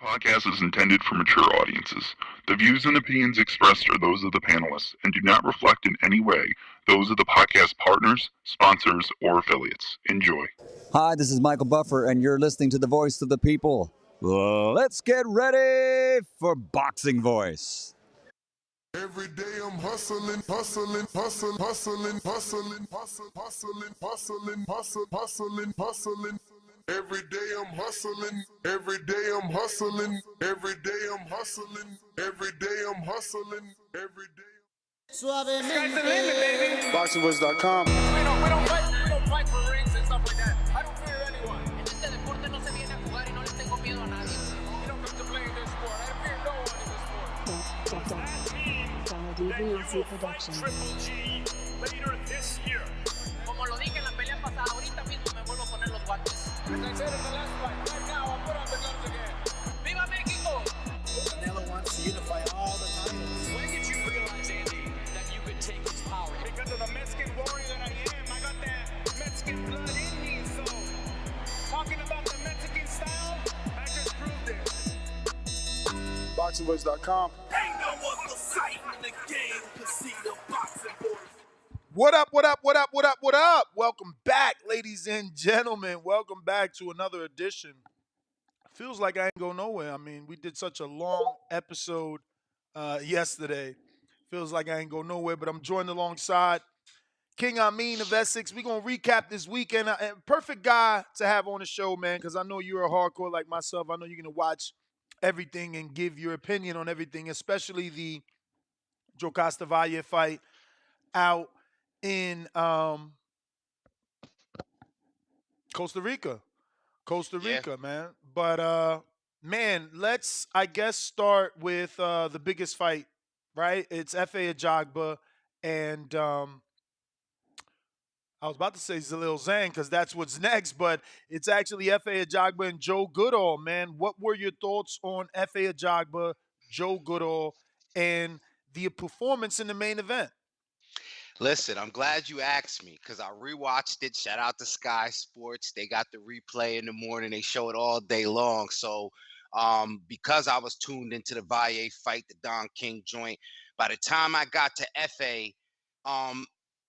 Podcast is intended for mature audiences. The views and opinions expressed are those of the panelists and do not reflect in any way those of the podcast partners, sponsors, or affiliates. Enjoy. Hi, this is Michael Buffer, and you're listening to the Voice of the People. Let's get ready for Boxing Voice. Every day I'm hustling, hustling, hustling, hustling, hustling, hustling, hustling, hustling, hustling, hustling. Every day I'm hustling, every day I'm hustling, every day I'm hustling, every day I'm hustling, every day. Sky's the limit, baby. BoxingVoice.com. We don't fight for rings and stuff like that. I don't fear anyone. En este deporte no se viene a jugar y no le tengo miedo a nadie. We don't come to play in this sport. I fear no one in this sport. Triple G later this year. Como lo dije en la pelea pasada, ahorita mismo me vuelvo a poner los guantes. As I said in the last fight, right now I'll put on the gloves again. ¡Viva México! Canelo wants to unify all the titles. When did you realize, Andy, that you could take his power? Because of the Mexican warrior that I am, I got that Mexican blood in me. So, talking about the Mexican style, I just proved it. BoxingVoice.com. Ain't no other sight in the game to see the boxing boys. What up, what up, what up, what up, what up? Welcome back, ladies and gentlemen. Welcome back to another edition. Feels like I ain't go nowhere. I mean, we did such a long episode yesterday. Feels like I ain't go nowhere, but I'm joined alongside King Amin of Essex. We're going to recap this weekend. Perfect guy to have on the show, man, because I know you're a hardcore like myself. I know you're going to watch everything and give your opinion on everything, especially the Jocasta Valle fight out in Costa Rica, man. But man, let's I guess start with the biggest fight, right? It's Efe Ajagba and I was about to say Zhilei Zhang because that's what's next, but it's actually Efe Ajagba and Joe Goodall, man. What were your thoughts on Efe Ajagba, Joe Goodall, and the performance in the main event? Listen, I'm glad you asked me because I rewatched it. Shout out to Sky Sports. They got the replay in the morning. They show it all day long. So because I was tuned into the Valle fight, the Don King joint, by the time I got to Efe, and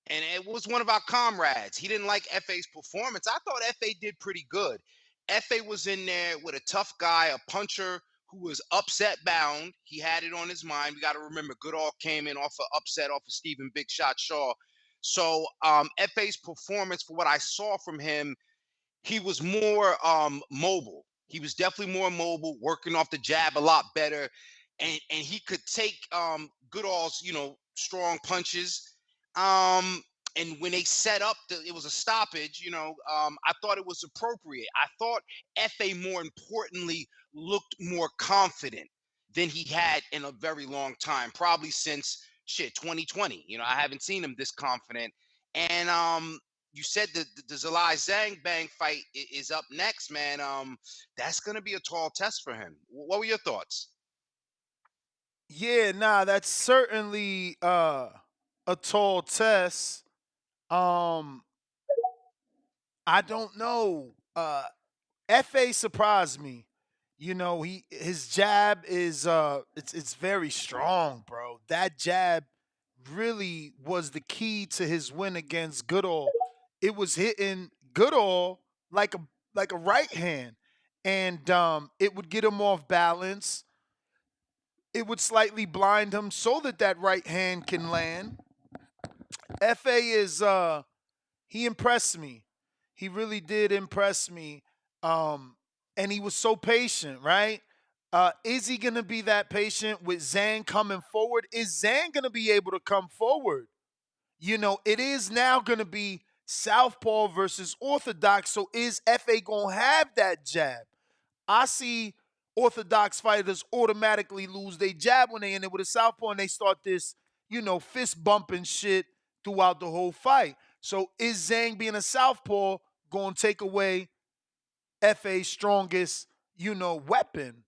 it was one of our comrades. He didn't like Efe's performance. I thought Efe did pretty good. Efe was in there with a tough guy, a puncher who was upset bound. He had it on his mind. We got to remember Goodall came in off an upset off of Stephen Big Shot Shaw. So Efe's performance, for what I saw from him, he was more mobile. He was definitely more mobile, working off the jab a lot better. And he could take Goodall's, strong punches. And when they set up, it was a stoppage, I thought it was appropriate. I thought Efe, more importantly, looked more confident than he had in a very long time, probably since 2020. I haven't seen him this confident. And you said the Zhilei Zhang bang fight is up next, man. That's going to be a tall test for him. What were your thoughts? Yeah, nah, that's certainly a tall test. I don't know. Fa surprised me. His jab is it's very strong, bro. That jab really was the key to his win against Goodall. It was hitting Goodall like a right hand, and it would get him off balance. It would slightly blind him so that right hand can land. Fa is he impressed me. He really did impress me. And he was so patient, right? Is he going to be that patient with Zhang coming forward? Is Zhang going to be able to come forward? It is now going to be Southpaw versus Orthodox. So is Fa going to have that jab? I see Orthodox fighters automatically lose their jab when they end it with a Southpaw and they start this, fist bumping shit throughout the whole fight. So is Zhang being a Southpaw going to take away Fa's strongest, weapon?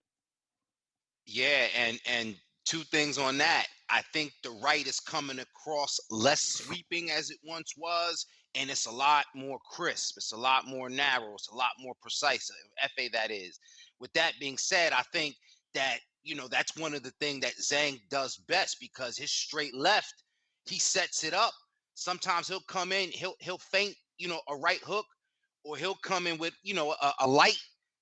Yeah, and two things on that. I think the right is coming across less sweeping as it once was, and it's a lot more crisp. It's a lot more narrow. It's a lot more precise. FA, that is. With that being said, I think that that's one of the things that Zhang does best, because his straight left, he sets it up. Sometimes he'll come in, he'll feint, a right hook, or he'll come in with a light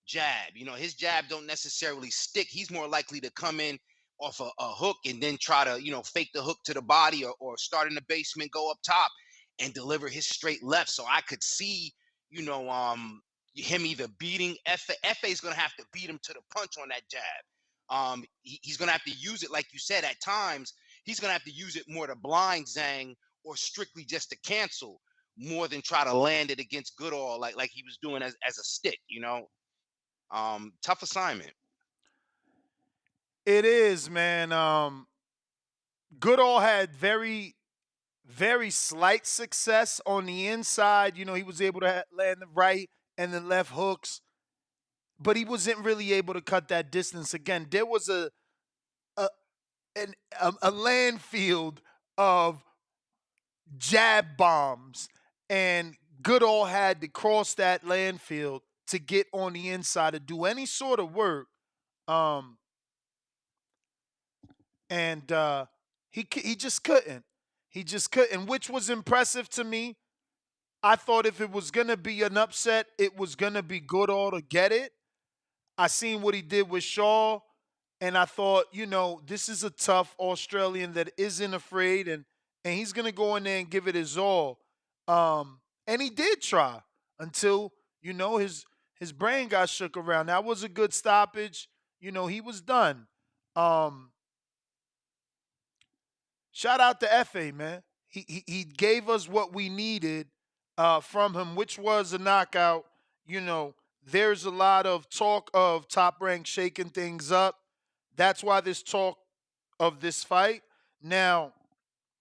jab. His jab don't necessarily stick. He's more likely to come in off a hook and then try to fake the hook to the body, or start in the basement, go up top and deliver his straight left. So I could see, him either beating Efe. Efe is going to have to beat him to the punch on that jab. He's going to have to use it, like you said, at times. He's going to have to use it more to blind Zhang, or strictly just to cancel, more than try to land it against Goodall like he was doing as a stick. Tough assignment. It is, man. Goodall had very, very slight success on the inside. He was able to land the right and the left hooks, but he wasn't really able to cut that distance. Again, there was a land field of jab bombs, and Goodall had to cross that land field to get on the inside to do any sort of work. And he just couldn't. He just couldn't, which was impressive to me. I thought if it was gonna be an upset, it was gonna be Goodall to get it. I seen what he did with Shaw, and I thought, this is a tough Australian that isn't afraid, and he's gonna go in there and give it his all. And he did try until his brain got shook around. That was a good stoppage. He was done. Shout out to Efe, man. He gave us what we needed from him, which was a knockout. There's a lot of talk of Top Rank shaking things up. That's why there's talk of this fight. Now,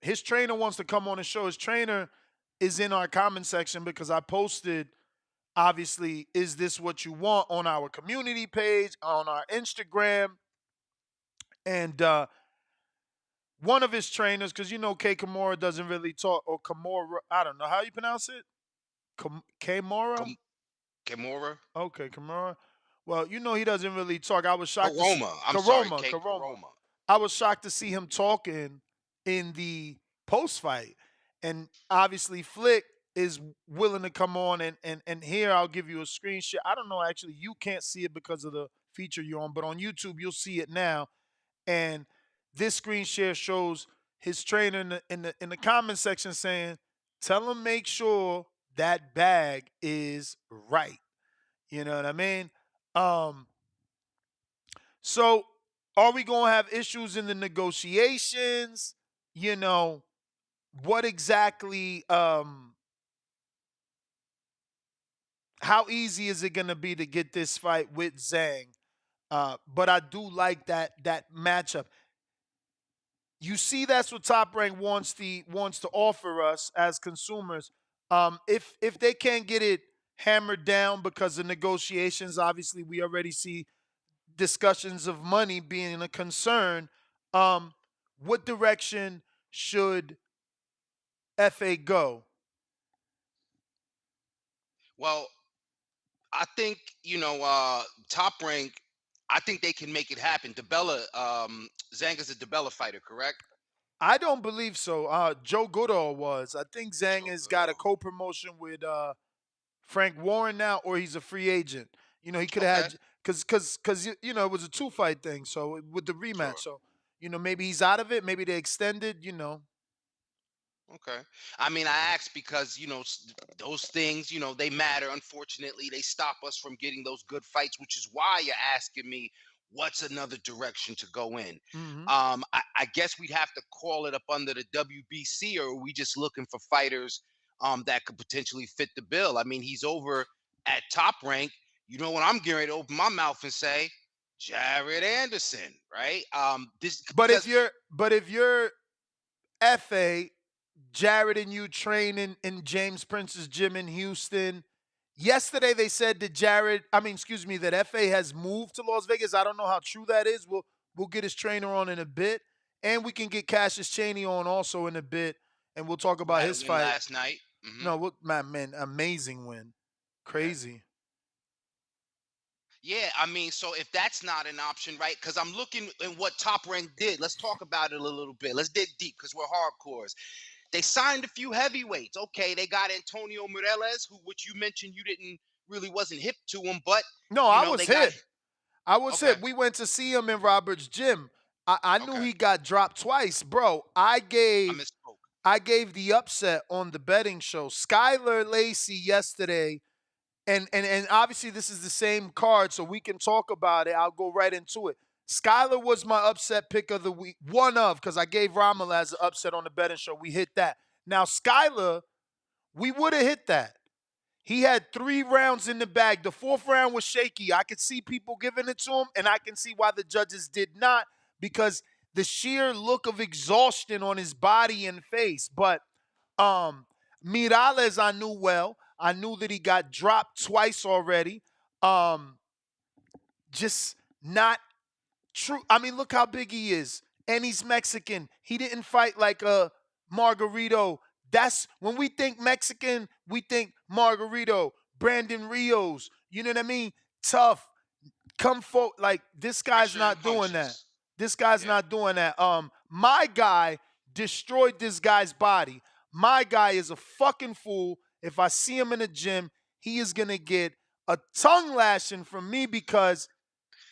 his trainer wants to come on the show. His trainer is in our comment section, because I posted, obviously, is this what you want, on our community page, on our Instagram. And one of his trainers, because K Kimura doesn't really talk, or Kimura, I don't know how you pronounce it. Kimura? Kimura? Okay, Kimura. Well, he doesn't really talk. I was shocked. Karoma. I'm sorry, Karoma. I was shocked to see him talking in the post fight, and obviously Flick is willing to come on, and here I'll give you a screen share. I don't know, actually, you can't see it because of the feature you're on, but on YouTube you'll see it now. And this screen share shows his trainer in the comment section saying, "Tell him make sure that bag is right." You know what I mean? So are we gonna have issues in the negotiations? What exactly? How easy is it gonna be to get this fight with Zhang? But I do like that matchup. You see, that's what Top Rank wants to offer us as consumers. If they can't get it hammered down because of negotiations, obviously we already see discussions of money being a concern. What direction should FA go? Well, I think Top Rank. I think they can make it happen. Zhang is a DeBella fighter, correct? I don't believe so. Joe Goodall was. I think Zhang has got a co-promotion with Frank Warren now, or he's a free agent. He could have had, because it was a 2-fight thing. So with the rematch, Sure. so maybe he's out of it. Maybe they extended. Okay. I mean, I asked because, those things, they matter. Unfortunately, they stop us from getting those good fights, which is why you're asking me what's another direction to go in. Mm-hmm. I guess we'd have to call it up under the WBC, or are we just looking for fighters that could potentially fit the bill? I mean, he's over at Top Rank. You know what, I'm getting ready to open my mouth and say? Jared Anderson, right? But if you're FA, Jared and you training in James Prince's gym in Houston. Yesterday they said that that FA has moved to Las Vegas. I don't know how true that is. We'll get his trainer on in a bit, and we can get Cassius Chaney on also in a bit, and we'll talk about his fight last night. Hmm. No, what man, amazing win. Okay. Crazy. Yeah, I mean, so if that's not an option, right? Because I'm looking at what Top Rank did. Let's talk about it a little bit. Let's dig deep because we're hardcores. They signed a few heavyweights. Okay, they got Antonio Moreles, who, which you mentioned, you didn't really wasn't hip to him, but No, you I know was they got. hip. I was Okay, hip. We went to see him in Robert's gym. I knew okay, he got dropped twice, bro. I I gave misspoke. I gave the upset on the betting show. Skyler Lacy yesterday, and obviously this is the same card, so we can talk about it. I'll go right into it. Skyler was my upset pick of the week, one of, because I gave Rommel as an upset on the betting show. We hit that. Now Skyler, we would have hit that. He had 3 rounds in the bag. The 4th round was shaky. I could see people giving it to him, and I can see why the judges did not, because the sheer look of exhaustion on his body and face. But Miralles, I knew well. I knew that he got dropped twice already. Just not true. I mean, look how big he is. And he's Mexican. He didn't fight like a Margarito. That's when we think Mexican, we think Margarito, Brandon Rios. You know what I mean? Tough. Come forward. Like, this guy's Pressure and not doing that. punches. This guy's Yeah. not doing that. My guy destroyed this guy's body. My guy is a fucking fool. If I see him in the gym, he is gonna get a tongue lashing from me because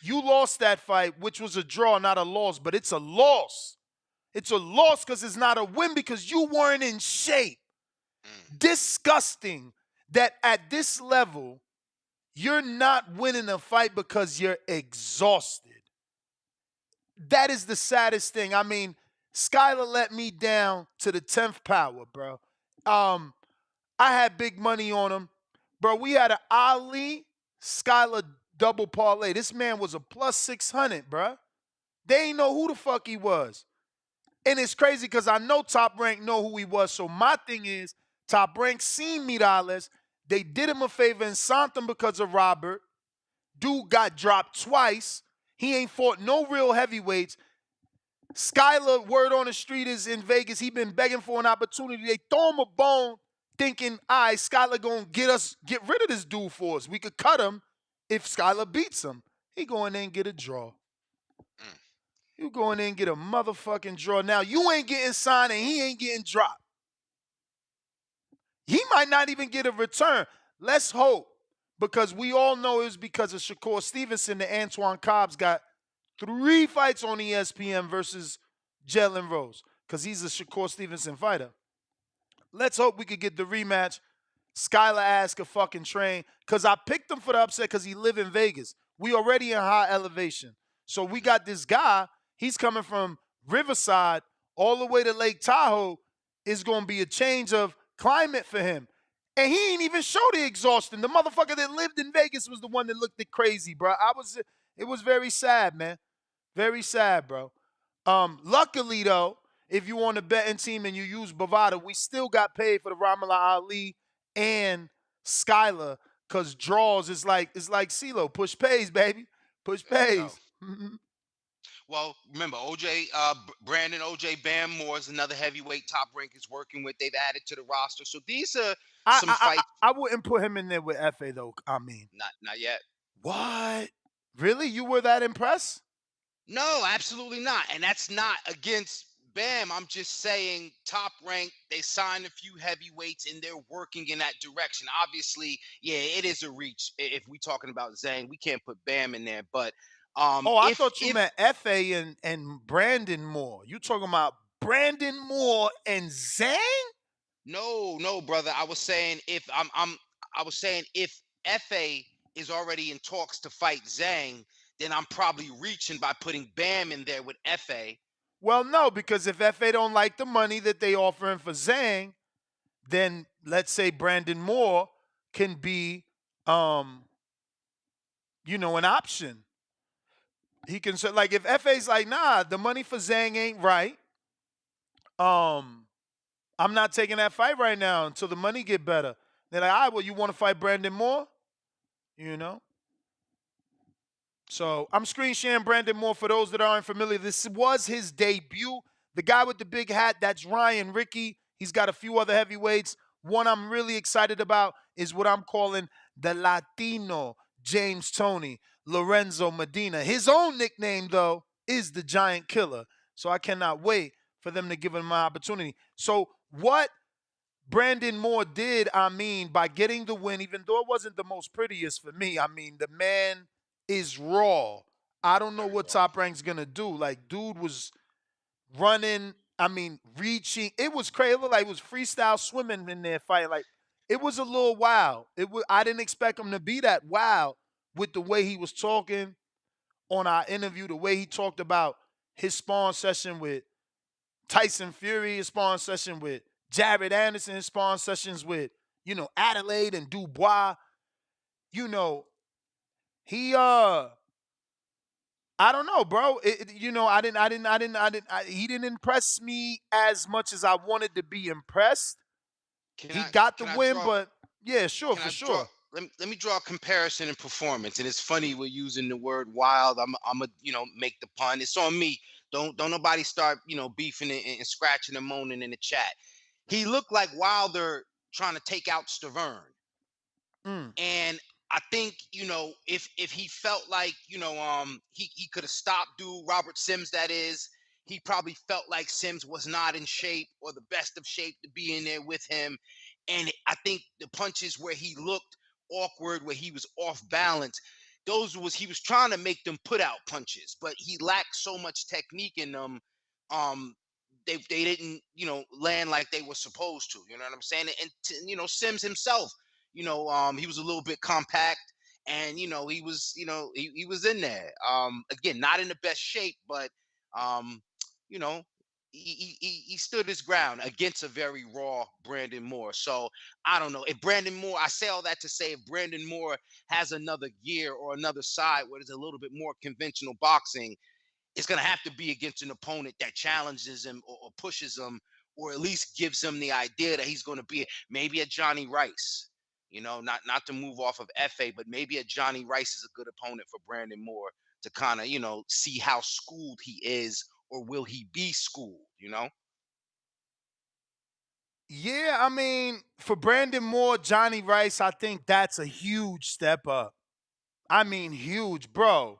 you lost that fight, which was a draw, not a loss, but it's a loss. It's a loss because it's not a win because you weren't in shape. Mm. Disgusting that at this level, you're not winning a fight because you're exhausted. That is the saddest thing. I mean, Skyler let me down to the 10th power, bro. I had big money on him. Bro, we had an Ali Skyler double parlay. This man was a plus 600, bro. They ain't know who the fuck he was. And it's crazy because I know Top Rank know who he was. So my thing is, Top Rank seen Miralles. They did him a favor and signed him because of Robert. Dude got dropped twice. He ain't fought no real heavyweights. Skyler, word on the street, is in Vegas. He been begging for an opportunity. They throw him a bone thinking, all right, Skyler gonna get rid of this dude for us. We could cut him if Skyler beats him. He go in there and get a draw. Mm. You go in there and get a motherfucking draw. Now you ain't getting signed and he ain't getting dropped. He might not even get a return. Let's hope. Because we all know it was because of Shakur Stevenson that Antoine Cobbs got 3 fights on ESPN versus Jalen Rose. Because he's a Shakur Stevenson fighter. Let's hope we could get the rematch. Skyler ass could fucking train. Because I picked him for the upset because he live in Vegas. We already in high elevation. So we got this guy. He's coming from Riverside all the way to Lake Tahoe. It's going to be a change of climate for him. And he ain't even show the exhaustion. The motherfucker that lived in Vegas was the one that looked crazy, bro. It was very sad, man. Very sad, bro. Luckily, though, if you on a betting team and you use Bovada, we still got paid for the Ramala Ali and Skyler, because draws is like CeeLo. Push pays, baby. Push There you go. pays. Well, remember Brandon OJ Bam Moore is another heavyweight Top Rank is working with. They've added to the roster, so these are some fights. I wouldn't put him in there with Efe, though. I mean, Not yet. what? Really? You were that impressed? No, absolutely not. And that's not against Bam. I'm just saying Top Rank, they signed a few heavyweights and they're working in that direction. Obviously, yeah, it is a reach. If we talking about Zhang, we can't put Bam in there. But Oh, I thought you meant Efe and Brandon Moore. You talking about Brandon Moore and Zhang? no, brother. I was saying if Fa is already in talks to fight Zhang, then I'm probably reaching by putting Bam in there with Fa. Well, no, because if Efe don't like the money that they offering for Zhang, then let's say Brandon Moore can be, an option. He can say, like, if Efe's like, nah, the money for Zhang ain't right. I'm not taking that fight right now until the money get better. They're like, all right, well, you want to fight Brandon Moore? So I'm screen sharing Brandon Moore for those that aren't familiar. This was his debut. The guy with the big hat, that's Ryan Ricky. He's got a few other heavyweights. one I'm really excited about is what I'm calling the Latino James Toney, Lorenzo Medina. His own nickname, though, is the Giant Killer. So I cannot wait for them to give him my opportunity. So what Brandon Moore did, by getting the win, even though it wasn't the most prettiest for me, the man is raw. I don't know Very what raw. Top Rank's gonna do. Like, dude was running, reaching. It was crazy. It looked like it was freestyle swimming in there fighting. Like, it was a little wild. I didn't expect him to be that wild with the way he was talking on our interview, the way he talked about his spawn session with Tyson Fury, his spawn session with Jared Anderson, his spawn sessions with, Adelaide and Dubois. You know, he I don't know, bro. He didn't impress me as much as I wanted to be impressed. Can He I got the can I win, draw but yeah, sure, can for I draw sure. let me draw a comparison in performance? And it's funny we're using the word wild. I'm a make the pun. It's on me. Don't nobody start beefing and scratching and moaning in the chat. He looked like Wilder trying to take out Stavern. Mm. And I think if he felt like he could have stopped dude Robert Sims, that is, he probably felt like Sims was not in shape or the best of shape to be in there with him. And I think the punches where he looked awkward, where he was off balance, he was trying to make them put out punches, but he lacked so much technique in them. Um, they didn't land like they were supposed to. You know what I'm saying? And Sims himself, he was a little bit compact, and he was he was in there. Again, not in the best shape, but um, you know. He stood his ground against a very raw Brandon Moore. So I don't know if Brandon Moore. I say all that to say if Brandon Moore has another gear or another side where there's a little bit more conventional boxing, it's going to have to be against an opponent that challenges him or pushes him, or at least gives him the idea that he's going to be maybe a Johnny Rice. Not to move off of Efe, but maybe a Johnny Rice is a good opponent for Brandon Moore to kind of see how schooled he is, or will he be schooled. Yeah, for Brandon Moore, Johnny Rice, I think that's a huge step up. Huge, bro.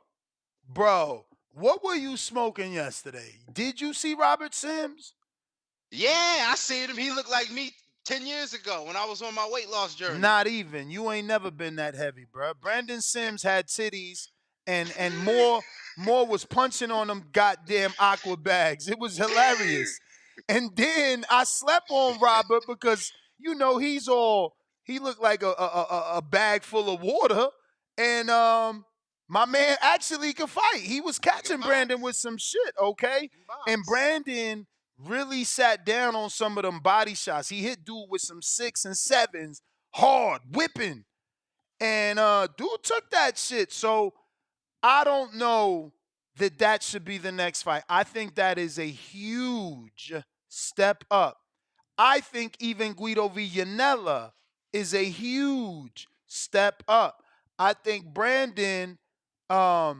Bro, what were you smoking yesterday? Did you see Robert Sims? Yeah, I seen him. He looked like me 10 years ago when I was on my weight loss journey. Not even. You ain't never been that heavy, bro. Brandon Sims had titties, and Moore was punching on them goddamn aqua bags. It was hilarious. And then I slept on Robert because he looked like a bag full of water, and my man actually could fight. He was He can catching Brandon with box. some shit, okay? He can And box. Brandon really sat down on some of them body shots. He hit dude with some 6 and 7s hard, whipping. And dude took that shit. So I don't know that should be the next fight. I think that is a huge step up. I think even Guido Villanella is a huge step up. I think Brandon, all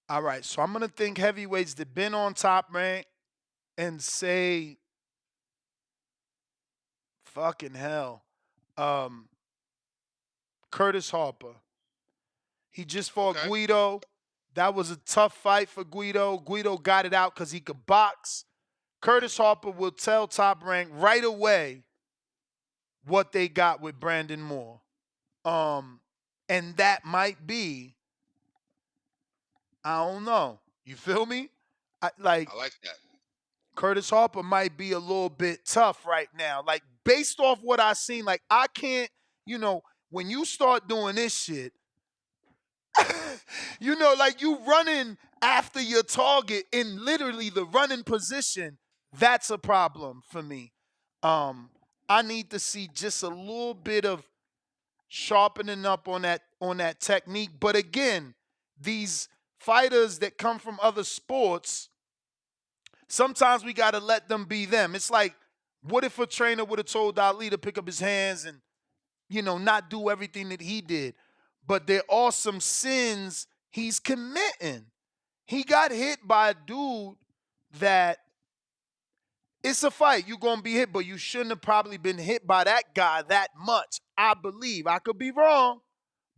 right, so I'm gonna think heavyweights that been on Top Rank and say fucking hell. Um, Curtis Harper. He just fought Okay. Guido. That was a tough fight for Guido. Guido got it out because he could box. Curtis Harper will tell Top Rank right away what they got with Brandon Moore. And that might be, I don't know. You feel me? Like I like that. Curtis Harper might be a little bit tough right now. Like based off what I seen, like I can't, when you start doing this shit, like you running after your target in literally the running position, that's a problem for me. I need to see just a little bit of sharpening up on that technique. But again, these fighters that come from other sports, sometimes we got to let them be them. It's like, what if a trainer would have told Ali to pick up his hands and, not do everything that he did? But there are some sins he's committing. He got hit by a dude that it's a fight. You're going to be hit, but you shouldn't have probably been hit by that guy that much. I believe. I could be wrong,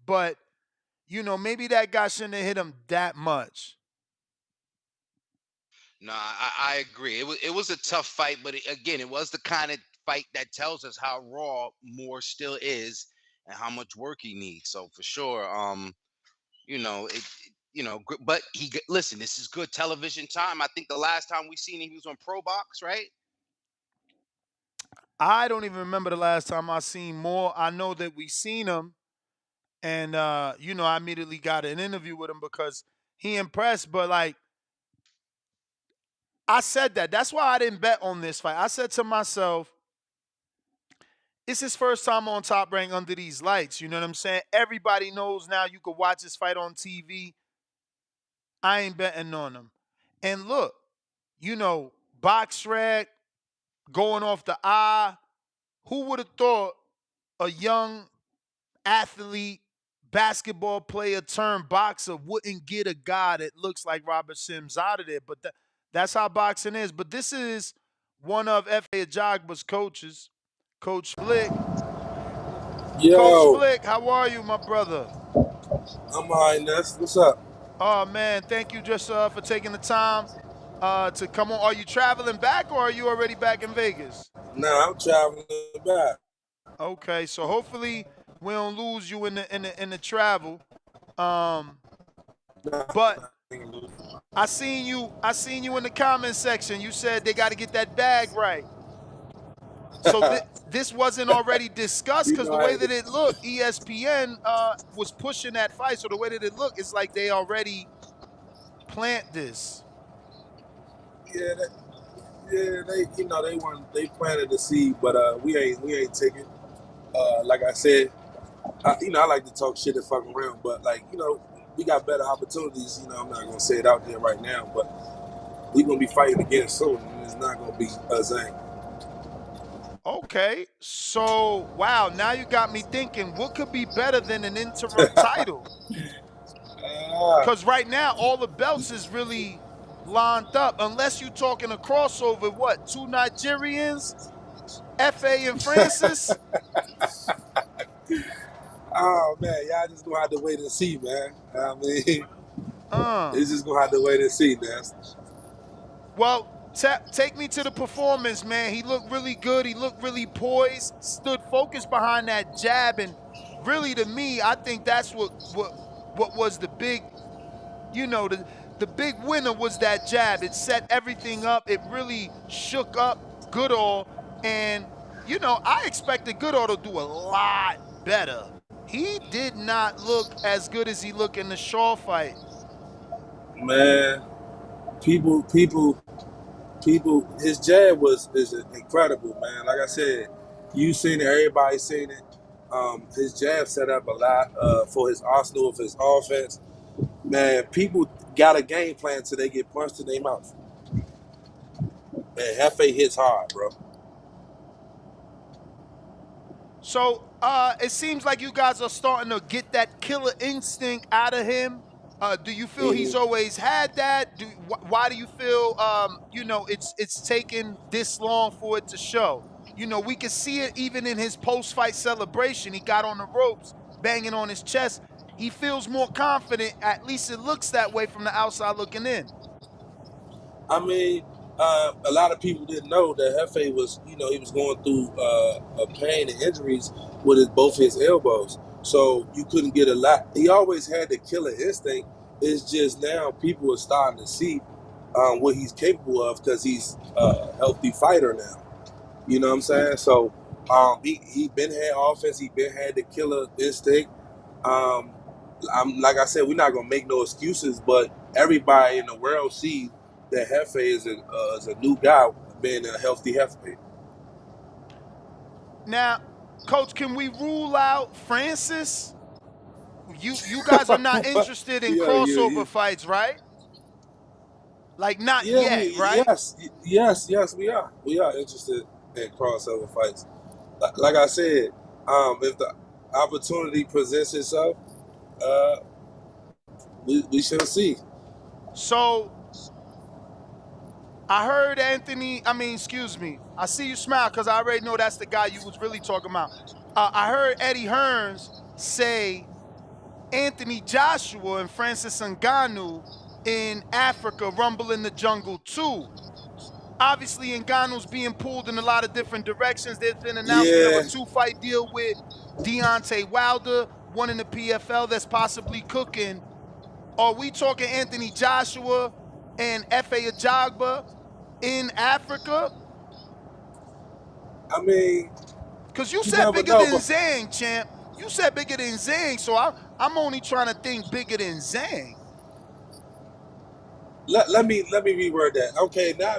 but, maybe that guy shouldn't have hit him that much. No, I agree. It was a tough fight, but again, it was the kind of fight that tells us how raw Moore still is and how much work he needs. So for sure, but listen, this is good television time. I think the last time we seen him, he was on Pro Box, right? I don't even remember the last time I seen Moore. I know that we seen him, and I immediately got an interview with him because he impressed. But like I said that's why I didn't bet on this fight. I said to myself, it's his first time on Top Rank under these lights. You know what I'm saying? Everybody knows now you could watch this fight on TV. I ain't betting on him. And look, box rec, going off the eye. Who would have thought a young athlete, basketball player turned boxer wouldn't get a guy that looks like Robert Sims out of there? But that's how boxing is. But this is one of Efe Ajagba's coaches, Coach Flick. Yo, Coach Flick, how are you, my brother? I'm alright, Ness. What's up? Oh, man, thank you just for taking the time to come on. Are you traveling back or are you already back in Vegas? Nah, I'm traveling back. Okay, so hopefully we don't lose you in the travel. But I seen you in the comment section. You said they got to get that bag right. So this wasn't already discussed because the way that it looked, ESPN was pushing that fight. So the way that it looked, it's like they already plant this. Yeah, they planted the seed, but we ain't taking. Like I said, I like to talk shit and fuck around, but we got better opportunities. I'm not gonna say it out there right now, but we gonna be fighting again soon, and it's not gonna be a Zhang. Okay, so wow, now you got me thinking, what could be better than an interim title? Because right now, all the belts is really lined up, unless you're talking a crossover. What, two Nigerians, Efe and Francis? Oh man, y'all just gonna have to wait and see, man. I mean, Uh. it's just gonna have to wait and see, man. Well, take me to the performance, man. He looked really good. He looked really poised, stood focused behind that jab, and really, to me, I think that's what was the big, the big winner was that jab. It set everything up. It really shook up Goodall, and I expected Goodall to do a lot better. He did not look as good as he looked in the Shaw fight. Man, people. His jab is incredible, man. Like I said, you seen it, everybody seen it. His jab set up a lot for his arsenal of his offense. Man, people got a game plan till they get punched in their mouth. Man, Hefe hits hard, bro. So it seems like you guys are starting to get that killer instinct out of him. Do you feel he's always had that? Why do you feel it's taken this long for it to show? We can see it even in his post-fight celebration. He got on the ropes, banging on his chest. He feels more confident. At least it looks that way from the outside looking in. I mean, a lot of people didn't know that Hefe was, he was going through a pain and injuries with both his elbows. So you couldn't get a lot. He always had the killer instinct. It's just now people are starting to see what he's capable of because he's a healthy fighter now. You know what I'm saying? So he been had offense. He been had the killer instinct. Like I said, we're not gonna make no excuses, but everybody in the world sees that Hefe is a new guy being a healthy Hefe. Now, Coach, can we rule out Francis? You guys are not interested in crossover fights, right? Like not yet, right? Yes, we are. We are interested in crossover fights. Like I said, if the opportunity presents itself, we shall see. So I heard excuse me. I see you smile because I already know that's the guy you was really talking about. I heard Eddie Hearns say Anthony Joshua and Francis Ngannou in Africa rumble in the jungle too. Obviously, Ngannou's being pulled in a lot of different directions. There's been announcement of a Yeah, 2-fight deal with Deontay Wilder, one in the PFL that's possibly cooking. Are we talking Anthony Joshua and Efe Ajagba in Africa? I mean, Because you you said never bigger know, than but Zhang, champ. You said bigger than Zhang, so I'm only trying to think bigger than Zhang. let me reword that. Okay, now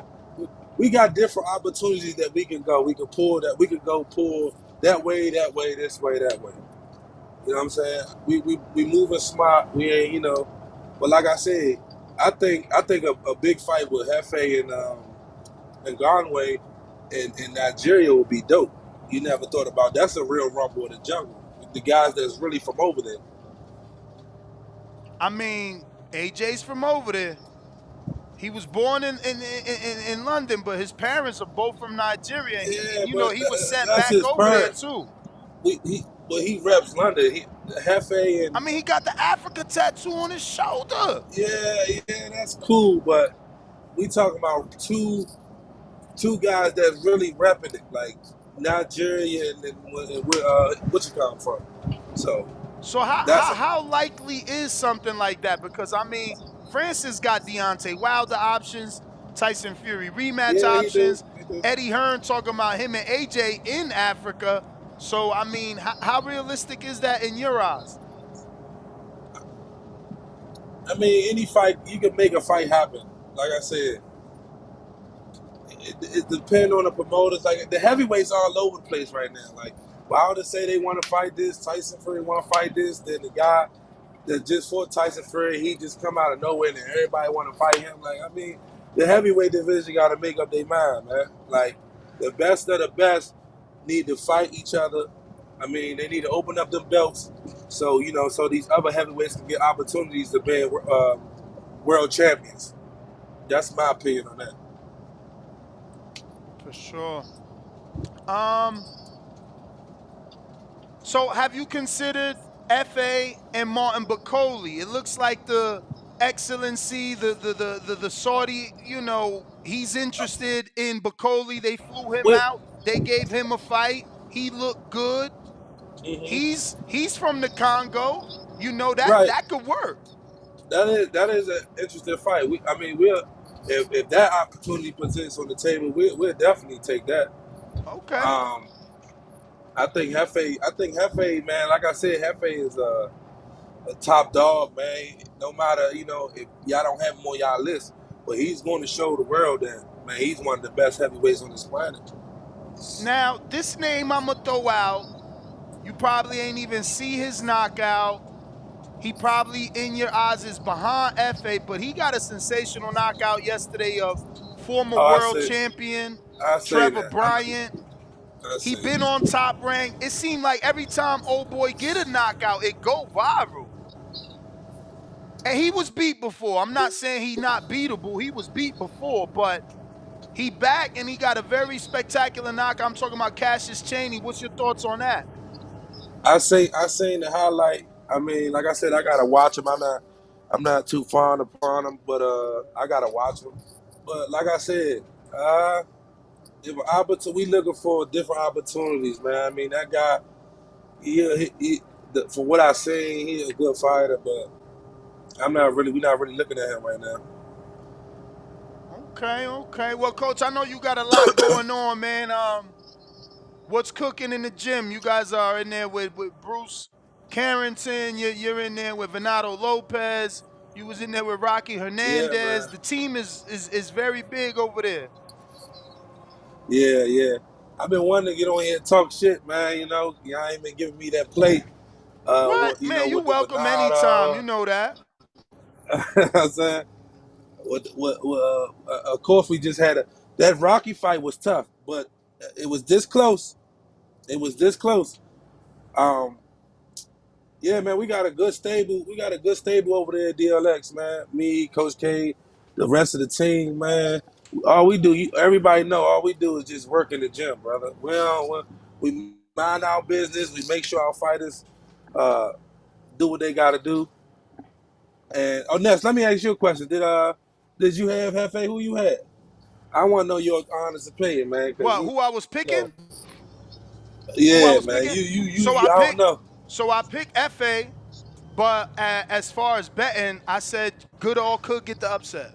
we got different opportunities that we can go. We can pull that. We can go pull that way, this way, that way. You know what I'm saying? We moving smart. We ain't, But like I said, I think a big fight with Hefe and Conway in Nigeria would be dope. You never thought about that's a real rumble in the jungle. The guys that's really from over there. I mean, AJ's from over there. He was born in London, but his parents are both from Nigeria, and Yeah, you know but he was sent that's back his over there parents. too. He reps London. Hefe I and mean, he got the Africa tattoo on his shoulder. yeah, that's cool. But we talking about two guys that really repping it, like Nigeria and where what you come from. So So how, that's how how likely is something like that? Because I mean, Francis got Deontay Wilder options, Tyson Fury rematch yeah, he do. options, Eddie Hearn talking about him and AJ in Africa. So I mean, how realistic is that in your eyes? I mean, any fight you can make a fight happen. Like I said, it depends on the promoters. Like the heavyweights all over the place right now. Like Wilder say they want to fight this, Tyson Fury want to fight this, then the guy that just fought Tyson Fury, he just come out of nowhere and everybody want to fight him. Like, I mean, the heavyweight division got to make up their mind, man. Like, the best of the best need to fight each other. I mean, they need to open up them belts so, so these other heavyweights can get opportunities to be world champions. That's my opinion on that. For sure. Um. So have you considered Fa and Martin Bacoli? It looks like the excellency, the Saudi, he's interested in Bacoli. They flew him Wait, out. They gave him a fight. He looked good. mm-hmm. He's from the Congo. You know Right. that could work. That is an interesting fight. I mean, if that opportunity presents on the table, we'll definitely take that. Okay. Um, I think Hefe, man, like I said, Hefe is a top dog, man. No matter, if y'all don't have him on y'all list, but he's going to show the world that, man, he's one of the best heavyweights on this planet. Now, this name I'm going to throw out, you probably ain't even see his knockout. He probably in your eyes is behind Efe, but he got a sensational knockout yesterday of former Oh, world champion I say Trevor that. Bryant. I He say been that. on Top Rank. It seemed like every time old boy get a knockout, it go viral. And he was beat before. I'm not saying he not beatable. He was beat before, but he back and he got a very spectacular knockout. I'm talking about Cassius Chaney. What's your thoughts on that? I seen the highlight. I mean, like I said, I gotta watch him. I'm not too fond upon him, but I gotta watch him. But like I said, if we looking for different opportunities, man. I mean, that guy, for what I seen, he a good fighter, but we're not really looking at him right now. Okay. Well, coach, I know you got a lot going on, man. What's cooking in the gym? You guys are in there with Bruce Carrington. You're in there with Venado Lopez. You was in there with Rocky Yeah, Hernandez. man. The team is very big over there. Yeah. I've been wanting to get on here and talk shit, man. Y'all ain't been giving me that plate. What? Man, you With the welcome anytime. You Venado. know that. I'm saying, of course, we just had that Rocky fight was tough, but it was this close. It was this close. Um, yeah, man, we got a good stable. We got a good stable over there at DLX, man. Me, Coach K, the rest of the team, man. All we do, everybody know, all we do is just work in the gym, brother. We mind our business. We make sure our fighters uh, do what they got to do. And Ness, let me ask you a question. Did you have Hefe? Who you had? I want to know your honest opinion, man, because What? Who I was know, picking? Who I yeah, was man. picking? You So I I don't picked. know. So I picked Fa, but as far as betting, I said Goodall could get the upset.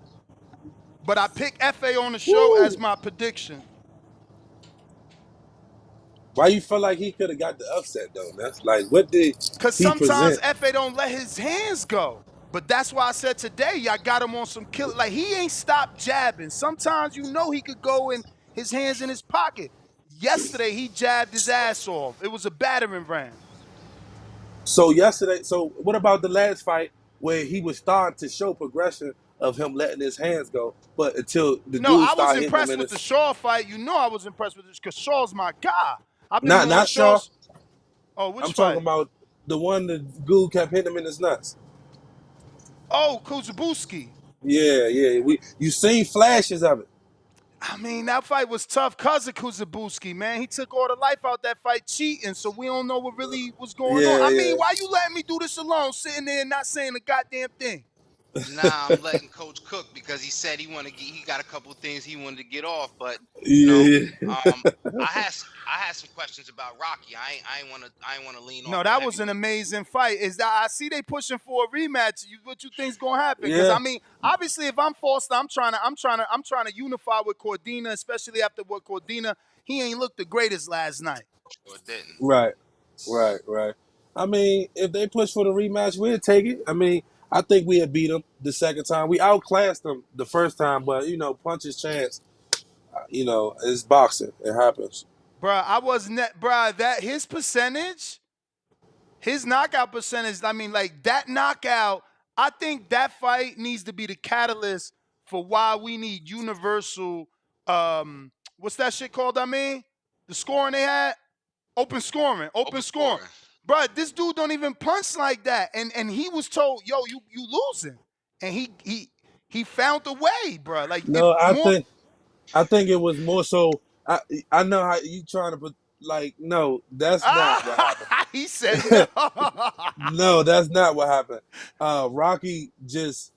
But I picked Fa on the show as Woo! my prediction. Why you feel like he could have got the upset though? That's like, what did Cause he sometimes present? Fa don't let his hands go. But that's why I said today, I got him on some kill. Like he ain't stopped jabbing. Sometimes you know he could go in his hands in his pocket. Yesterday he jabbed his ass off. It was a battering ram. So yesterday, so what about the last fight where he was starting to show progression of him letting his hands go, but until the No, dude I was started hitting him impressed in with the his Shaw fight. You know I was impressed with this because Shaw's my guy. I've been knowing not Shaw. Shaw's. Oh, which I'm talking fight? about the one that dude kept hitting him in his nuts. Oh, Kuzabuski. Yeah. You seen flashes of it. I mean, that fight was tough because of Kuzabuski, man. He took all the life out that fight cheating, so we don't know what really was going on. I mean, Yeah. why you letting me do this alone, sitting there and not saying a goddamn thing? Nah, I'm letting Coach cook because he said he got a couple things he wanted to get off, but you know, Yeah. um, I had some questions about Rocky. I ain't wanna lean off No, the that was an heavyweight. amazing fight. Is that I see they pushing for a rematch. What you think's gonna happen? Because Yeah. I mean, obviously, if I'm Foster, I'm trying to unify with Cordina, especially after what Cordina. He ain't looked the greatest last night. Or didn't. Right. I mean, if they push for the rematch, we'll take it. I mean, I think we had beat them the second time. We outclassed them the first time, but punches chance. It's boxing. It happens. Bruh, I wasn't that, bruh, that his knockout percentage, I mean, like that knockout, I think that fight needs to be the catalyst for why we need universal, what's that shit called, I mean? The scoring they had? Open scoring. Open Open scoring. scoring. Bruh, this dude don't even punch like that. And he was told, yo, you losing. And he found a way, bruh. Like if No, more I think it was more so. I know how you trying to put like no, that's not what happened. he said no. No, that's not what happened. Rocky just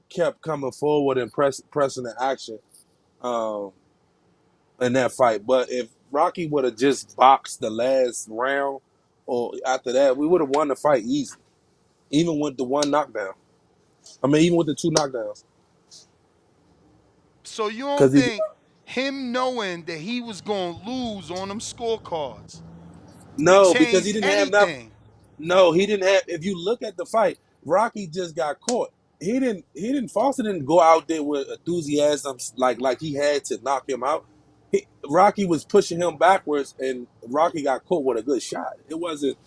kept coming forward and pressing the action um, in that fight. But if Rocky would have just boxed the last round or after that, we would have won the fight easy, even with the one knockdown. I mean, even with the two knockdowns, So you don't because he think him knowing that he was going to lose on them scorecards no, because he changed didn't have enough. anything? No, he didn't have. If you look at the fight, Rocky just got caught. He didn't. He didn't. Foster didn't go out there with enthusiasm like he had to knock him out. Rocky was pushing him backwards, and Rocky got caught with a good shot. It wasn't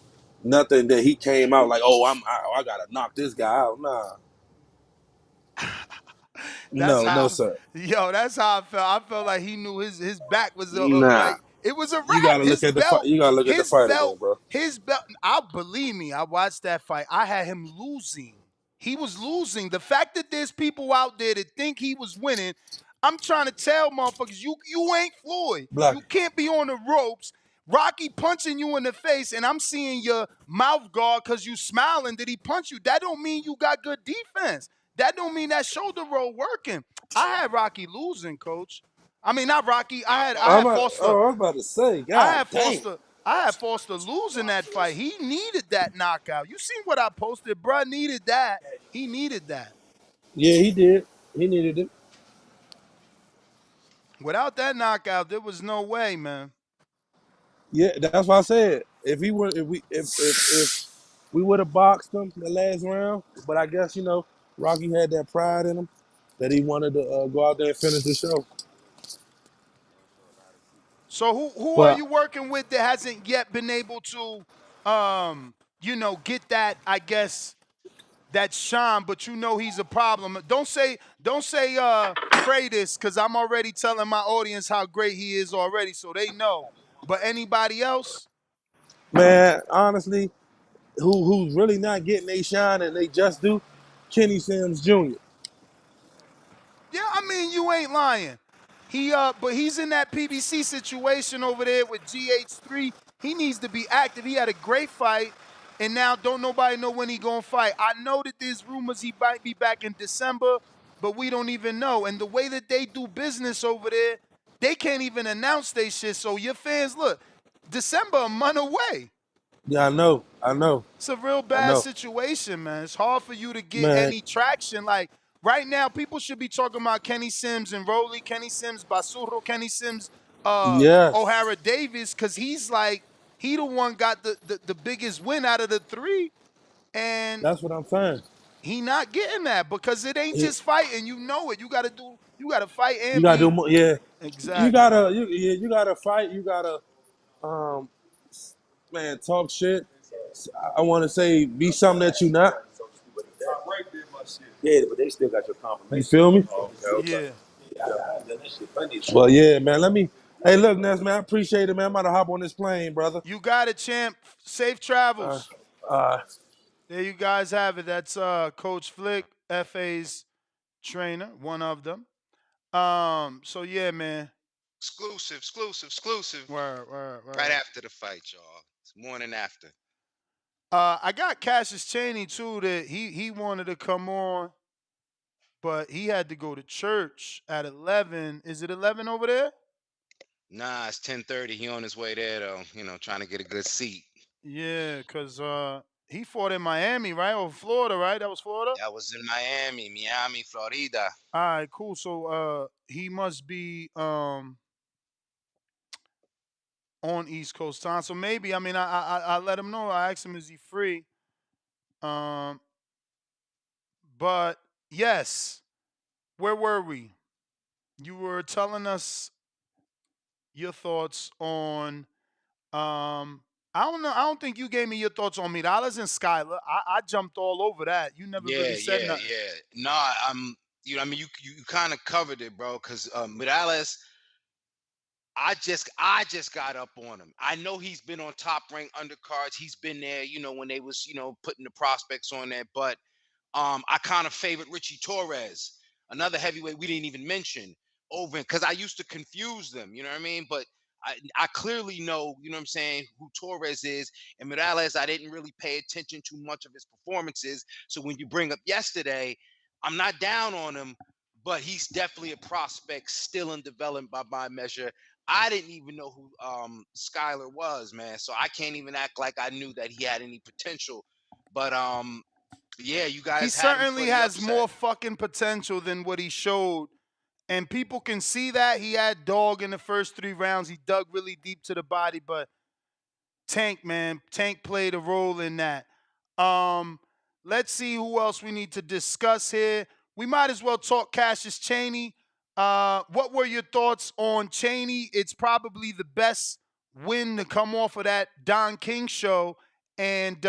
nothing that he came out like, oh, I gotta knock this guy out. Nah, That's no, how, sir. yo, that's how I felt. I felt like he knew his back was Nah, like it was a you wrap. gotta look at the fight. You gotta look at the His fight belt, again, bro. his belt. I believe me. I watched that fight. I had him losing. He was losing. The fact that there's people out there that think he was winning, I'm trying to tell motherfuckers, you ain't Floyd. Black. You can't be on the ropes. Rocky punching you in the face, and I'm seeing your mouth guard because you smiling. Did he punch you? That don't mean you got good defense. That don't mean that shoulder roll working. I had Rocky losing, coach. I mean, not Rocky. Nah, I had Foster. Foster. I was about to say, I God had damn. Foster. I had Foster losing that fight. He needed that knockout. You seen what I posted, bruh? Needed that. He needed that. Yeah, he did. He needed it. Without that knockout, there was no way, man. Yeah, that's why I said if we would have boxed him the last round, but I guess Rocky had that pride in him that he wanted to go out there and finish the show. So who are But you working with that hasn't yet been able to get that, I guess, that shine, but you know he's a problem. Don't say Freitas, because I'm already telling my audience how great he is already, so they know. But anybody else? man, honestly, who's really not getting a shine and they just do, Kenny Sims Jr. Yeah, I saying you ain't lying. But he's in that PBC situation over there with GH3. He needs to be active. He had a great fight, and now don't nobody know when he gonna fight. I know that there's rumors he might be back in December, but we don't even know. And the way that they do business over there, they can't even announce they shit. So your fans, look, December a month away. Yeah, I know. It's a real bad situation, man. It's hard for you to get Man. any traction. Like right now, people should be talking about Kenny Sims and Rolly, Kenny Sims, Basurro, Kenny Sims, Yes. O'Hara Davis, because he's like, he the one got the biggest win out of the three. And That's what I'm saying. he not getting that because it ain't It, just fighting. You know it. You gotta fight you and gotta do be more. Yeah. You exactly. gotta you gotta fight. You gotta um man talk shit. I want to say be something that you not. Yeah, but they still got your confirmation. You feel me? Yeah. But yeah, man. Let me. Hey, look, Ness, man. I appreciate it, man. I'm about to hop on this plane, brother. You got it, champ. Safe travels. There you guys have it. That's Coach Flick, FA's trainer, one of them. So yeah, man. Exclusive. Word. Right after the fight, y'all. It's morning after. I got Cassius Chaney too that he wanted to come on, but he had to go to church at 11. Is it 11 over there? Nah, it's 10:30. He on his way there though. Trying to get a good seat. Yeah, cause he fought in Miami, right? Or Florida, right? That was Florida? That was in Miami, Florida. All right, cool. So he must be on East Coast time. So maybe I let him know. I asked him, is he free? But yes, where were we? You were telling us your thoughts on I don't know. I don't think you gave me your thoughts on Miralles and Skyler. I jumped all over that. You never really said nothing. Nah, you kind of covered it, bro. Because Morales, I just got up on him. I know he's been on top ranked undercards. He's been there, when they was, putting the prospects on there. But I kind of favored Richie Torres, another heavyweight we didn't even mention over because I used to confuse them. You know what I mean? But I clearly know, you know what I'm saying, who Torres is. And Morales, I didn't really pay attention to much of his performances. So when you bring up yesterday, I'm not down on him, but he's definitely a prospect still in development by my measure. I didn't even know who Skyler was, man. So I can't even act like I knew that he had any potential. But yeah, you He guys had him for certainly the has upset. more fucking potential than what he showed. And people can see that. He had dog in the first 3 rounds. He dug really deep to the body, but Tank, man, Tank played a role in that. Let's see who else we need to discuss here. We might as well talk Cassius Chaney. What were your thoughts on Chaney? It's probably the best win to come off of that Don King show. And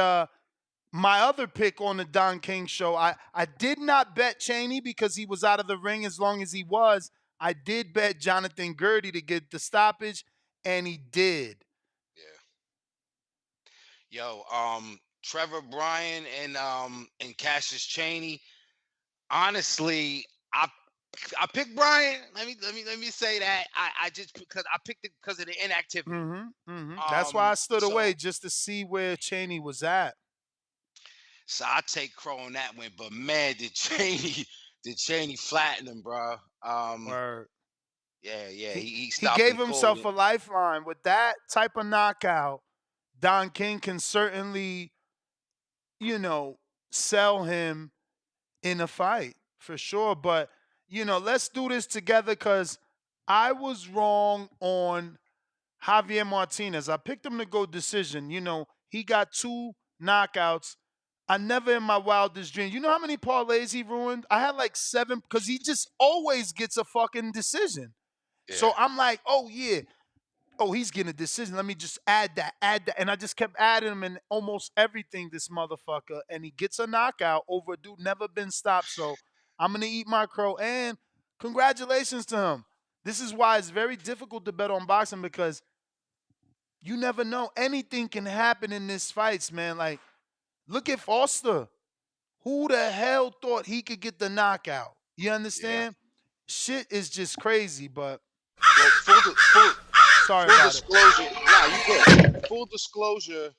my other pick on the Don King show, I did not bet Chaney because he was out of the ring as long as he was. I did bet Jonathan Gertie to get the stoppage, and he did. Yeah. Yo, Trevor Bryan and Cassius Chaney. Honestly, I picked Bryan. Let me say that. I just because I picked it because of the inactivity. That's why I stood So away just to see where Chaney was at. so I take Crow on that one. But man, did Chaney flatten him, bro? Word. Yeah, he He stopped him gave cold. himself a lifeline. With that type of knockout, Don King can certainly, sell him in a fight for sure. But, let's do this together because I was wrong on Javier Martinez. I picked him to go decision. He got 2 knockouts. I never in my wildest dreams. You know how many parlays he ruined? I had like 7 because he just always gets a fucking decision. Yeah. So I'm like, oh yeah. Oh, he's getting a decision. Let me just add that. And I just kept adding him in almost everything, this motherfucker. And he gets a knockout over a dude never been stopped. So I'm going to eat my crow. And congratulations to him. This is why it's very difficult to bet on boxing because you never know. Anything can happen in these fights, man. Like, look at Foster. Who the hell thought he could get the knockout? You understand? shit is just crazy. But Well, sorry full about it. disclosure. Nah, you good. Full disclosure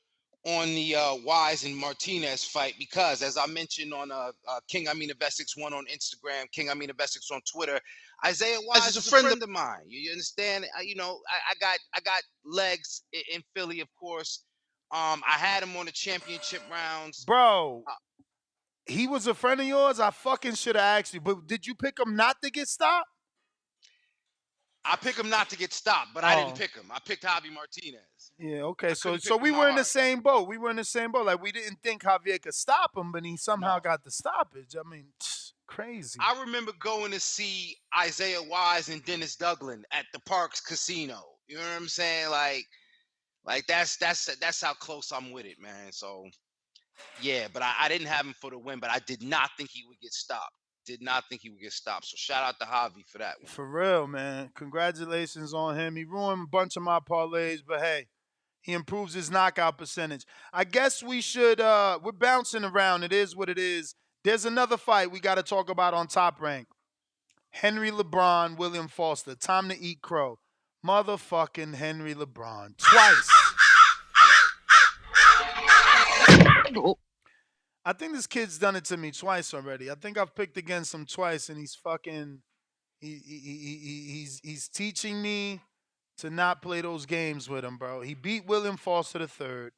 on the Wise and Martinez fight, because as I mentioned on King Amina Best 1 on Instagram, King Amina Best on Twitter, Isaiah Wise is a friend of mine. You understand? I got legs in Philly, of course. I had him on the championship rounds. Bro, he was a friend of yours? I fucking should have asked you. But did you pick him not to get stopped? I picked him not to get stopped, but I didn't pick him. I picked Javi Martinez. Yeah, okay. I So couldn't pick we with my were in the heart. same boat. We were in the same boat. Like, we didn't think Javier could stop him, but he somehow got the stoppage. I mean, crazy. I remember going to see Isaiah Wise and Dennis Douglas at the Parks Casino. You know what I'm saying? Like that's how close I'm with it, man. So yeah, but I didn't have him for the win, but I did not think he would get stopped. Did not think he would get stopped. So shout out to Javi for that one. For real, man. Congratulations on him. He ruined a bunch of my parlays, but hey, he improves his knockout percentage. I guess we should we're bouncing around. It is what it is. There's another fight we got to talk about on Top Rank. Henry LeBron, William Foster. Time to eat crow. Motherfucking Henry LeBron. Twice. I think this kid's done it to me twice already. I think I've picked against him twice, and he's fucking he's teaching me to not play those games with him, bro. He beat William Foster the third,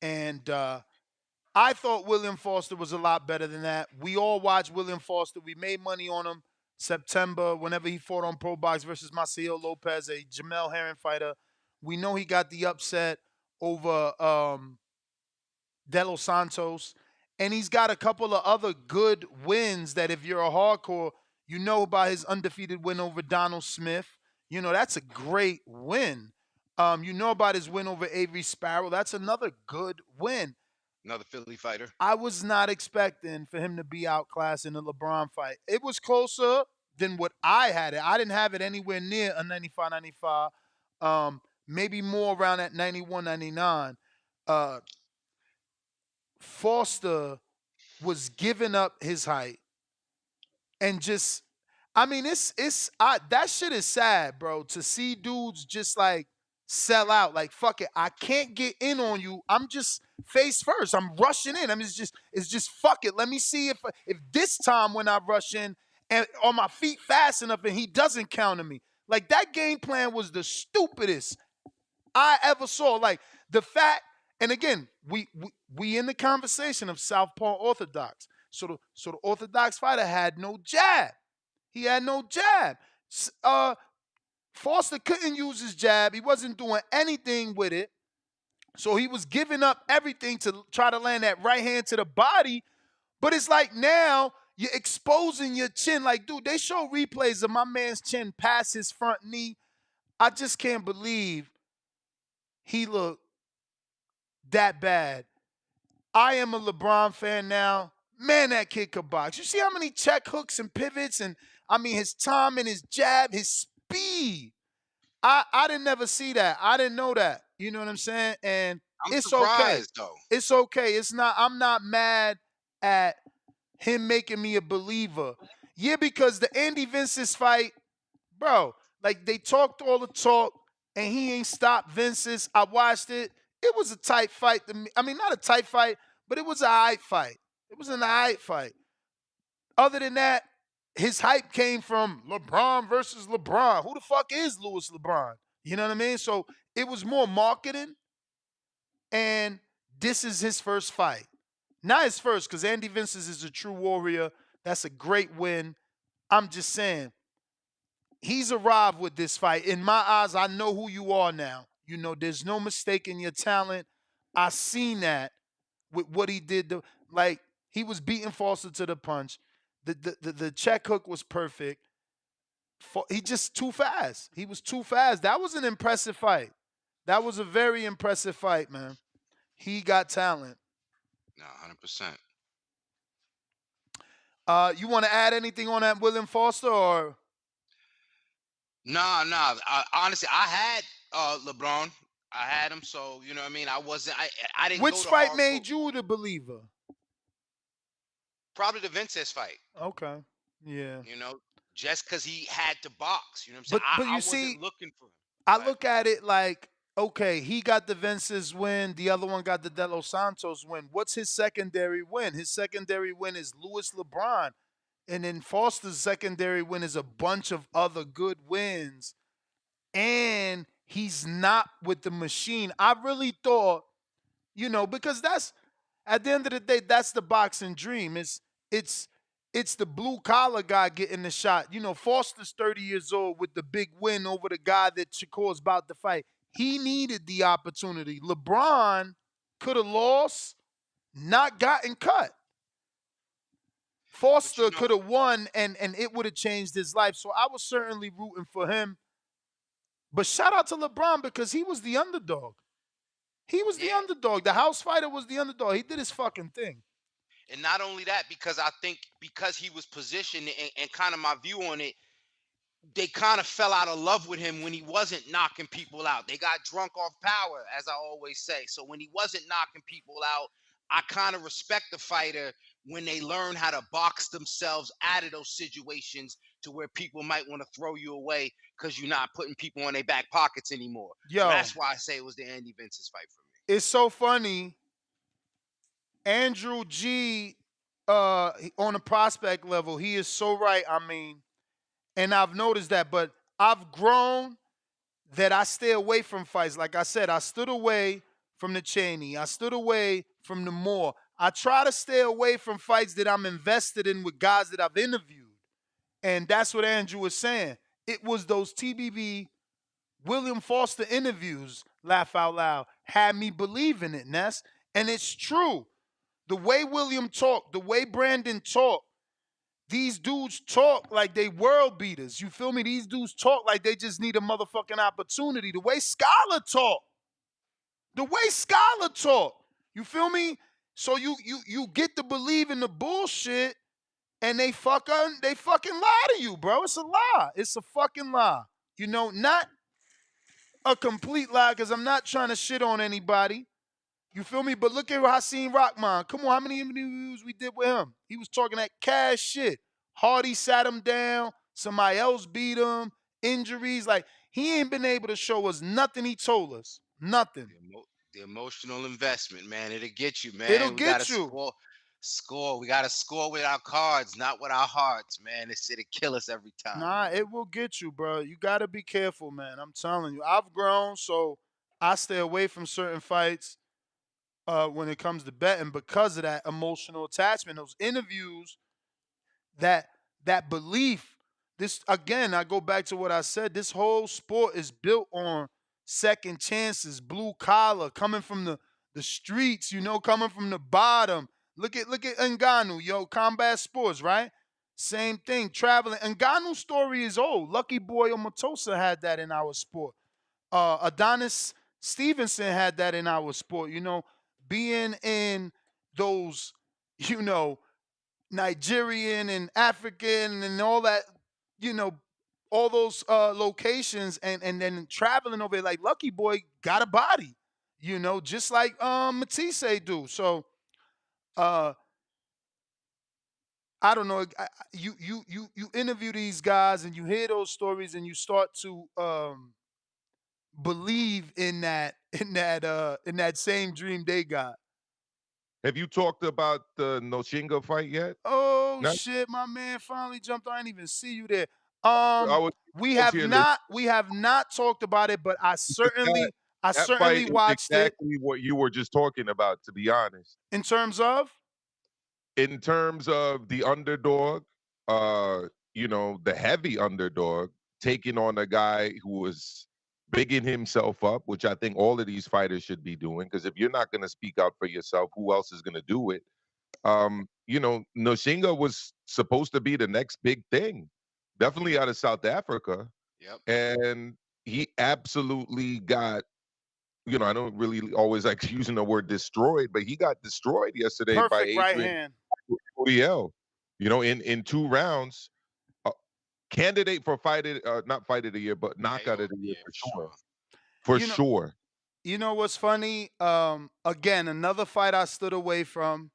and I thought William Foster was a lot better than that. We all watched William Foster. We made money on him September whenever he fought on Pro Box versus Maceo Lopez, a Jamel Herring fighter. We know he got the upset over De Los Santos. And he's got a couple of other good wins that if you're a hardcore, you know about his undefeated win over Donald Smith. You know, that's a great win. You know about his win over Avery Sparrow. That's another good win. Another Philly fighter. I was not expecting for him to be outclassed in the LeBron fight. It was closer than what I had it. I didn't have it anywhere near a 95-95. Maybe more around at 91-99. Foster was giving up his height and just, I mean, that shit is sad, bro. To see dudes just like sell out, like fuck it, I can't get in on you. I'm just face first. I'm rushing in. I mean, it's just fuck it. Let me see if this time when I rush in and on my feet fast enough and he doesn't counter me. Like that game plan was the stupidest I ever saw. Like the fact. And again, we in the conversation of Southpaw Orthodox. So the Orthodox fighter had no jab. He had no jab. Foster couldn't use his jab. He wasn't doing anything with it. So he was giving up everything to try to land that right hand to the body. But it's like now you're exposing your chin. Like, dude, they show replays of my man's chin past his front knee. I just can't believe he looked that bad. I am a LeBron fan now. Man, that kid could box. You see how many check hooks and pivots and, I mean, his time and his jab, his speed. I didn't never see that. I didn't know that. You know what I'm saying? And it's okay. Though. It's okay. It's not, I'm not mad at him making me a believer. Yeah, because the Andy Vince's fight, bro, like they talked all the talk and he ain't stopped Vince's. I watched it. It was a tight fight to me. I mean, not a tight fight, but it was a hype fight. It was an hype fight. Other than that, his hype came from LeBron versus LeBron. Who the fuck is Louis LeBron? You know what I mean? So it was more marketing, and this is his first fight. Not his first, because Andy Vince's is a true warrior. That's a great win. I'm just saying, he's arrived with this fight. In my eyes, I know who you are now. You know, there's no mistake in your talent. I seen that with what he did. Like, he was beating Foster to the punch. The check hook was perfect. He just too fast. He was too fast. That was an impressive fight. That was a very impressive fight, man. He got talent. No, 100%. You want to add anything on that William Foster or? Nah. Honestly, I had LeBron. I had him, so you know what I mean. I didn't. Which go to fight hardcore. made you the believer? Probably the Vince's fight. Okay. Yeah. You know, just because he had to box. You know what I'm saying? But I you wasn't see, looking for him. I Go ahead. look at it like, okay, he got the Vince's win. The other one got the De Los Santos win. What's his secondary win? His secondary win is Louis LeBron. And then Foster's secondary win is a bunch of other good wins. And he's not with the machine. I really thought, because that's at the end of the day, that's the boxing dream. It's it's the blue collar guy getting the shot. Foster's 30 years old with the big win over the guy that Shakur's about to fight. He needed the opportunity. LeBron could have lost, not gotten cut. But you Foster know, could have won, and it would have changed his life. So I was certainly rooting for him. But shout out to LeBron because he was the underdog. He was the yeah. underdog. The house fighter was the underdog. He did his fucking thing. And not only that, because I think because he was positioned and kind of my view on it, they kind of fell out of love with him when he wasn't knocking people out. They got drunk off power, as I always say. So when he wasn't knocking people out, I kind of respect the fighter when they learn how to box themselves out of those situations to where people might want to throw you away because you're not putting people on their back pockets anymore. So Yo, that's why I say it was the Andy Vince's fight for me. it's so funny. Andrew G, on a prospect level, he is so right. I mean, and I've noticed that, but I've grown that I stay away from fights. Like I said, I stood away from the Cheney. I stood away from the Moore. I try to stay away from fights that I'm invested in with guys that I've interviewed. And that's what Andrew was saying. It was those TBV William Foster interviews, laugh out loud, had me believing it, Ness. And it's true. The way William talked, the way Brandon talked, these dudes talk like they world beaters. You feel me? These dudes talk like they just need a motherfucking opportunity. The way Skyler talk. The way Skyler talk. You feel me? So you get to believe in the bullshit and they fucking lie to you, bro. It's a lie. It's a fucking lie. Not a complete lie, because I'm not trying to shit on anybody. You feel me? But look at Hakeem Rahman. Come on, how many interviews we did with him? He was talking that cash shit. Hardy sat him down. Somebody else beat him. Injuries. Like, he ain't been able to show us nothing he told us. Nothing. The emotional investment, man, it'll get you, It'll man. We got to get you. score. We got to score with our cards, not with our hearts, man. It'll kill us every time. Nah, it will get you, bro. You got to be careful, man. I'm telling you. I've grown, so I stay away from certain fights when it comes to betting because of that emotional attachment. Those interviews, that belief. This again, I go back to what I said. This whole sport is built on second chances, blue collar, coming from the streets, coming from the bottom. Look at Ngannou, combat sports, right? Same thing, traveling. Ngannou's story is old. Lucky Boy Omatosa had that in our sport. Adonis Stevenson had that in our sport. Being in those, you know, Nigerian and African and all that, you know, all those locations and then traveling over it. Like Lucky Boy got a body, just like Matisse do. So I don't know. You interview these guys and you hear those stories and you start to believe in that same dream they got. Have you talked about the Noshinga fight yet? Oh No? shit, my man finally jumped on. I didn't even see you there. I was We I was have here listening. not talked about it, but I That certainly that fight is watched it. exactly what you were just talking about, to be honest. In terms of In terms of the underdog, the heavy underdog taking on a guy who was bigging himself up, which I think all of these fighters should be doing. Because if you're not going to speak out for yourself, who else is going to do it? Noshinga was supposed to be the next big thing, definitely out of South Africa, Yep. and he absolutely got. I don't really always like using the word destroyed, but he got destroyed yesterday by perfect right Adrian hand. Odiel. In 2 rounds. Candidate for not fight of the year, but knockout of the year for sure. For You know, sure. you know what's funny? Again, another fight I stood away from.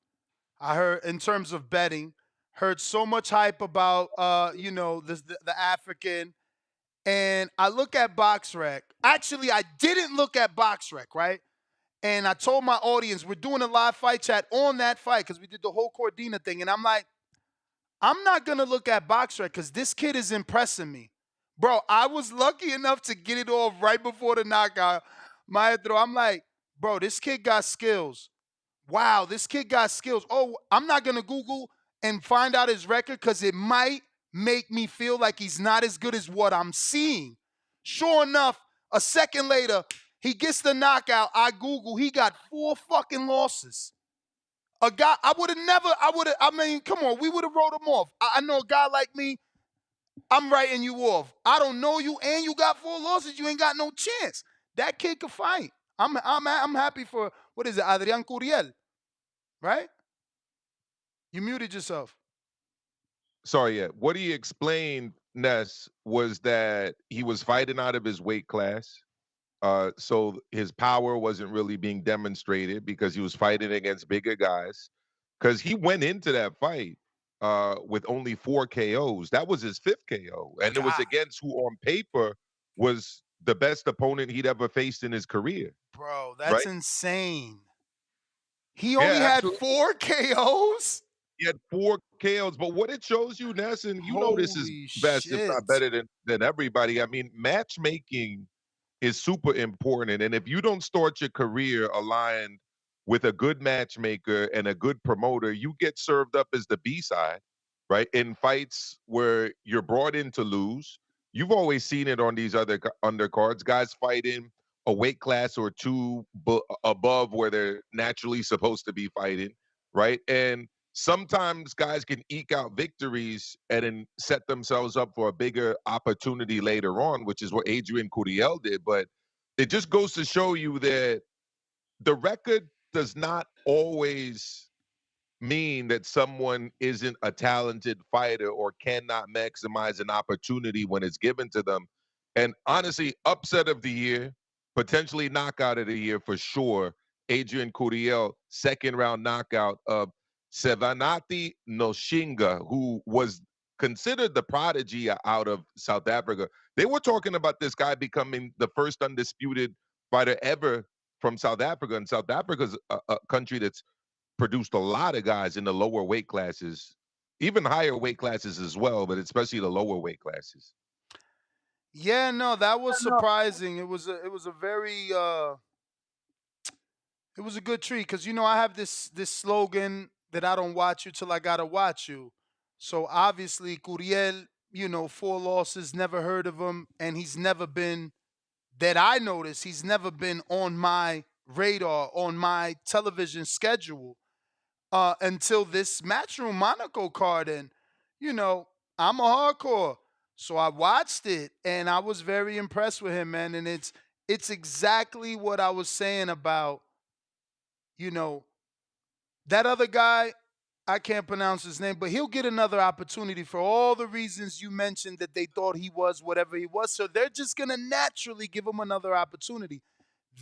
I heard in terms of betting, Heard so much hype about the African. And I look at BoxRec. Actually, I didn't look at BoxRec, right? And I told my audience we're doing a live fight chat on that fight because we did the whole Cordina thing. And I'm like, I'm not gonna look at BoxRec because this kid is impressing me. Bro, I was lucky enough to get it off right before the knockout. Maestro, I'm like, bro, this kid got skills. Wow, this kid got skills. Oh, I'm not gonna Google and find out his record because it might make me feel like he's not as good as what I'm seeing. Sure enough, a second later, he gets the knockout. I Google, he got 4 fucking losses. A guy, I mean, come on, we would have wrote him off. I know a guy like me, I'm writing you off. I don't know you, and you got 4 losses. You ain't got no chance. That kid could fight. I'm happy for, what is it, Adrian Curiel, right? You muted yourself. Sorry, yeah. What he explained, Ness, was that he was fighting out of his weight class. So his power wasn't really being demonstrated because he was fighting against bigger guys. Because he went into that fight with only 4 KOs. That was his 5th KO. And it was God. against who on paper was the best opponent he'd ever faced in his career. Bro, that's right? insane. He Yeah, only had absolutely. 4 KOs? He had 4 KOs. But what it shows you, Ness, and you know this is Holy best, if shit. not better than everybody. I mean, matchmaking is super important. And if you don't start your career aligned with a good matchmaker and a good promoter, you get served up as the B-side, right? In fights where you're brought in to lose. You've always seen it on these other undercards, guys fighting a weight class or 2 above where they're naturally supposed to be fighting, right? And sometimes guys can eke out victories and then set themselves up for a bigger opportunity later on, which is what Adrian Curiel did. But it just goes to show you that the record does not always mean that someone isn't a talented fighter or cannot maximize an opportunity when it's given to them. And honestly, upset of the year, potentially knockout of the year for sure. Adrian Curiel, 2nd round knockout of Sevanati Noshinga, who was considered the prodigy out of South Africa. They were talking about this guy becoming the first undisputed fighter ever from South Africa. And South Africa's a country that's produced a lot of guys in the lower weight classes, even higher weight classes as well, but especially the lower weight classes. Yeah, no, that was surprising. It was a very it was a good treat because I have this slogan that I don't watch you till I gotta watch you. So obviously Curiel, 4 losses, never heard of him, and he's never been that I noticed. He's never been on my radar, on my television schedule until this Matchroom Monaco card, and I'm a hardcore, so I watched it and I was very impressed with him, man. And it's exactly what I was saying about you know that other guy, I can't pronounce his name, but he'll get another opportunity for all the reasons you mentioned that they thought he was whatever he was. So they're just going to naturally give him another opportunity.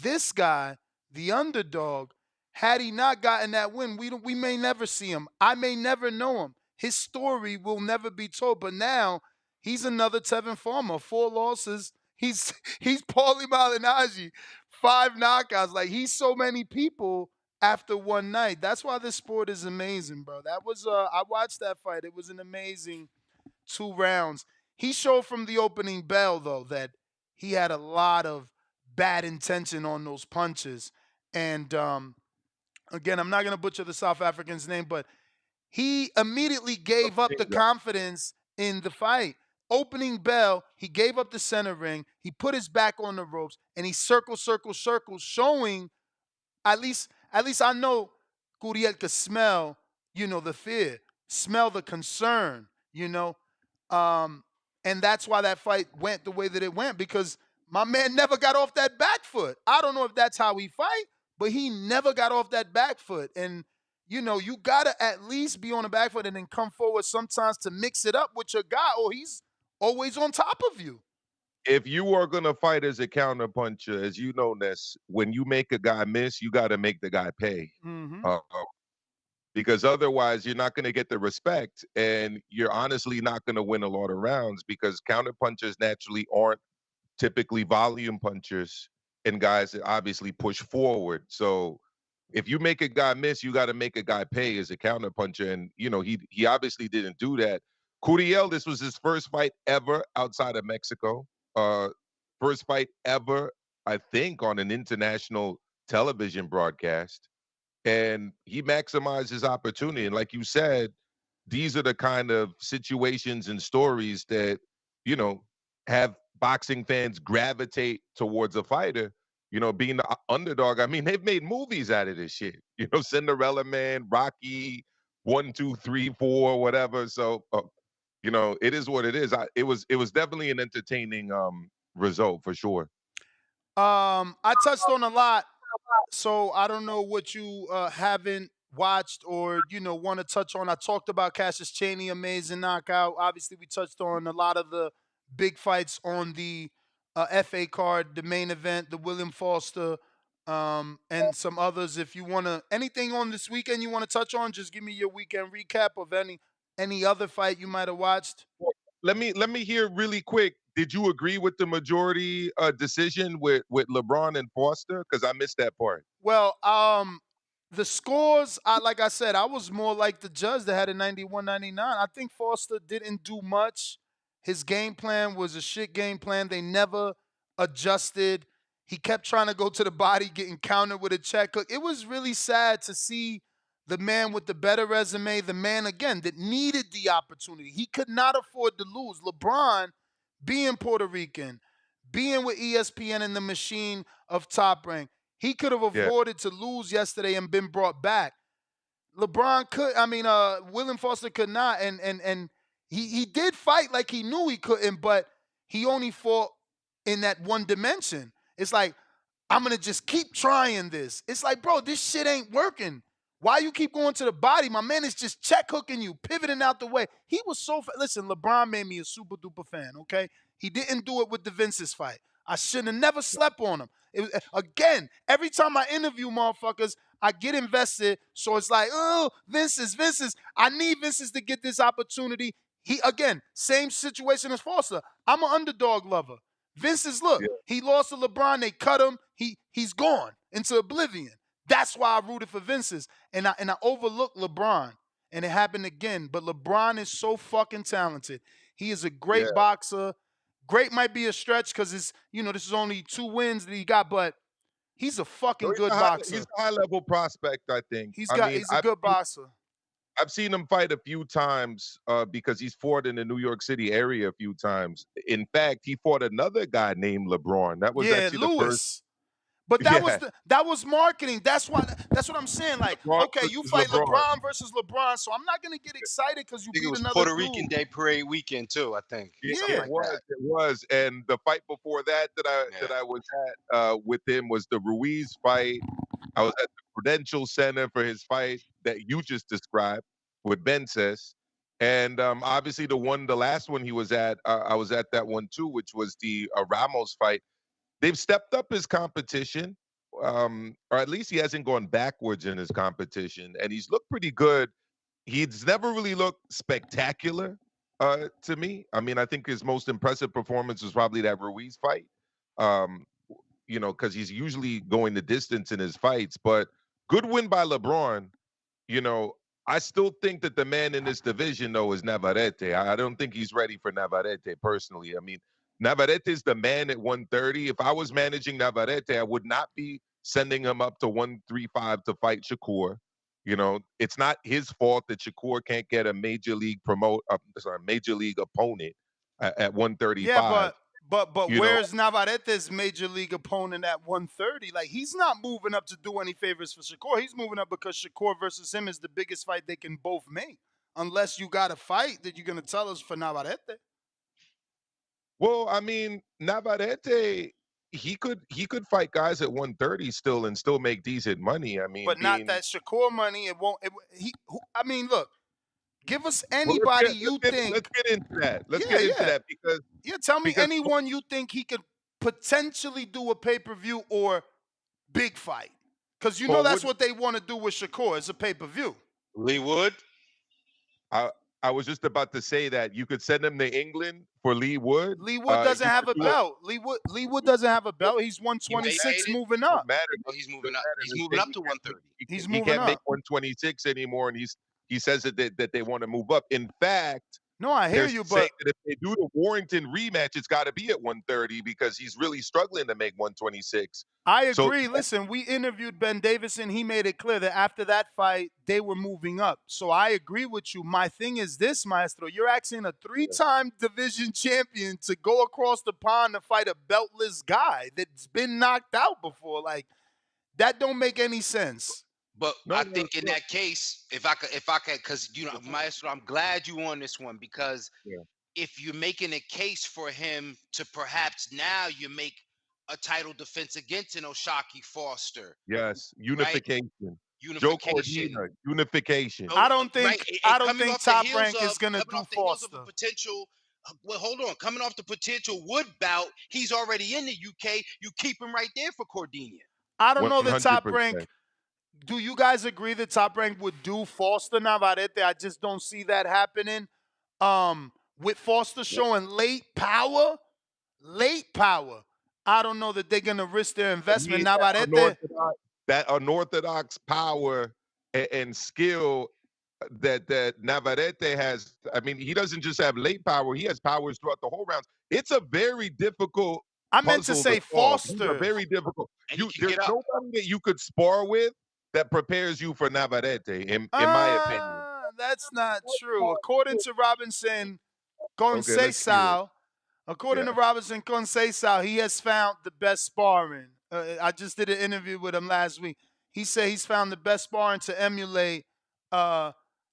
This guy, the underdog, had he not gotten that win, we may never see him. I may never know him. His story will never be told. But now he's another Tevin Farmer, 4 losses. He's Paulie Malignaggi, 5 knockouts. Like, he's so many people after one night. That's why this sport is amazing, bro. That was I watched that fight. It was an amazing 2 rounds. He showed from the opening bell though that he had a lot of bad intention on those punches. And again, I'm not going to butcher the South African's name, but he immediately gave up the confidence in the fight. Opening bell, he gave up the center ring. He put his back on the ropes and he circled, showing at least I know Curiel could smell, the fear, smell the concern, Um, and that's why that fight went the way that it went because my man never got off that back foot. I don't know if that's how he fight, but he never got off that back foot. And, you got to at least be on the back foot and then come forward sometimes to mix it up with your guy or he's always on top of you. If you are going to fight as a counterpuncher, as you know, Ness, when you make a guy miss, you got to make the guy pay. Mm-hmm. because otherwise you're not going to get the respect, and you're honestly not going to win a lot of rounds because counter punchers naturally aren't typically volume punchers and guys that obviously push forward. So if you make a guy miss, you got to make a guy pay as a counter puncher. And he obviously didn't do that. Curiel, this was his first fight ever outside of Mexico. First fight ever, I think, on an international television broadcast. And he maximized his opportunity. And like you said, these are the kind of situations and stories that, you know, have boxing fans gravitate towards a fighter, being the underdog. I mean, they've made movies out of this shit. Cinderella Man, Rocky, 1, 2, 3, 4, whatever. So, it is what it is. It was definitely an entertaining result for sure. I touched on a lot, so I don't know what you haven't watched or want to touch on. I talked about Cassius Chaney, amazing knockout. Obviously, we touched on a lot of the big fights on the FA card, the main event, the William Foster, and some others. If you want to anything on this weekend you want to touch on, just give me your weekend recap of any other fight you might have watched. Let me hear really quick. Did you agree with the majority decision with LeBron and Foster? Because I missed that part. Well, the scores, like I said, I was more like the judge that had a 91-99. I think Foster didn't do much. His game plan was a shit game plan. They never adjusted. He kept trying to go to the body, getting countered with a check hook. It was really sad to see the man with the better resume, the man, again, that needed the opportunity. He could not afford to lose. LeBron, being Puerto Rican, being with ESPN in the machine of Top Rank, he could have Yeah. afforded to lose yesterday and been brought back. LeBron could. William Foster could not, and he did fight like he knew he couldn't, but he only fought in that one dimension. It's like, I'm gonna just keep trying this. It's like, bro, this shit ain't working. Why you keep going to the body? My man is just check hooking you, pivoting out the way. He was so listen. LeBron made me a super duper fan. Okay, he didn't do it with the Vince's fight. I should have never slept on him. Again, every time I interview motherfuckers, I get invested. So it's like, oh, Vince's. I need Vince's to get this opportunity. Again, same situation as Foster. I'm an underdog lover. Vince's, look, he lost to LeBron. They cut him. He's gone into oblivion. That's why I rooted for Vince's. And I overlooked LeBron. And it happened again. But LeBron is so fucking talented. He is a great boxer. Great might be a stretch because this is only 2 wins that he got, but he's a fucking good boxer. He's a high-level prospect, I think. He's a good boxer. I've seen him fight a few times because he's fought in the New York City area a few times. In fact, he fought another guy named LeBron. That was actually Lewis. the first. But that was marketing. That's what I'm saying. Like, LeBron okay, you versus fight LeBron. LeBron versus LeBron, so I'm not gonna get excited because you I think beat it was another Puerto dude. Rican Day Parade weekend too. I think. Yeah, it was. And the fight before that I was at with him was the Ruiz fight. I was at the Prudential Center for his fight that you just described with Bences. And obviously the last one he was at, I was at that one too, which was the Ramos fight. They've stepped up his competition, or at least he hasn't gone backwards in his competition, and he's looked pretty good. He's never really looked spectacular to me. I mean, I think his most impressive performance was probably that Ruiz fight, because he's usually going the distance in his fights. But good win by LeBron. I still think that the man in this division, though, is Navarette. I don't think he's ready for Navarette, personally. I mean, Navarette is the man at 130. If I was managing Navarette, I would not be sending him up to 135 to fight Shakur. It's not his fault that Shakur can't get a major league opponent at 135. Yeah, but where's Navarrete's major league opponent at 130? Like, he's not moving up to do any favors for Shakur. He's moving up because Shakur versus him is the biggest fight they can both make. Unless you got a fight that you're gonna tell us for Navarrete. Well, I mean, Navarrete, he could fight guys at 130 still and still make decent money. I mean, but not that Shakur money. It won't. I mean, look. Give us anybody think. Let's get into that. Let's get into that because tell me anyone you think he could potentially do a pay-per-view or big fight, because that's what they want to do with Shakur. It's a pay-per-view. Lee Wood. I was just about to say that you could send him to England for Lee Wood. Lee Wood doesn't You have could a do it. belt. Lee Wood doesn't have a belt. He's He made 126 it. moving Don't up. matter. No, he's moving Doesn't up. matter. He's They moving say up to 130. He's he moving can't make up. 126 anymore, and he says that they want to move up. In fact, No, I hear they're you, saying but that if they do the Warrington rematch, it's got to be at 130 because he's really struggling to make 126. I So agree. Listen, we interviewed Ben Davison. He made it clear that after that fight, they were moving up. So I agree with you. My thing is this, Maestro. You're asking a three-time division champion to go across the pond to fight a beltless guy that's been knocked out before. Like, that don't make any sense. But No, I no, think in no. that case, if I could, because Maestro, I'm glad you on this one because Yeah. if you're making a case for him to perhaps now you make a title defense against an Oshaki Foster, Yes, right? unification. Joe Unification. Cordina, unification. So, I don't right, think and Top Rank is gonna coming do off the heels of Foster. a potential. Well, hold on. Coming off the potential Wood bout, he's already in the UK. You keep him right there for Cordinia. I don't know that Top 100%. Rank. Do you guys agree that Top Rank would do Foster Navarrete? I just don't see that happening. With Foster showing late power, I don't know that they're gonna risk their investment. Navarrete, That unorthodox power and skill that Navarrete has. I mean, he doesn't just have late power; he has powers throughout the whole rounds. It's a very difficult I meant to puzzle say to solve. These are Foster. very difficult. And he can There's get up. nobody that you could spar with that prepares you for Navarrete, in my opinion. That's not true. According to Robinson Okay, let's hear it. According to Yeah. Robinson Conceição, he has found the best sparring. I just did an interview with him last week. He said he's found the best sparring to emulate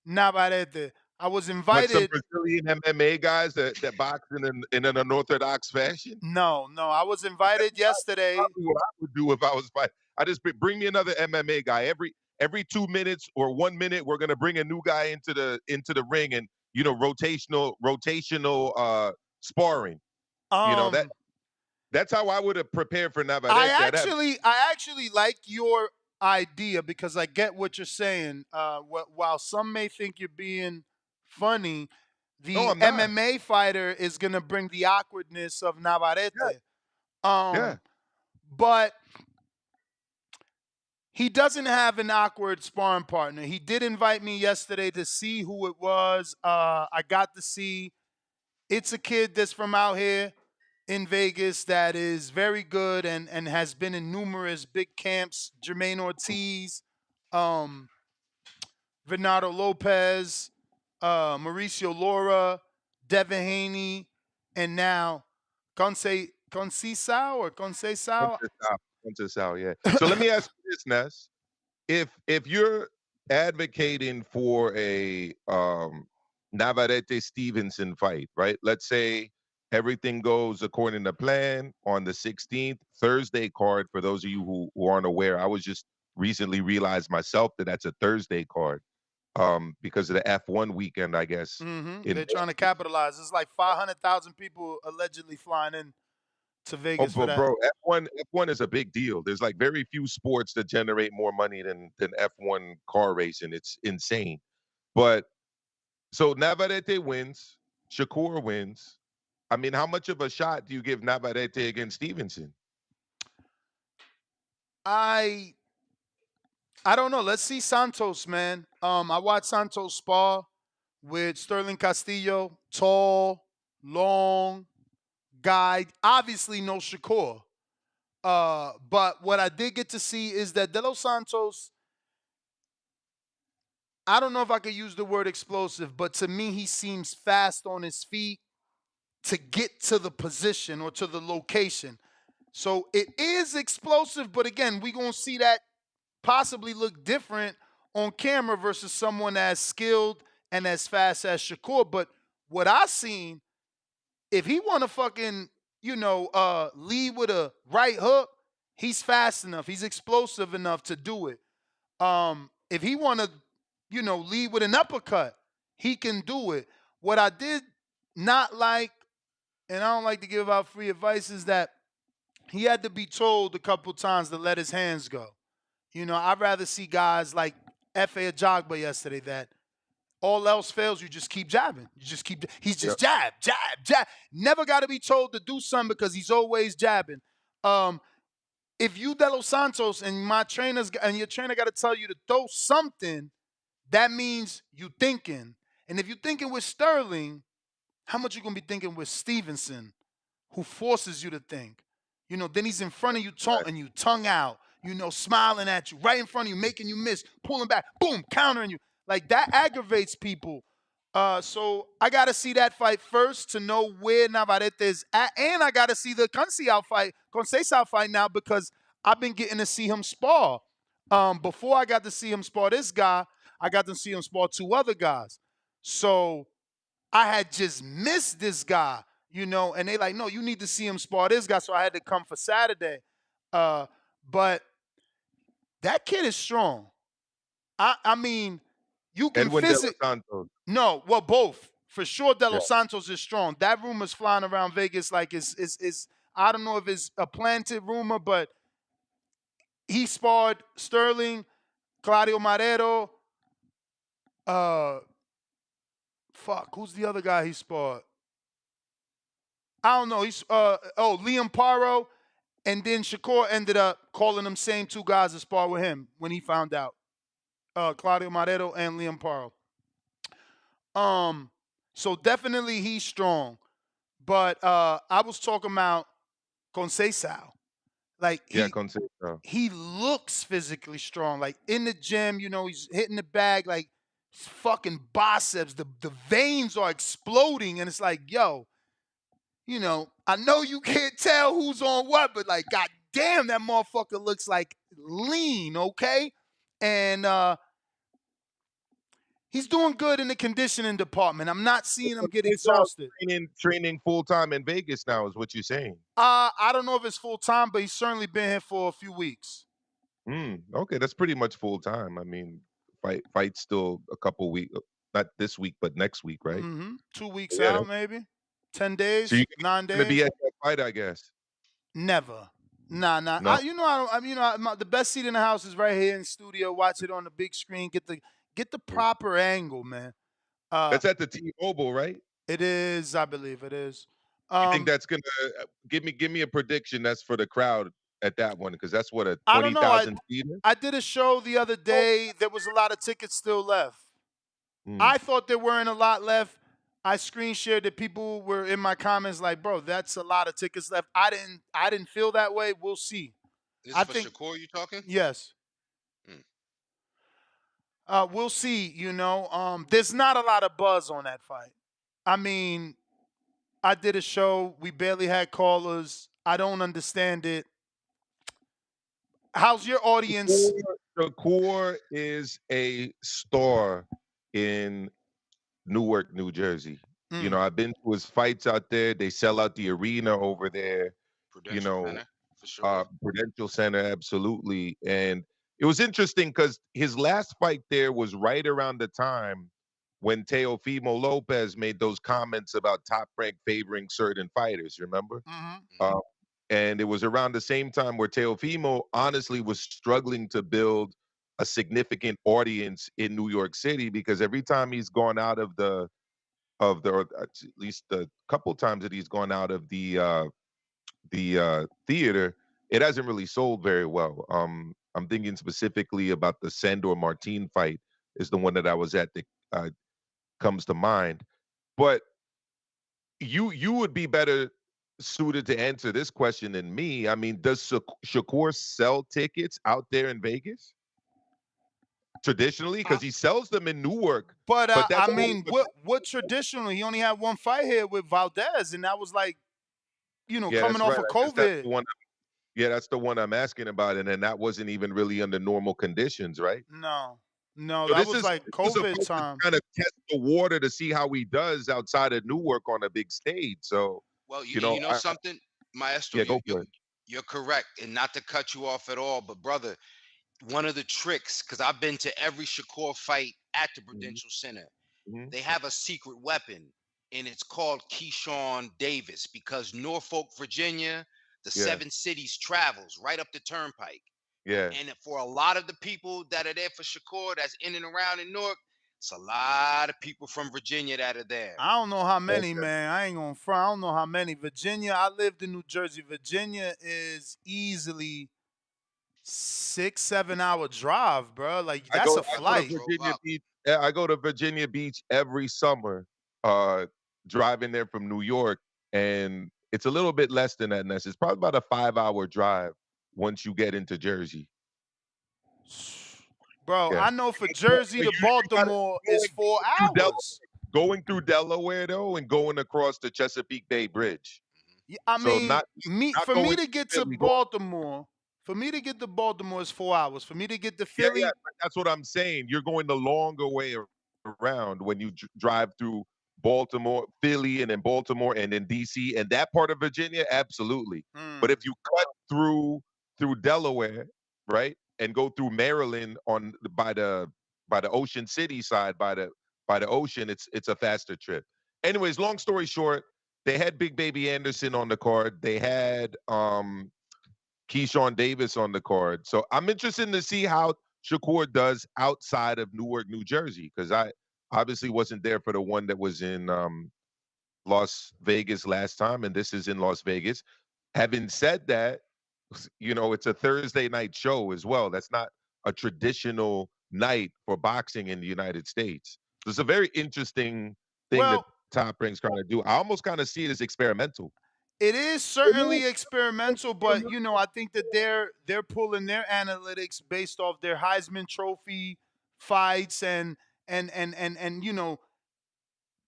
Navarrete. I was But some invited. Brazilian MMA guys that box in an unorthodox fashion. No, I was invited yesterday. Probably what I would do if I was fighting. I just bring me another MMA guy every 2 minutes or 1 minute. We're gonna bring a new guy into the ring and rotational sparring. That's how I would have prepared for Navarrete. I actually like your idea because I get what you're saying. While some may think you're being funny, the No, I'm not. MMA fighter is gonna bring the awkwardness of Navarrete. Yeah. But he doesn't have an awkward sparring partner. He did invite me yesterday to see who it was. I got to see. It's a kid that's from out here in Vegas that is very good and has been in numerous big camps. Jermaine Ortiz, Bernardo Lopez, Mauricio Laura, Devin Haney, and now Conceição. Conceição, yeah. So let me ask you this, Ness. If you're advocating for a Navarrete Stevenson fight, right? Let's say everything goes according to plan on the 16th Thursday card. For those of you who aren't aware, I was just recently realized myself that that's a Thursday card because of the F1 weekend, I guess. They're trying to capitalize. It's like 500,000 people allegedly flying in to Vegas for but that. bro, F1 is a big deal. There's like very few sports that generate more money than F1 car racing. It's insane. But so Navarrete wins, Shakur wins. I mean, how much of a shot do you give Navarrete against Stevenson? I don't know. Let's see Santos, man. I watched Santos spar with Sterling Castillo, tall, long guy. Obviously, no Shakur. But what I did get to see is that De Los Santos, I don't know if I could use the word explosive, but to me, he seems fast on his feet to get to the position or to the location. So it is explosive, but again, we're going to see that possibly look different on camera versus someone as skilled and as fast as Shakur. But what I seen, if he want to fucking, lead with a right hook, he's fast enough. He's explosive enough to do it. If he want to, lead with an uppercut, he can do it. What I did not like, and I don't like to give out free advice, is that he had to be told a couple times to let his hands go. I'd rather see guys like Efe Ajagba yesterday that all else fails, you just keep jabbing. He's just jab. Never got to be told to do something because he's always jabbing. If you De Los Santos and your trainer got to tell you to throw something, that means you thinking. And if you're thinking with Sterling, how much you gonna be thinking with Stevenson, who forces you to think? Then he's in front of you taunting you, tongue out, smiling at you, right in front of you, making you miss, pulling back, boom, countering you. Like that aggravates people. So I gotta see that fight first to know where Navarette is at, and I gotta see the Conceição fight now because I've been getting to see him spar. Before I got to see him spar this guy, I got to see him spar 2 other guys. So I had just missed this guy, and they like, no, you need to see him spar this guy. So I had to come for Saturday. But that kid is strong. I mean, you can Edwin De Los physically. Santos. No, well, both. For sure, De Los Santos is strong. That rumor's flying around Vegas like it's I don't know if it's a planted rumor, but he sparred Sterling, Claudio Marrero. Who's the other guy he sparred? I don't know. Liam Paro, and then Shakur ended up calling them same 2 guys to spar with him when he found out. Claudio Marrero and Liam Paro. So definitely he's strong. But I was talking about Conceição. Like Conceição. he looks physically strong. Like in the gym, he's hitting the bag like fucking biceps. The veins are exploding, and it's like, yo, I know you can't tell who's on what, but like, god damn, that motherfucker looks like lean, okay? And he's doing good in the conditioning department. I'm not seeing him get exhausted. Training full time in Vegas now is what you're saying. I don't know if it's full time, but he's certainly been here for a few weeks. Okay, that's pretty much full time. I mean, fight still a couple weeks, not this week, but next week, right? 2 weeks out, maybe 10 days, so 9 days. Gonna be at that fight, I guess. Never. Nah. No. The best seat in the house is right here in the studio. Watch it on the big screen. Get the proper angle, man. That's at the T-Mobile, right? It is, I believe it is. I think that's gonna give me a prediction. That's for the crowd at that one because that's what a 20,000 seater. I did a show the other day. There was a lot of tickets still left. I thought there weren't a lot left. I screen shared that people were in my comments like, bro, that's a lot of tickets left. I didn't feel that way. We'll see. This is for Shakur you talking? Yes. We'll see, there's not a lot of buzz on that fight. I mean, I did a show. We barely had callers. I don't understand it. How's your audience? Shakur is a star in Newark, New Jersey. I've been to his fights out there. They sell out the arena over there. Prudential Center, for sure. Prudential Center, absolutely. And it was interesting because his last fight there was right around the time when Teofimo Lopez made those comments about Top Rank favoring certain fighters, remember? And it was around the same time where Teofimo honestly was struggling to build a significant audience in New York City because every time he's gone out of the at least a couple times that he's gone out of the theater, it hasn't really sold very well. I'm thinking specifically about the Sandor Martin fight is the one that I was at that comes to mind. But you would be better suited to answer this question than me. I mean, does Shakur sell tickets out there in Vegas? Traditionally, because he sells them in Newark. But I mean, what traditionally? He only had one fight here with Valdez, and that was like, coming off of COVID. That's the one I'm asking about, and then that wasn't even really under normal conditions, right? No, so that was like COVID time. Kind of test the water to see how he does outside of Newark on a big stage. So, well, you know something, Maestro. Go for it. You're correct, and not to cut you off at all, but brother, one of the tricks, because I've been to every Shakur fight at the Prudential Center, they have a secret weapon, and it's called Keyshawn Davis, because Norfolk, Virginia, the 7 cities travels right up the turnpike. Yeah. And for a lot of the people that are there for Shakur, that's in and around in Newark, it's a lot of people from Virginia that are there. I don't know how many, Okay. man. I ain't gonna front. I don't know how many. Virginia, I lived in New Jersey. Virginia is easily 6, 7 hour drive, bro. Like I that's go a I go to I flight. drove Virginia up. Beach. I go to Virginia Beach every summer, uh, driving there from New York, and it's a little bit less than that, Ness. It's probably about a 5-hour drive once you get into Jersey. Bro, Yeah. I know for But Jersey you to gotta Baltimore is 4 hours. going through Delaware though, and going across the Chesapeake Bay Bridge. Yeah, I So mean, not not for me going to through get to Philly, going Baltimore, is 4 hours. For me to get to Yeah, yeah, Philly, but that's what I'm saying. You're going the longer way around when you drive through Baltimore, Philly, and then Baltimore, and then DC, and that part of Virginia, absolutely. But if mm, you cut through Delaware, right, and go through Maryland by the Ocean City side, by the ocean, it's a faster trip. Anyways, long story short, they had Big Baby Anderson on the card. They had Keyshawn Davis on the card. So I'm interested to see how Shakur does outside of Newark, New Jersey, because I obviously wasn't there for the one that was in Las Vegas last time, and this is in Las Vegas. Having said that, it's a Thursday night show as well. That's not a traditional night for boxing in the United States. So it's a very interesting thing that well, Top Ranks kind of do. I almost kind of see it as experimental. it is certainly experimental, but I think that they're pulling their analytics based off their Heisman Trophy fights and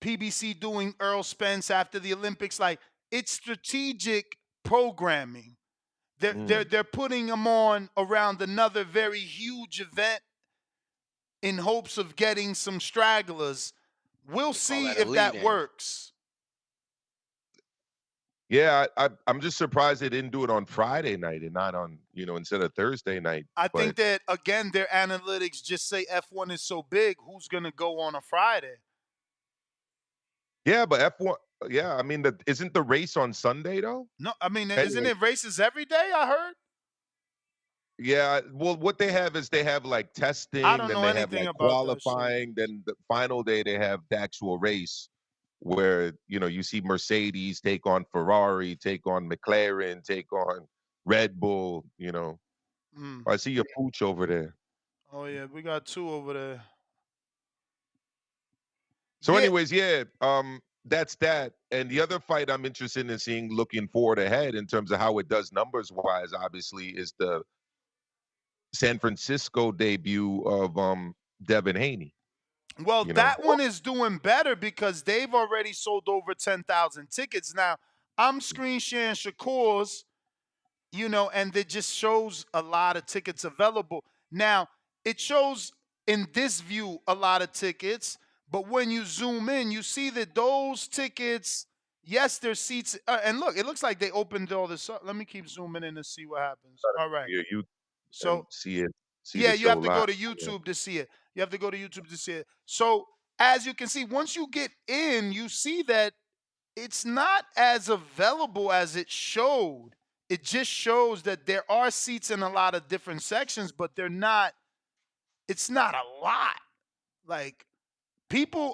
PBC doing Earl Spence after the Olympics. Like it's strategic programming. Mm. They're putting them on around another very huge event in hopes of getting some stragglers. We'll They call see that a if lead that in. works. Yeah, I'm just surprised they didn't do it on Friday night and not on, instead of Thursday night. I But think that again, their analytics just say F1 is so big. Who's gonna go on a Friday? yeah, but F1, yeah, I mean, isn't the race on Sunday though? No, I mean, isn't Anyway, it races every day? I heard. yeah, well, what they have is they have like I testing, don't then know they have anything like about that shit. qualifying, then the final day they have the actual race where, you see Mercedes take on Ferrari, take on McLaren, take on Red Bull. Mm. I see your pooch over there. Oh yeah, we got two over there. So, Yeah, anyways, yeah, that's that. And the other fight I'm interested in seeing, looking forward ahead in terms of how it does numbers wise, obviously, is the San Francisco debut of Devin Haney. well, You know, that one is doing better because they've already sold over 10,000 tickets. Now, I'm screen sharing Shakur's, and it just shows a lot of tickets available. Now, it shows in this view a lot of tickets, but when you zoom in, you see that those tickets, yes, there's seats. And look, it looks like they opened all this up. Let me keep zooming in and see what happens. All right. you and So, see yeah, the you show have to live. go to Yeah. YouTube to see it. You have to go to YouTube to see it. So, as you can see, once you get in, you see that it's not as available as it showed. It just shows that there are seats in a lot of different sections, but it's not a lot. Like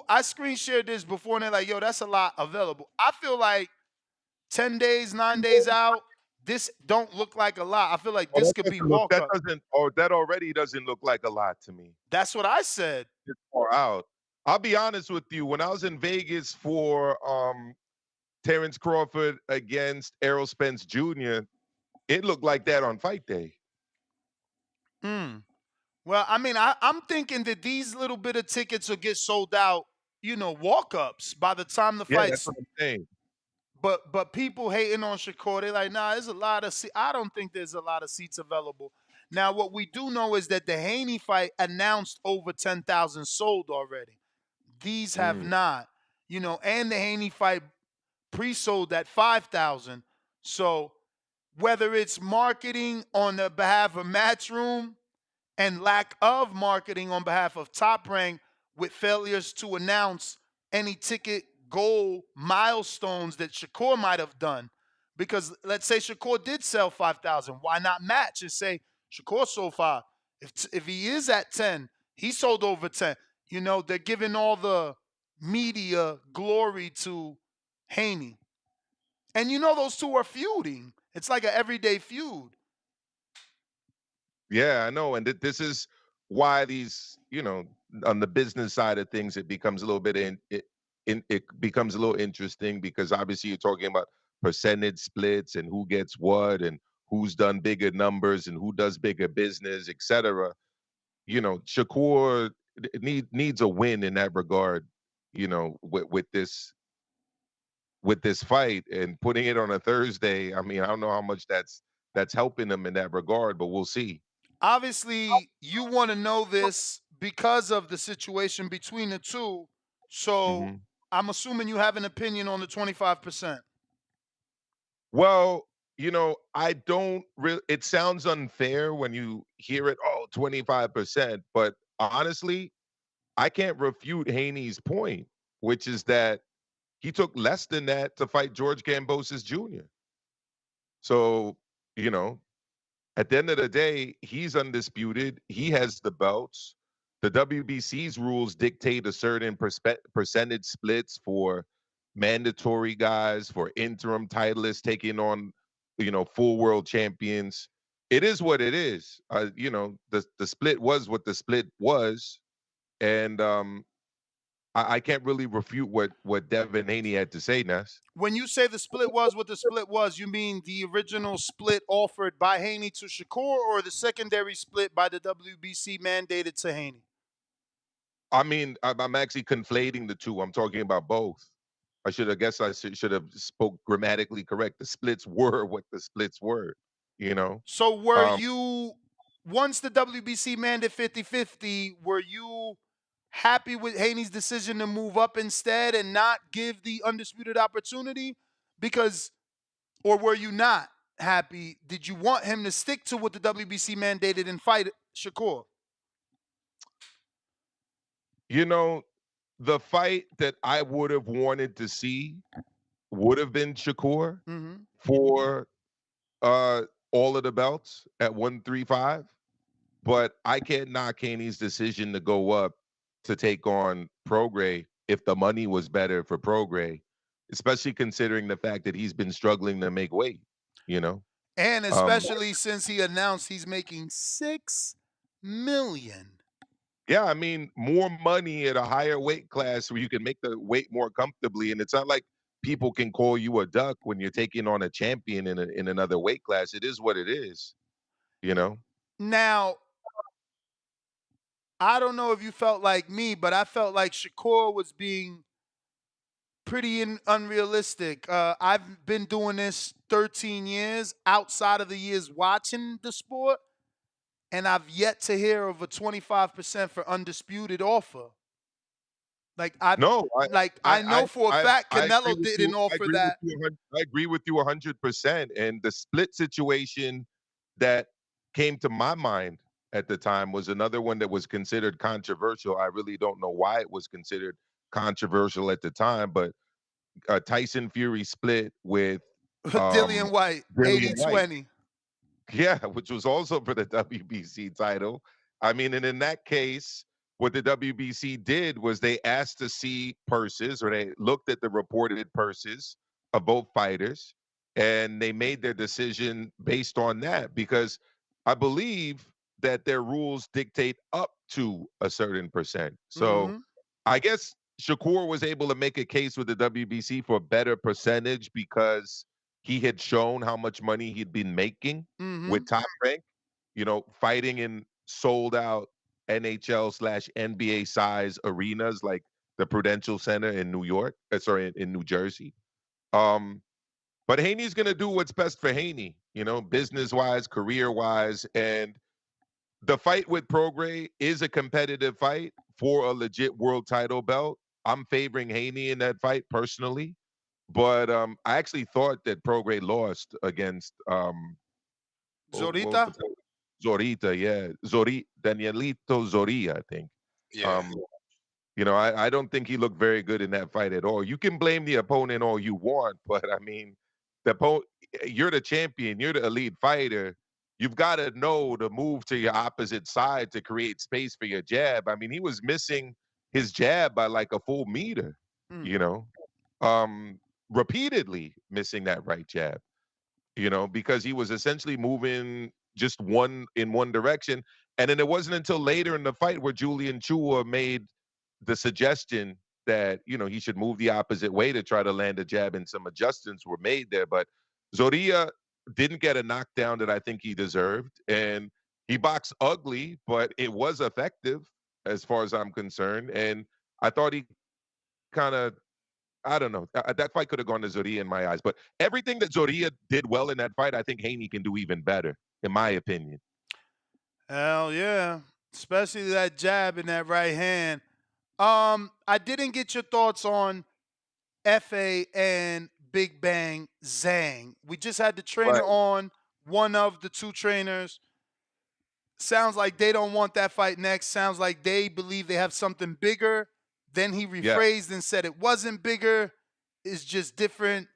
I screen shared this before and they're like, yo, that's a lot available. I feel like 10 days, 9 days out, this don't look like a lot. I feel like Oh, this could be walk up. that already doesn't look like a lot to me. That's what I said. It's far out. I'll be honest with you. When I was in Vegas for Terrence Crawford against Errol Spence Jr., it looked like that on fight day. Mm. Well, I mean, I'm thinking that these little bit of tickets will get sold out, walk ups by the time the Yeah, that's fights. what I'm saying. But people hating on Shakur, they're like, nah, there's a lot of I don't think there's a lot of seats available. Now, what we do know is that the Haney fight announced over 10,000 sold already. These have Mm. not, and the Haney fight pre-sold at 5,000. So whether it's marketing on the behalf of Matchroom and lack of marketing on behalf of Top Rank with failures to announce any ticket goal milestones that Shakur might have done. Because let's say Shakur did sell 5,000. Why not match and say Shakur sold 5. If he is at 10, he sold over 10. You know, they're giving all the media glory to Haney. And you know those two are feuding. It's like an everyday feud. Yeah, I know, and this is why these, on the business side of things, it becomes a little bit it becomes a little interesting because obviously you're talking about percentage splits and who gets what and who's done bigger numbers and who does bigger business, etc. Shakur needs a win in that regard. With this fight and putting it on a Thursday. I mean, I don't know how much that's helping him in that regard, but we'll see. Obviously, you want to know this because of the situation between the two. So hmm I'm assuming you have an opinion on the 25%. Well, I don't really. It sounds unfair when you hear it. Oh, 25%. But honestly, I can't refute Haney's point, which is that he took less than that to fight George Gambosis Jr. So, you know, at the end of the day, he's undisputed. He has the belts. The WBC's rules dictate a certain percentage splits for mandatory guys, for interim titleists taking on, full world champions. It is what it is. The split was what the split was, and I can't really refute what Devin Haney had to say, Ness. When you say the split was what the split was, you mean the original split offered by Haney to Shakur or the secondary split by the WBC mandated to Haney? I mean, I'm actually conflating the two. I'm talking about both. I guess I should have spoke grammatically correct. The splits were what the splits were, you know. So were Um, you, once the WBC mandated 50-50, were you happy with Haney's decision to move up instead and not give the undisputed opportunity? Because, or were you not happy? Did you want him to stick to what the WBC mandated and fight Shakur? you know, the fight that I would have wanted to see would have been Shakur Mm-hmm. for uh all of the belts at 135. But I can't knock Haney's decision to go up to take on Prograis if the money was better for Prograis, especially considering the fact that he's been struggling to make weight, you know? And Um, especially since he announced he's making $6 million. yeah, I mean, more money at a higher weight class where you can make the weight more comfortably. And it's not like people can call you a duck when you're taking on a champion in another weight class. It is what it is, you know? Now, I don't know if you felt like me, but I felt like Shakur was being pretty unrealistic. I've been doing this 13 years outside of the years watching the sport, and I've yet to hear of a 25% for undisputed offer. Like No, I know for a fact I agree Canelo with you. didn't I offer agree with that. you. I agree with you 100%. And the split situation that came to my mind at the time was another one that was considered controversial. I really don't know why it was considered controversial at the time, but Tyson Fury split with Dillian White, Dillian White. 80-20. Yeah, which was also for the WBC title. I mean, and in that case, what the WBC did was they asked to see purses, or they looked at the reported purses of both fighters, and they made their decision based on that because I believe that their rules dictate up to a certain percent. So Mm-hmm. I guess Shakur was able to make a case with the WBC for a better percentage because he had shown how much money he'd been making Mm-hmm. with Top Rank, fighting in sold out NHL slash NBA size arenas like the Prudential Center in New York, in New Jersey. Um, but Haney's gonna do what's best for Haney, business wise, career wise, and the fight with Prograis is a competitive fight for a legit world title belt. I'm favoring Haney in that fight personally, but I actually thought that Prograis lost against what was Zorita? the Zorita, yeah, Danielito Zoria, I think. Yeah. Um, I don't think he looked very good in that fight at all. You can blame the opponent all you want, but I mean, you're the champion, you're the elite fighter. you've got to know to move to your opposite side to create space for your jab. I mean, he was missing his jab by like a full meter, you know, repeatedly missing that right jab, because he was essentially moving just in one direction. And then it wasn't until later in the fight where Julian Chua made the suggestion that, he should move the opposite way to try to land a jab, and some adjustments were made there. But Zorrilla didn't get a knockdown that I think he deserved. And he boxed ugly, but it was effective as far as I'm concerned. And I thought he kind of, I don't know. That fight could have gone to Zorrilla in my eyes. But everything that Zorrilla did well in that fight, I think Haney can do even better, in my opinion. Hell yeah. Especially that jab in that right hand. I didn't get your thoughts on Efe and Big Bang Zhang. We just had the trainer Right. on, one of the two trainers. Sounds like they don't want that fight next. Sounds like they believe they have something bigger. Then he rephrased and said it wasn't bigger. It's just different.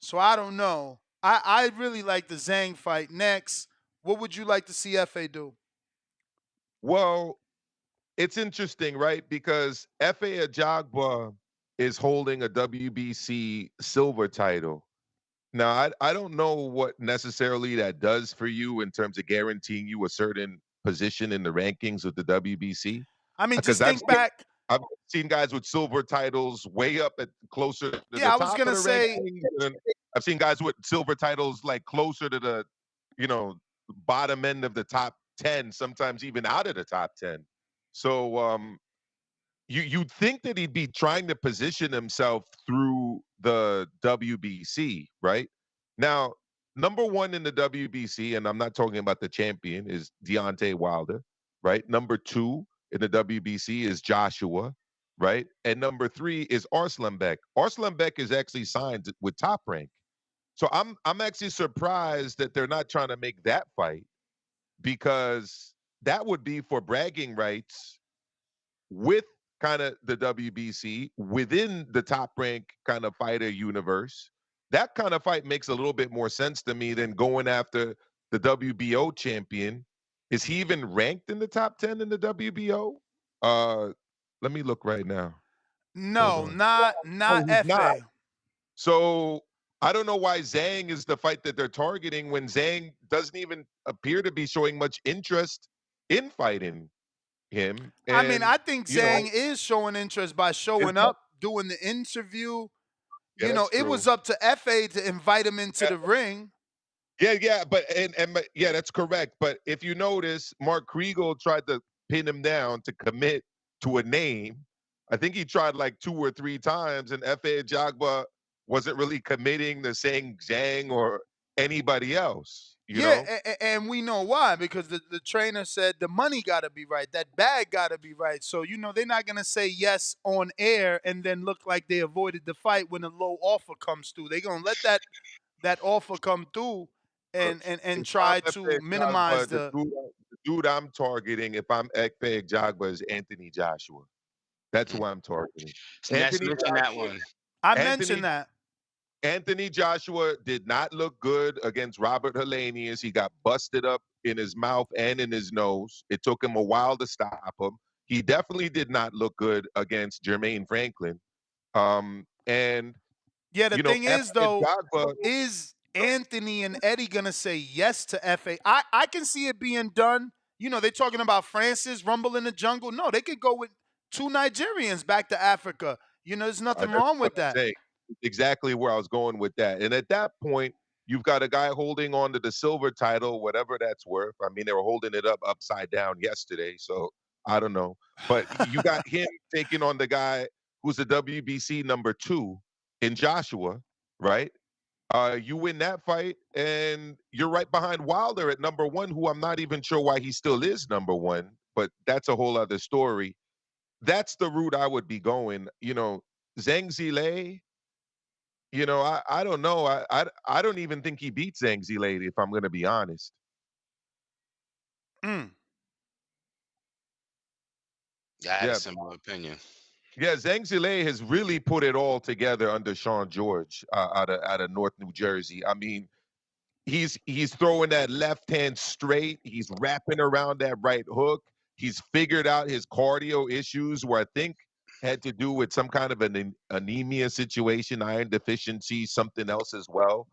So I don't know. I really like the Zhang fight next. What would you like to see Efe do? Well, it's interesting, right? Because Efe Ajagba is holding a WBC silver title. Now, I don't know what necessarily that does for you in terms of guaranteeing you a certain position in the rankings of the WBC. I mean, Because just think back. I've seen guys with silver titles way up at closer to the Yeah, I was top of gonna the say. rankings. And I've seen guys with silver titles like closer to the, bottom end of the top 10, sometimes even out of the top 10. So you'd think that he'd be trying to position himself through the WBC, right? Now, number one in the WBC, and I'm not talking about the champion, is Deontay Wilder, right? Number two in the WBC is Joshua, right? And number three is Arslanbek. Arslanbek is actually signed with Top Rank. So I'm actually surprised that they're not trying to make that fight, because that would be for bragging rights with kind of the WBC within the Top Rank kind of fighter universe. That kind of fight makes a little bit more sense to me than going after the WBO champion. Is he even ranked in the top 10 in the WBO? Let me look right now. No, not He's not. Efe. So I don't know why Zhang is the fight that they're targeting when Zhang doesn't even appear to be showing much interest in fighting him. I mean, And I think Zhang is showing interest by showing up, doing the interview. Yeah, that's It true. was up to Efe to invite him into the ring. Yeah, but yeah, that's correct. But if you notice, Mark Kriegel tried to pin him down to commit to a name. I think he tried like 2 or 3 times, and Efe Ajagba wasn't really committing to saying Zhang or anybody else. And we know why, because the trainer said the money got to be right, that bag got to be right. So they're not gonna say yes on air and then look like they avoided the fight when a low offer comes through. They're gonna let that offer come through and If try I'm to Efe minimize Ajagba, the dude I'm targeting, if I'm Efe Ajagba, is Anthony Joshua. That's who I'm targeting. Let's mention that one. I mentioned that. Anthony Joshua did not look good against Robert Helenius. He got busted up in his mouth and in his nose. It took him a while to stop him. He definitely did not look good against Jermaine Franklin. And yeah, the thing is, though, Ajagba, is Anthony and Eddie gonna say yes to Efe? I can see it being done. They're talking about Francis, Rumble in the Jungle. No, they could go with 2 Nigerians back to Africa. There's nothing wrong with that. Exactly where I was going with that. And at that point, you've got a guy holding on to the silver title, whatever that's worth. I mean, they were holding it up upside down yesterday, so I don't know. But you got him taking on the guy who's the WBC number 2 in Joshua, right? You win that fight, and you're right behind Wilder at number 1, who I'm not even sure why he still is number 1, but that's a whole other story. That's the route I would be going. Zhang Zhilei, I don't know. I don't even think he beat Zhang Zhilei, if I'm going to be honest. Yeah, I had a similar opinion. Yeah, Zhang Zhilei has really put it all together under Sean George out of North New Jersey. I mean, he's throwing that left hand straight. He's wrapping around that right hook. He's figured out his cardio issues, where I think had to do with some kind of an anemia situation, iron deficiency, something else as well.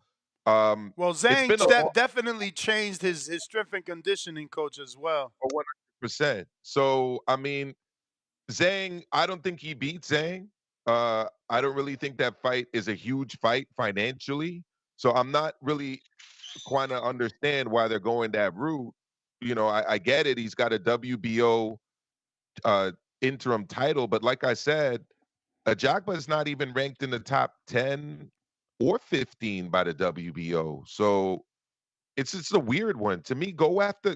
Well, It's Zhang been a long definitely changed his strength and conditioning coach as well. 100%. So I mean, Zhang, I don't think he beats Zhang. I don't really think that fight is a huge fight financially. So I'm not really quite to understand why they're going that route. You know, I get it. He's got a WBO uh, interim title, but like I said, Ajagba is not even ranked in the top 10 or 15 by the WBO. So it's just a weird one to me. Go after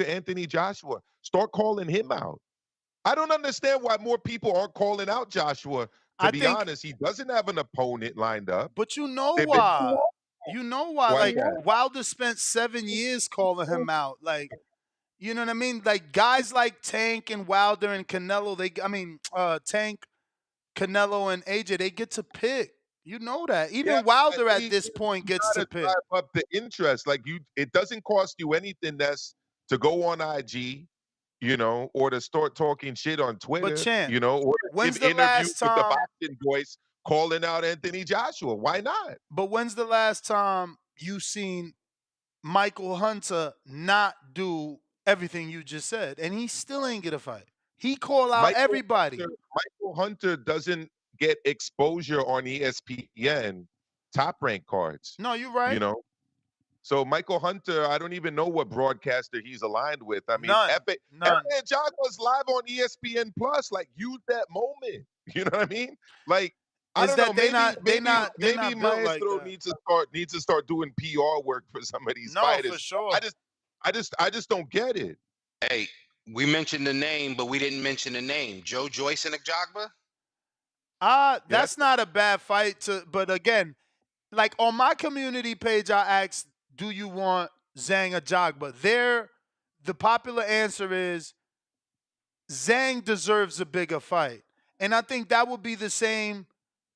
Anthony Joshua. Start calling him out. I don't understand why more people aren't calling out Joshua. To I be think, honest, he doesn't have an opponent lined up. but you know They've been too why? hard. You know why? Why is Like Wilder spent 7 years calling him out. Like, you know what I mean? Like guys like Tank and Wilder and Canelo, Tank, Canelo and AJ, they get to pick. You know that. Yeah, Even but at Wilder at least this point you gets to gotta pick. drive up the interest. Like it doesn't cost you anything that's to go on IG, or to start talking shit on But Twitter, Champ, or to give when's the interviews last with the time? boxing voice calling out Anthony Joshua. Why not? But when's the last time you seen Michael Hunter not do everything you just said, and he still ain't get a fight? He call out Michael everybody. Michael Hunter doesn't get exposure on ESPN top rank cards, No, you're you right. know. So Michael Hunter, I don't even know what broadcaster he's aligned with. I mean, None, none. Efe Ajagba was live on ESPN Plus. Like, use that moment. You know what I mean? Like, I Is don't know. that they Maybe not they maybe not they maybe not built like Maestro that? needs to start doing PR work for some of these No, for fighters. sure. I just don't get it. Hey, we mentioned the name, but we didn't mention the name. Joe Joyce and Ajagba? Yeah, That's not a bad fight to. But again, like on my community page, I asked, "Do you want Zhang Ajagba?" There, the popular answer is Zhang deserves a bigger fight, and I think that would be the same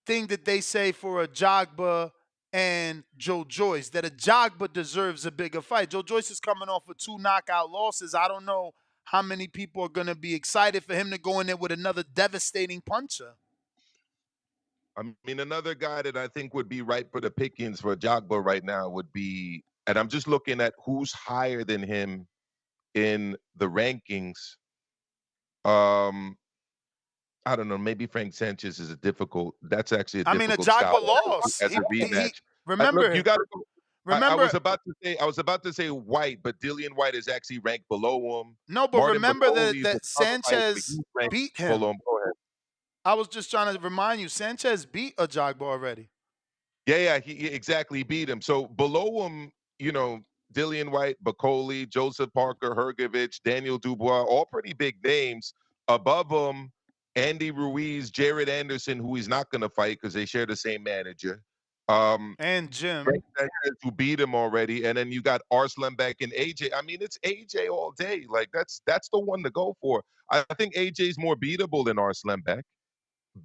thing that they say for Ajagba and Joe Joyce, that Ajagba deserves a bigger fight. Joe Joyce is coming off of 2 knockout losses. I don't know how many people are going to be excited for him to go in there with another devastating puncher. I mean, another guy that I think would be ripe for the pickings for Jogba right now would be, and I'm just looking at who's higher than him in the rankings. Um, I don't know. Maybe Frank Sanchez is That's actually a I mean, difficult scout Ajagba lost. as a He rematch. Look, you remember got to go. I remember was about to say, White, but Dillian White is actually ranked below him. no, but Martin remember that McCauley is that another lightweight. Sanchez He's ranked beat below him. him. Go ahead. I was just trying to remind you, Sanchez beat Ajagba already. Yeah, he exactly beat him. So below him, Dillian White, Bacoli, Joseph Parker, Hergovich, Daniel Dubois, all pretty big names. Above him, Andy Ruiz, Jared Anderson, who he's not going to fight because they share the same manager. And Jim. Frank Sanchez, who beat him already, and then you got Arslan Beck and AJ. I mean, it's AJ all day. Like that's the one to go for. I think AJ's more beatable than Arslan Beck,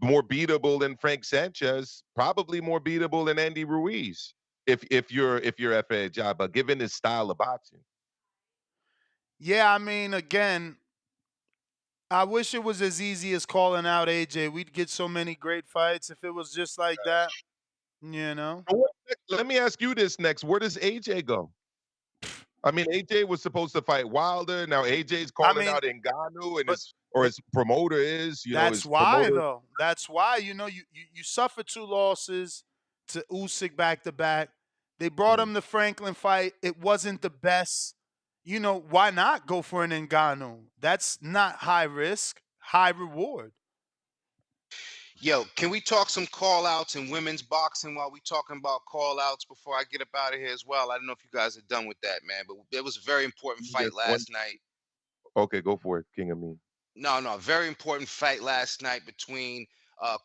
more beatable than Frank Sanchez, probably more beatable than Andy Ruiz. If you're Efe Ajagba, given his style of boxing. Yeah, I mean, again, I wish it was as easy as calling out AJ. We'd get so many great fights if it was just like that, you know? Let me ask you this next. Where does AJ go? I mean, AJ was supposed to fight Wilder. Now AJ's I calling mean, out Ngannou, and but his promoter is, that's his why, promoter. though. That's why, you suffered 2 losses to Usyk back to back. They brought him the Franklin fight. It wasn't the best. Why not go for an Ngannou? That's not high risk, high reward. Yo, can we talk some call outs in women's boxing while we talking about call outs before I get up out of here as well? I don't know if you guys are done with that, man, but it was a very important fight last night. Okay, go for it, King of Me. No, very important fight last night between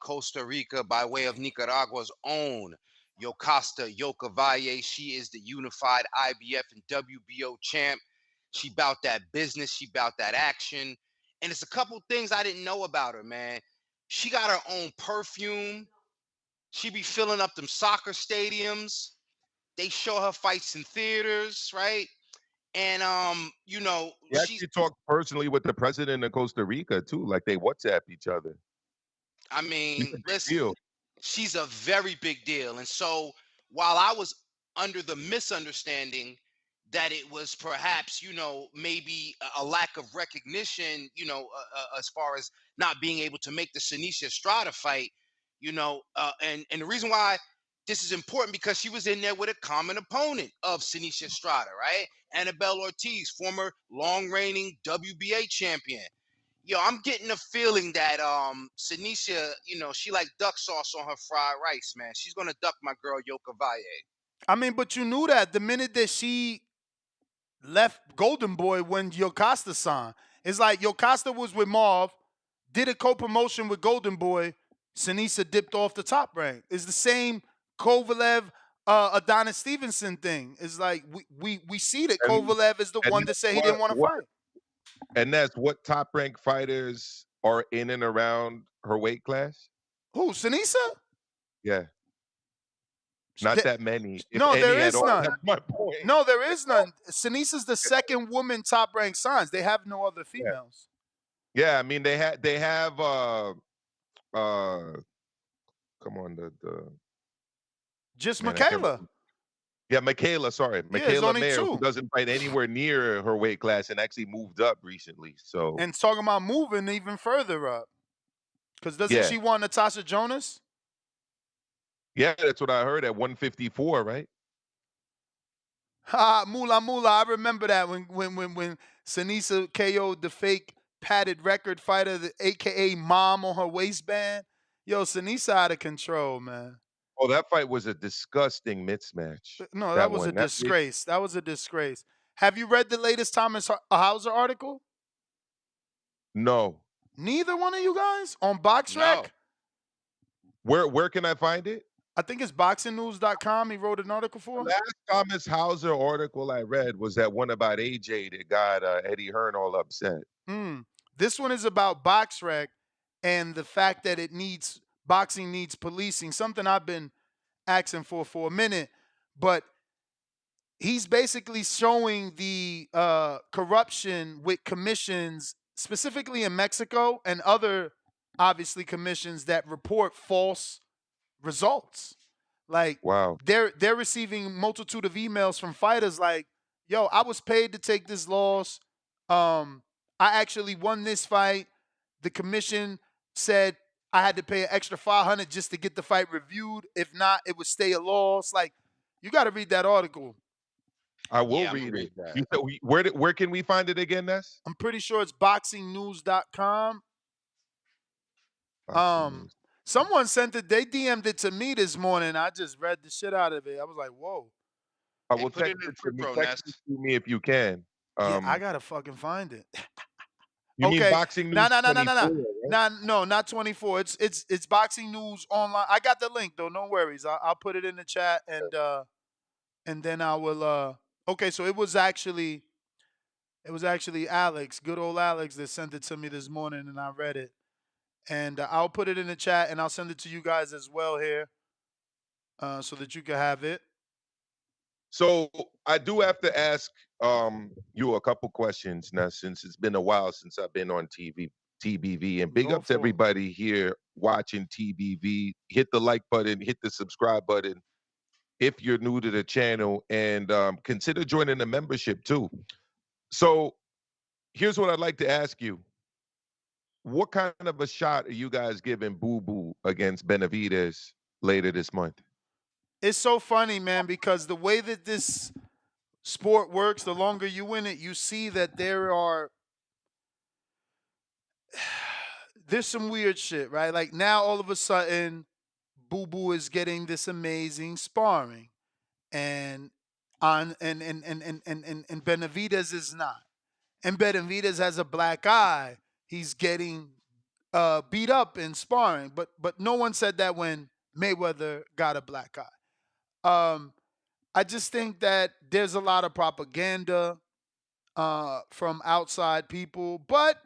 Costa Rica by way of Nicaragua's own Yocasta Yocavalle. She is the unified IBF and WBO champ. She bout that business. She bout that action. And it's a couple things I didn't know about her, man. She got her own perfume. She be filling up them soccer stadiums. they show her fights in theaters, right? And He actually talked personally with the president of Costa Rica too. Like they WhatsApp each other. I He's a mean, big listen, deal. she's a very big deal. And so while I was under the misunderstanding that it was perhaps, maybe a lack of recognition, as far as not being able to make the Shanicia Estrada fight, and the reason why this is important because she was in there with a common opponent of Shanicia Estrada, right? Annabelle Ortiz, former long reigning WBA champion. Yo, I'm getting a feeling that Sanisha, she like duck sauce on her fried rice, man. She's gonna duck my girl Yoka Valle. I mean, but you knew that the minute that she left Golden Boy when Yokasta signed. It's like Yokasta was with Marv, did a co-promotion with Golden Boy. Sinisa dipped off the top rank. It's the same Kovalev Adonis Stevenson thing. It's like we see that And Kovalev is the and one that that's said he didn't want to what fight. and that's what top ranked fighters are in and around her weight class. Who, Sinisa? Yeah, not that many, if No, there any at is all. none. That's my point. No, there is none. Sinisa's the second woman top ranked signs. They have no other Yeah, females. yeah. I mean, they have come on the Just man. I can't Michaela. remember. Yeah, Michaela. Sorry, Yeah, it's Michaela only Mayer, who two. doesn't fight anywhere near her weight class and actually moved up recently. So And talking about moving even further up. Because doesn't yeah, she want Natasha Jonas? yeah. That's what I heard at 154, right? Ha, Mula Mula. I remember that when Sinisa KO'd the fake padded record fighter, the AKA mom on her waistband. Yo, Sinisa out of control, man. Oh, that fight was a disgusting mismatch. No, that That was a one. disgrace. That was a disgrace. Have you read the latest Thomas Hauser article? No. Neither one of you guys? On BoxRec? No. Where can I find it? I think it's boxingnews.com he wrote an article for. The last Thomas Hauser article I read was that one about AJ that got Eddie Hearn all upset. This one is about BoxRec and the fact that boxing needs policing, something I've been asking for a minute. But he's basically showing the corruption with commissions, specifically in Mexico and other, obviously, commissions that report false results. Like Wow. they're receiving multitude of emails from fighters like, "Yo, I was paid to take this loss. I actually won this fight. The commission said I had to pay an extra $500 just to get the fight reviewed. If not, it would stay a loss." Like, you got to read that article. I will Yeah, I'm read gonna it. read that. You said where can we find it again, Ness? I'm pretty sure it's boxingnews.com. Boxing News. Someone sent it. They DM'd it to me this morning. I just read the shit out of it. I was like, whoa. I Hey, will put text it in it to me. pre-pro, Text Nest. it to me if you can. Yeah, I gotta fucking find it. You mean Okay. Boxing No, News 24, right? No, not 24. It's Boxing News online. I got the link though. No worries. I'll put it in the chat and then I will. Okay, so it was actually Alex, good old Alex, that sent it to me this morning, and I read it. And I'll put it in the chat, and I'll send it to you guys as well here, so that you can have it. So I do have to ask you a couple questions now, since it's been a while since I've been on TBV, and big Go up to for it. everybody here watching TBV. Hit the like button, hit the subscribe button if you're new to the channel, and consider joining the membership too. So here's what I'd like to ask you. What kind of a shot are you guys giving Boo Boo against Benavidez later this month? It's so funny, man, because the way that this sport works, the longer you in it, you see that there's some weird shit, right? Like now all of a sudden, Boo Boo is getting this amazing sparring. And Benavidez is not. And Benavidez has a black eye. He's getting beat up in sparring. But no one said that when Mayweather got a black eye. I just think that there's a lot of propaganda from outside people, but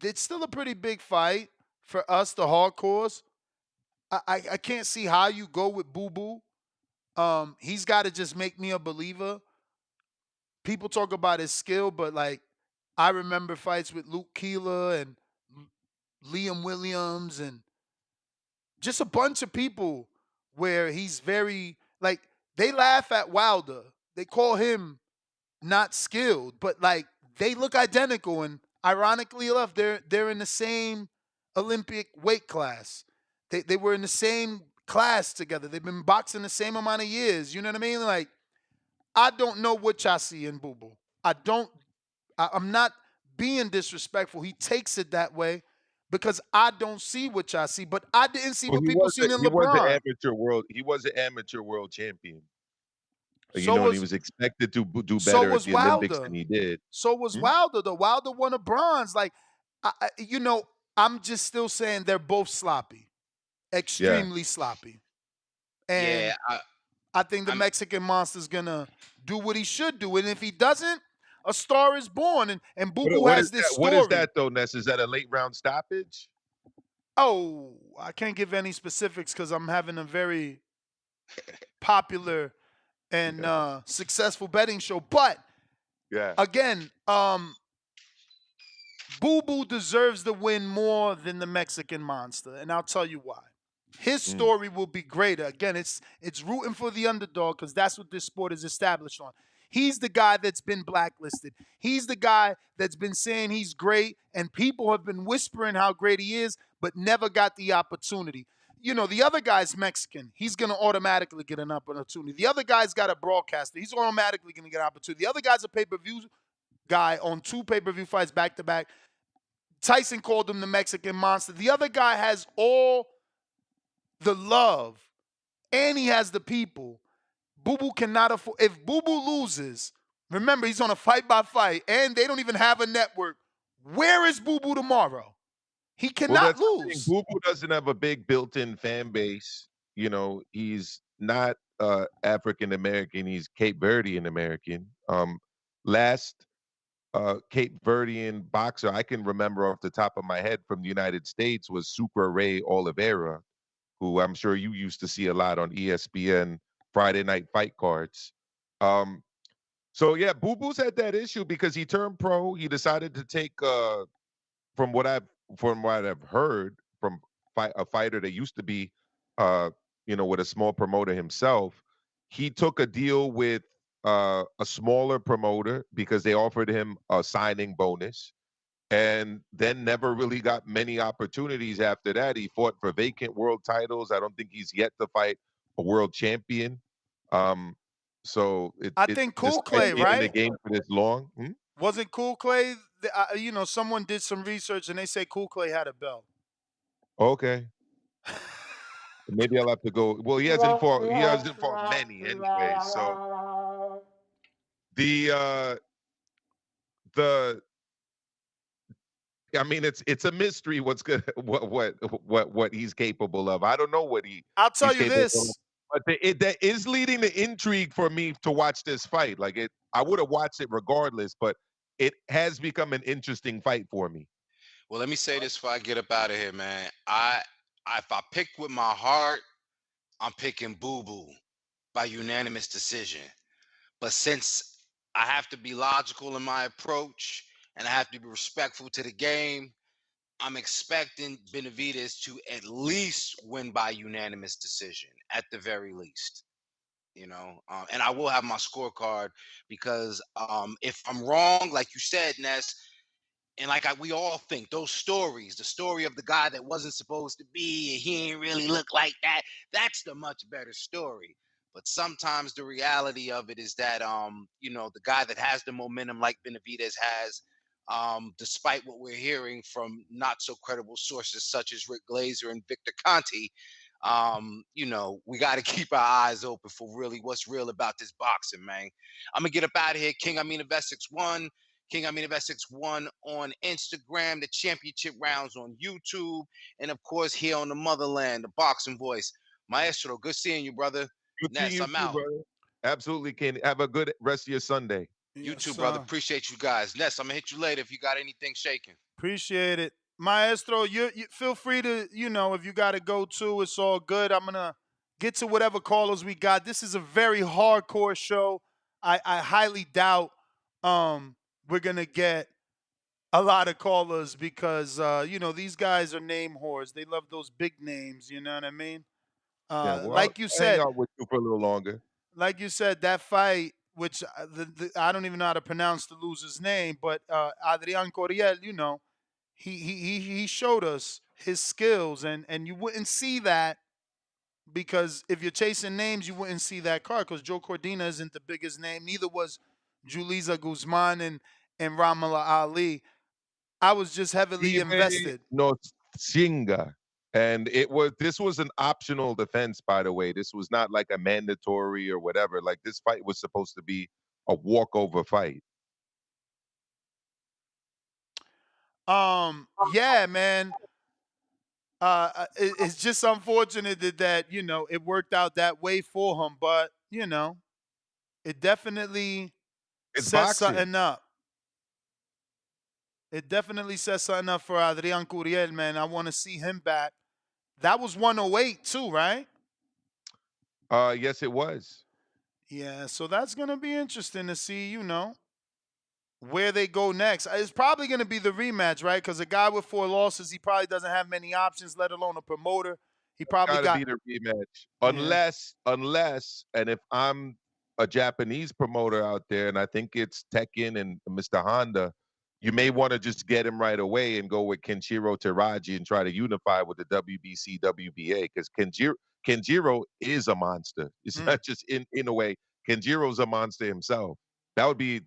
it's still a pretty big fight for us, the hardcores. I can't see how you go with Boo Boo He's got to just make me a believer. People talk about his skill, but like I remember fights with Luke Keeler and Liam Williams and just a bunch of people where he's very like they laugh at Wilder. They call him not skilled, but like they look identical. And ironically enough, they're in the same Olympic weight class. They were in the same class together. They've been boxing the same amount of years. You know what I mean? Like I don't know what y'all see in Boo Boo. I don't. I'm not being disrespectful. He takes it that way because I don't see what y'all see. But I didn't see Well, what people seen in he was an LeBron. amateur world. He was an amateur world champion. You So know, and he was was expected to do so better at was the Olympics Wilder. than he did. So was Hmm? Wilder. The Wilder won a bronze. Like, I'm just still saying they're both sloppy, Yeah. extremely sloppy, Yeah, and I think the I'm Mexican Monster's gonna do what he should do, and if he doesn't, a star is born. And Boo Boo What has is this that? What is story. that though, Ness? Is that a late round stoppage? Oh, I can't give any specifics because I'm having a very popular and successful betting show. But Yeah. again, Boo Boo deserves the win more than the Mexican Monster, and I'll tell you why. His Mm. story will be greater. Again, it's rooting for the underdog because that's what this sport is established on. He's the guy that's been blacklisted. He's the guy that's been saying he's great, and people have been whispering how great he is, but never got the opportunity. The other guy's Mexican. He's going to automatically get an opportunity. The other guy's got a broadcaster. He's automatically going to get an opportunity. The other guy's a pay-per-view guy on 2 pay-per-view fights back to back. Tyson called him the Mexican Monster. The other guy has all the love and he has the people. Boo Boo cannot afford. If Boo Boo loses, remember he's on a fight by fight and they don't even have a network. Where is Boo Boo tomorrow? He Well, cannot that's the thing. lose. Boo Boo doesn't have a big built-in fan base. You know, he's not African American. He's Cape Verdean American. Last Cape Verdean boxer I can remember off the top of my head from the United States was Sucre Ray Oliveira, who I'm sure you used to see a lot on ESPN Friday night fight cards. Um, so yeah, Boo Boo's had that issue because he turned pro. He decided to take from what I've heard from a fighter that used to be uh with a small promoter himself. He took a deal with a smaller promoter because they offered him a signing bonus, and then never really got many opportunities after that. He fought for vacant world titles. I don't think he's yet to fight a world champion. Um, so I it think Cool despite Clay, being in the right? game for this long. Wasn't Cool Clay? Someone did some research and they say Cool Clay had a belt. Okay. Maybe I'll have to go. Well, he hasn't fought many anyway. So the I mean it's a mystery what's good what he's capable of. I don't know what I'll tell he's you capable of. this. But that is leading to intrigue for me to watch this fight. Like I would have watched it regardless, but it has become an interesting fight for me. well. Let me say this before I get up out of here, man. If I pick with my heart, I'm picking Boo Boo by unanimous decision. But since I have to be logical in my approach and I have to be respectful to the game, I'm expecting Benavidez to at least win by unanimous decision, at the very least. And I will have my scorecard because if I'm wrong, like you said, Ness, and we all think those stories, the story of the guy that wasn't supposed to be, and he ain't really look like that. That's the much better story. But sometimes the reality of it is that the guy that has the momentum like Benavidez has, despite what we're hearing from not so credible sources such as Rick Glazer and Victor Conti, we got to keep our eyes open for really what's real about this boxing, man. I'm gonna get up out of here. King Amin of Essex 1. King Amin of Essex 1 on Instagram, the championship rounds on YouTube, and of course here on the motherland, the boxing voice. Maestro, good seeing you, brother. Good seeing Ness, you I'm too, out. brother. Absolutely, Kenny. Have a good rest of your Sunday. You Yes, too, brother. sir. Appreciate you guys. Ness, I'm gonna hit you later if you got anything shaking. Appreciate it. Maestro, you feel free to, if you got to go too, it's all good. I'm going to get to whatever callers we got. This is a very hardcore show. I highly doubt we're gonna get a lot of callers because these guys are name whores. They love those big names. You know what I mean? Yeah, well, Like you I'll hang said, out with you for a little longer. that fight, which I don't even know how to pronounce the loser's name, but Adrian Coriel, he showed us his skills, and you wouldn't see that because if you're chasing names, you wouldn't see that card because Joe Cordina isn't the biggest name. Neither was Julisa Guzman and Ramala Ali. I was just heavily Ibe invested. no Singa. And this was an optional defense, by the way. This was not like a mandatory or whatever. Like this fight was supposed to be a walkover fight. Yeah, man. It's just unfortunate that it worked out that way for him, but it definitely It's sets boxing. something up. It definitely sets something up for Adrian Curiel, man. I want to see him back. That was 108 too, right? Yes, it was. Yeah, so that's gonna be interesting to see, where they go next. It's probably gonna be the rematch, right? Because a guy with 4 losses, he probably doesn't have many options, let alone a promoter. He probably Gotta got be the rematch. yeah. Unless, and if I'm a Japanese promoter out there, and I think it's Tekken and Mr. Honda, you may want to just get him right away and go with Kenshiro Teraji and try to unify with the WBC, WBA, because Kenjiro is a monster. It's not just in a way. Kenjiro's a monster himself. That would be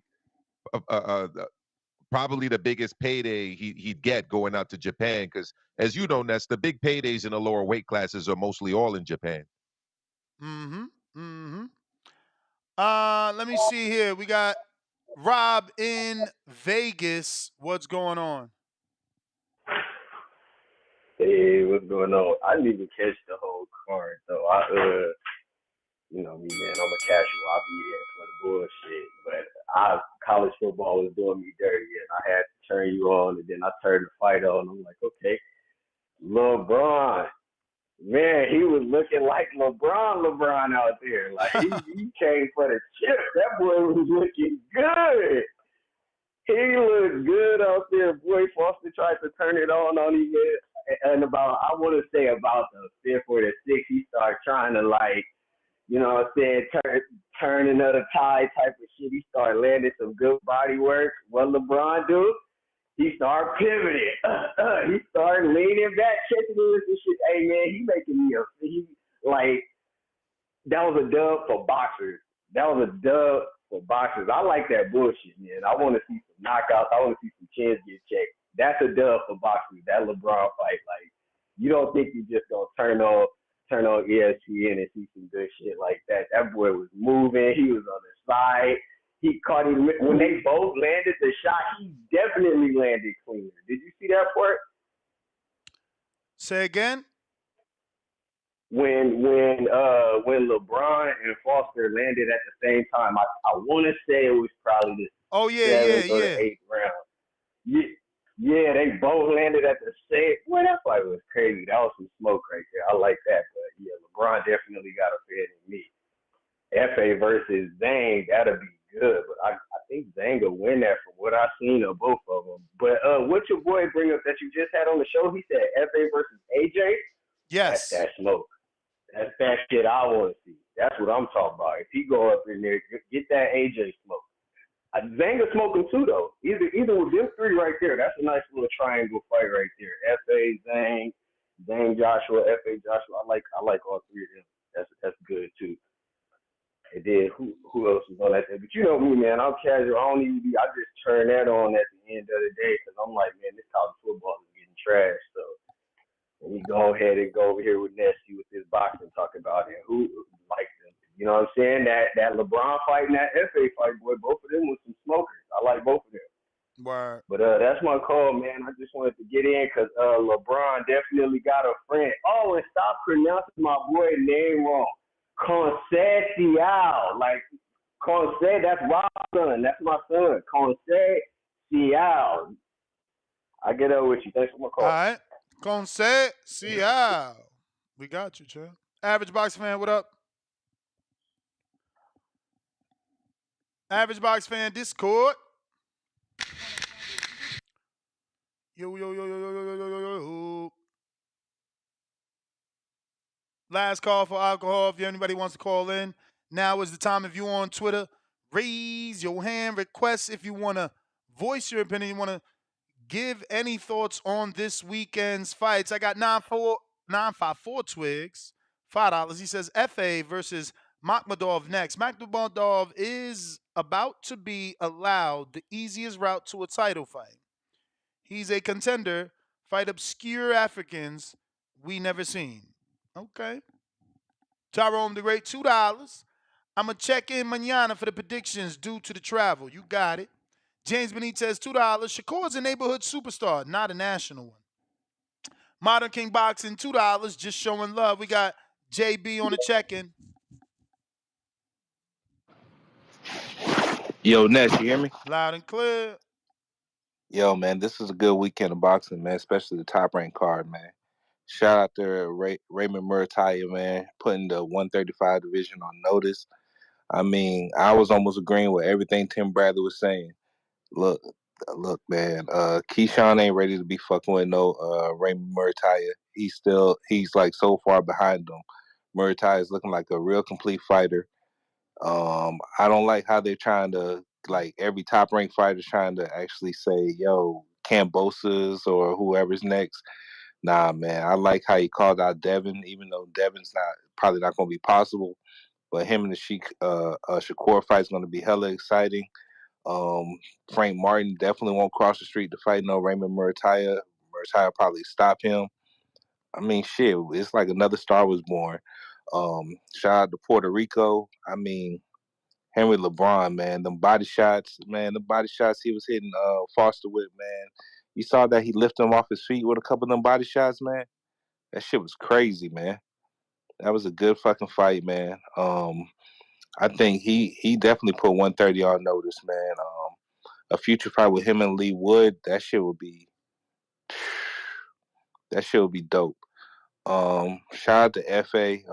probably the biggest payday he'd get going out to Japan, because as you know, Ness, the big paydays in the lower weight classes are mostly all in Japan. Mm-hmm. Mm-hmm. Let me see here. We got Rob in Vegas. What's going on? Hey, what's going on? I didn't even catch the whole card though. You know me, man. I'm a casual. I'll be there for the bullshit. But college football was doing me dirty, and I had to turn you on, and then I turned the fight on. I'm like, okay, LeBron, man, he was looking like LeBron out there. Like he came for the chip. That boy was looking good. He looked good out there. Boy, Foster tried to turn it on him. And I want to say about the fifth or the sixth, he started trying to you know what I'm saying, turn another tide type of shit. He started landing some good body work. What LeBron do? He started pivoting. He started leaning back, catching this and shit. Hey man, he making me that was a dub for boxers. That was a dub for boxers. I like that bullshit, man. I want to see some knockouts. I want to see some chins get checked. That's a dub for boxers. That LeBron fight, you don't think you just gonna turn on ESPN and see some good shit like that. That boy was moving. He was on the side. He caught him when they both landed the shot. He definitely landed cleaner. Did you see that part? Say again. When LeBron and Foster landed at the same time, I want to say it was probably the seventh or the eighth round. Yeah, they both landed at the same. Boy, that fight was crazy. That was some smoke right there. I like that, but yeah, LeBron definitely got a fed in me. Efe versus Zhang, that'll be good, but I think Zhang will win that from what I've seen of both of them. But what your boy bring up that you just had on the show? He said Efe versus AJ. Yes. That's that smoke. That's that shit I want to see. That's what I'm talking about. If he go up in there, get that AJ smoke. Zanga smoking too though. Either with them three right there, that's a nice little triangle fight right there. Efe, Zhang Joshua, Efe Joshua. I like all three of them. That's good too. And then who else is on that there? But you know me, man. I'm casual. I don't even be. I just turn that on at the end of the day because I'm like, man, this college football is getting trash. So let me go ahead and go over here with Nessie with this boxing talk about it. Who likes them? You know what I'm saying? That LeBron fight and that FA fight, boy, both of them was some smokers. I like both of them. Word. But that's my call, man. I just wanted to get in because LeBron definitely got a friend. Oh, and stop pronouncing my boy name wrong. Conceição. Like, Conce, that's Rob's son. That's my son. Conceição. I get up with you. Thanks for my call. All right. Conceição. We got you, Chad. Average Box Fan, what up? Average Box Fan Discord. Yo, yo, yo, yo, yo, yo, yo, yo, yo. Last call for alcohol. If anybody wants to call in, now is the time. If you're on Twitter, raise your hand. Request if you want to voice your opinion. You want to give any thoughts on this weekend's fights. I got 954 Twigs, $5. He says Efe versus Makhmudov next. Makhmudov is about to be allowed the easiest route to a title fight. He's a contender. Fight obscure Africans we never seen. Okay. Tyrone the Great, $2. I'm going to check in mañana for the predictions due to the travel. You got it. James Benitez, $2. Shakur is a neighborhood superstar, not a national one. Modern King Boxing, $2, just showing love. We got JB on the check-in. Yo, Ness, you hear me? Loud and clear. Yo, man, this is a good weekend of boxing, man, especially the top-ranked card, man. Shout out to Raymond Murataya, man, putting the 135 division on notice. I mean, I was almost agreeing with everything Tim Bradley was saying. Look, man, Keyshawn ain't ready to be fucking with no Raymond Murataya. He's like so far behind him. Murataya is looking like a real complete fighter. I don't like how they're trying to, like, every top ranked fighter trying to actually say, yo, Cambosis or whoever's next. Nah, man, I like how he called out Devin, even though Devin's probably not going to be possible. But him and the Shakur fight is going to be hella exciting. Frank Martin definitely won't cross the street to fight no Raymond Murataya. Murataya probably stop him. I mean, shit, it's like another star was born. Shout out to Puerto Rico. I mean, Henry LeBron, man, the body shots he was hitting Foster with, man. You saw that he lifted him off his feet with a couple of them body shots, man. That shit was crazy, man. That was a good fucking fight, man. I think he definitely put 130 on notice, man. A future fight with him and Lee Wood, that shit would be dope. Shout out to Efe.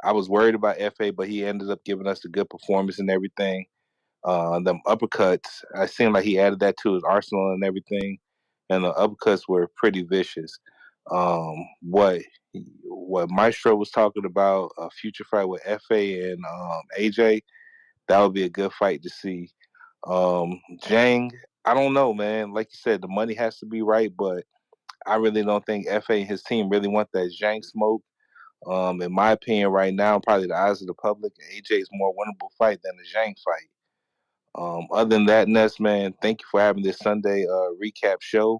I was worried about Efe, but he ended up giving us a good performance and everything. Them uppercuts, I seemed like he added that to his arsenal and everything, and the uppercuts were pretty vicious. What Maestro was talking about, a future fight with Efe and AJ, that would be a good fight to see. Zhang, I don't know, man. Like you said, the money has to be right, but I really don't think Efe and his team really want that Zhang smoke. In my opinion, right now, probably the eyes of the public, AJ is more winnable fight than the Zhang fight. Other than that, Ness, man, thank you for having this Sunday recap show.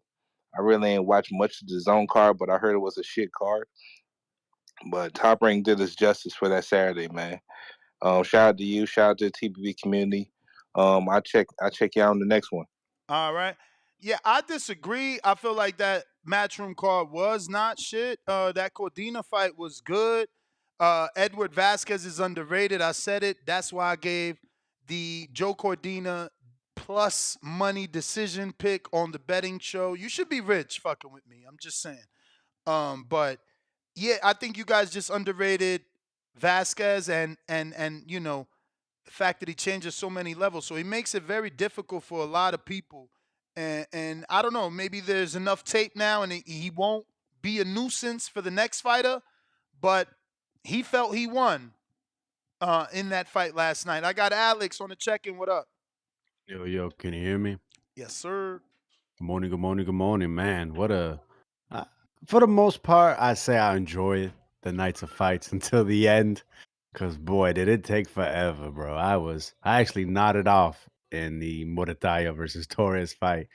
I really ain't watched much of the zone card, but I heard it was a shit card. But Top Rank did us justice for that Saturday, man. Shout out to you, shout out to the TPV community. I check you out on the next one. All right. Yeah, I disagree. I feel like that matchroom card was not shit. That Cordina fight was good. Edward Vasquez is underrated. I said it. That's why I gave the Joe Cordina plus money decision pick on the betting show. You should be rich fucking with me. I'm just saying. But yeah, I think you guys just underrated Vasquez and you know, the fact that he changes so many levels. So he makes it very difficult for a lot of people. And I don't know, maybe there's enough tape now and he won't be a nuisance for the next fighter, but he felt he won in that fight last night. I got Alex on the check-in. What up? Yo, can you hear me? Yes, sir. Good morning, man. For the most part, I say I enjoy the nights of fights until the end. Cause boy, did it take forever, bro. I actually nodded off in the Morataya versus Torres fight.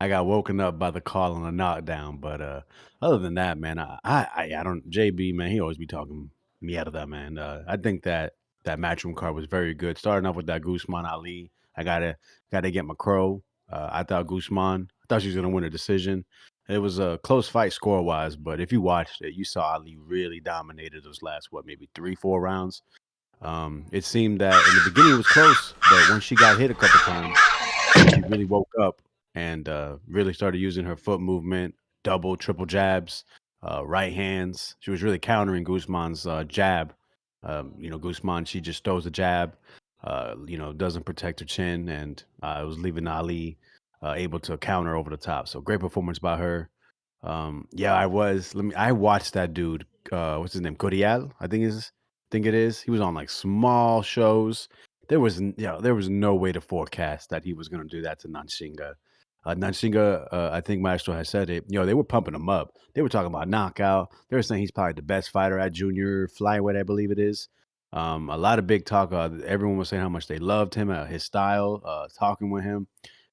I got woken up by the call on a knockdown, but other than that, man, I don't. JB, man, he always be talking me out of that, man. I think that matchroom card was very good. Starting off with that Guzman Ali, I gotta get my crow. I thought she was gonna win a decision. It was a close fight score wise, but if you watched it, you saw Ali really dominated those last maybe 3-4 rounds. It seemed that in the beginning it was close, but when she got hit a couple times, she really woke up and really started using her foot movement, double, triple jabs. right hands. She was really countering Guzman's jab. Guzman, she just throws a jab, doesn't protect her chin, and it was leaving Ali able to counter over the top. So great performance by her. Yeah, I watched that dude. What's his name? Goodall, think it is. He was on like small shows. There was no way to forecast that he was going to do that to Nanshinga. Nanshinga, I think Maestro has said it. They were pumping him up. They were talking about knockout. They were saying he's probably the best fighter at junior flyweight, I believe it is. A lot of big talk. Everyone was saying how much they loved him, his style, talking with him,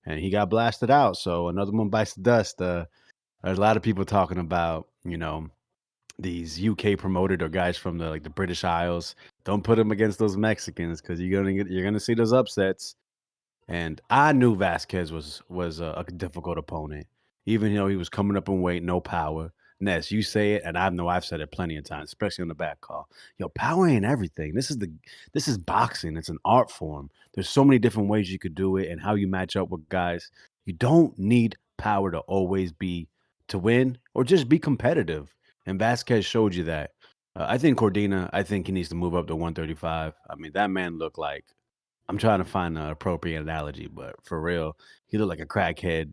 and he got blasted out. So another one bites the dust. There's a lot of people talking about, these UK promoted or guys from the British Isles. Don't put them against those Mexicans because you're gonna see those upsets. And I knew Vasquez was a difficult opponent, even though he was coming up in weight, no power. Ness, you say it, and I know I've said it plenty of times, especially on the back call. Yo, power ain't everything. This is boxing. It's an art form. There's so many different ways you could do it, and how you match up with guys. You don't need power to always be to win or just be competitive. And Vasquez showed you that. I think Cordina. I think he needs to move up to 135. I mean, that man looked like I'm trying to find an appropriate analogy, but for real, he looked like a crackhead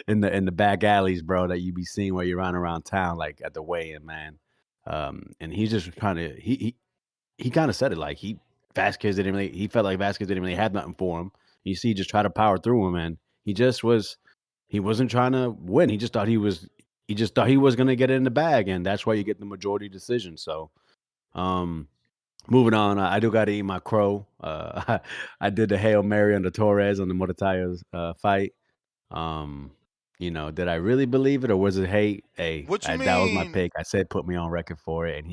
in the back alleys, bro, that you be seeing while you're running around town, like at the weigh-in, man. And he's just kind of he kind of said it like he felt like Vasquez didn't really have nothing for him. You see, he just tried to power through him, and he wasn't trying to win. He just thought he was gonna get it in the bag, and that's why you get the majority decision. So, um, moving on, I do got to eat my crow. I did the Hail Mary on the Torres on the Morataya's fight. Um, did I really believe it or was it hate? Hey, What you that was my mean? pick. I said put me on record for it, and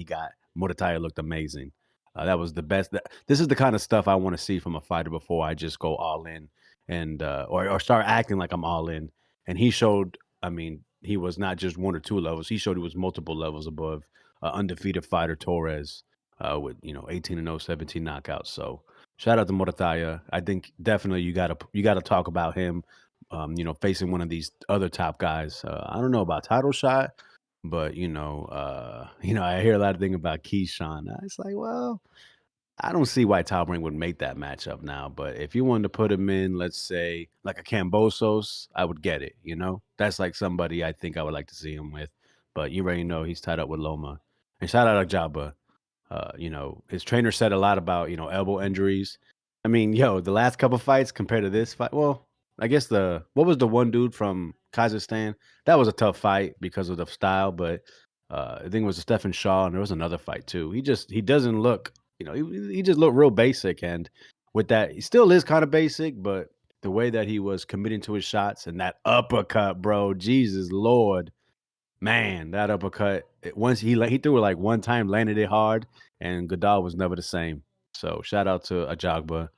Morataya looked amazing. That was the best. This is the kind of stuff I want to see from a fighter before I just go all in and or start acting like I'm all in. And he showed. I mean, he was not just one or two levels. He showed he was multiple levels above undefeated fighter Torres with 18 and 0, 17 knockouts. So shout out to Morataya. I think definitely you gotta talk about him facing one of these other top guys. I don't know about title shot, but I hear a lot of things about Keyshawn. It's like, well, I don't see why Top Rank would make that matchup now. But if you wanted to put him in, let's say like a Cambosos, I would get it. That's like somebody I think I would like to see him with. But you already know he's tied up with Loma. And shout out Ajagba. His trainer said a lot about, elbow injuries. I mean, the last couple fights compared to this fight, well, I guess what was the one dude from Kazakhstan? That was a tough fight because of the style, but I think it was Stephen Shaw, and there was another fight too. He doesn't look, he just looked real basic, and with that, he still is kind of basic, but the way that he was committing to his shots and that uppercut, bro, Jesus Lord, man, that uppercut. Once he threw it like one time, landed it hard, and Goodall was never the same. So shout out to Ajagba.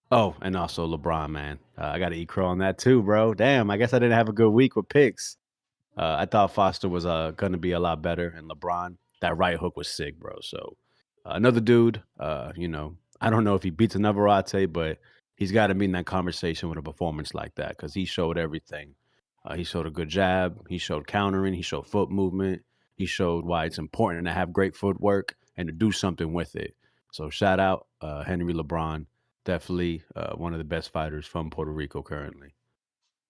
Oh, and also LeBron, man. I got to eat crow on that too, bro. Damn, I guess I didn't have a good week with picks. I thought Foster was going to be a lot better, and LeBron, that right hook was sick, bro. So another dude, I don't know if he beats a Navarette, but he's got to be in that conversation with a performance like that because he showed everything. He showed a good jab. He showed countering. He showed foot movement. He showed why it's important to have great footwork and to do something with it. So shout out Henry LeBron, definitely one of the best fighters from Puerto Rico currently.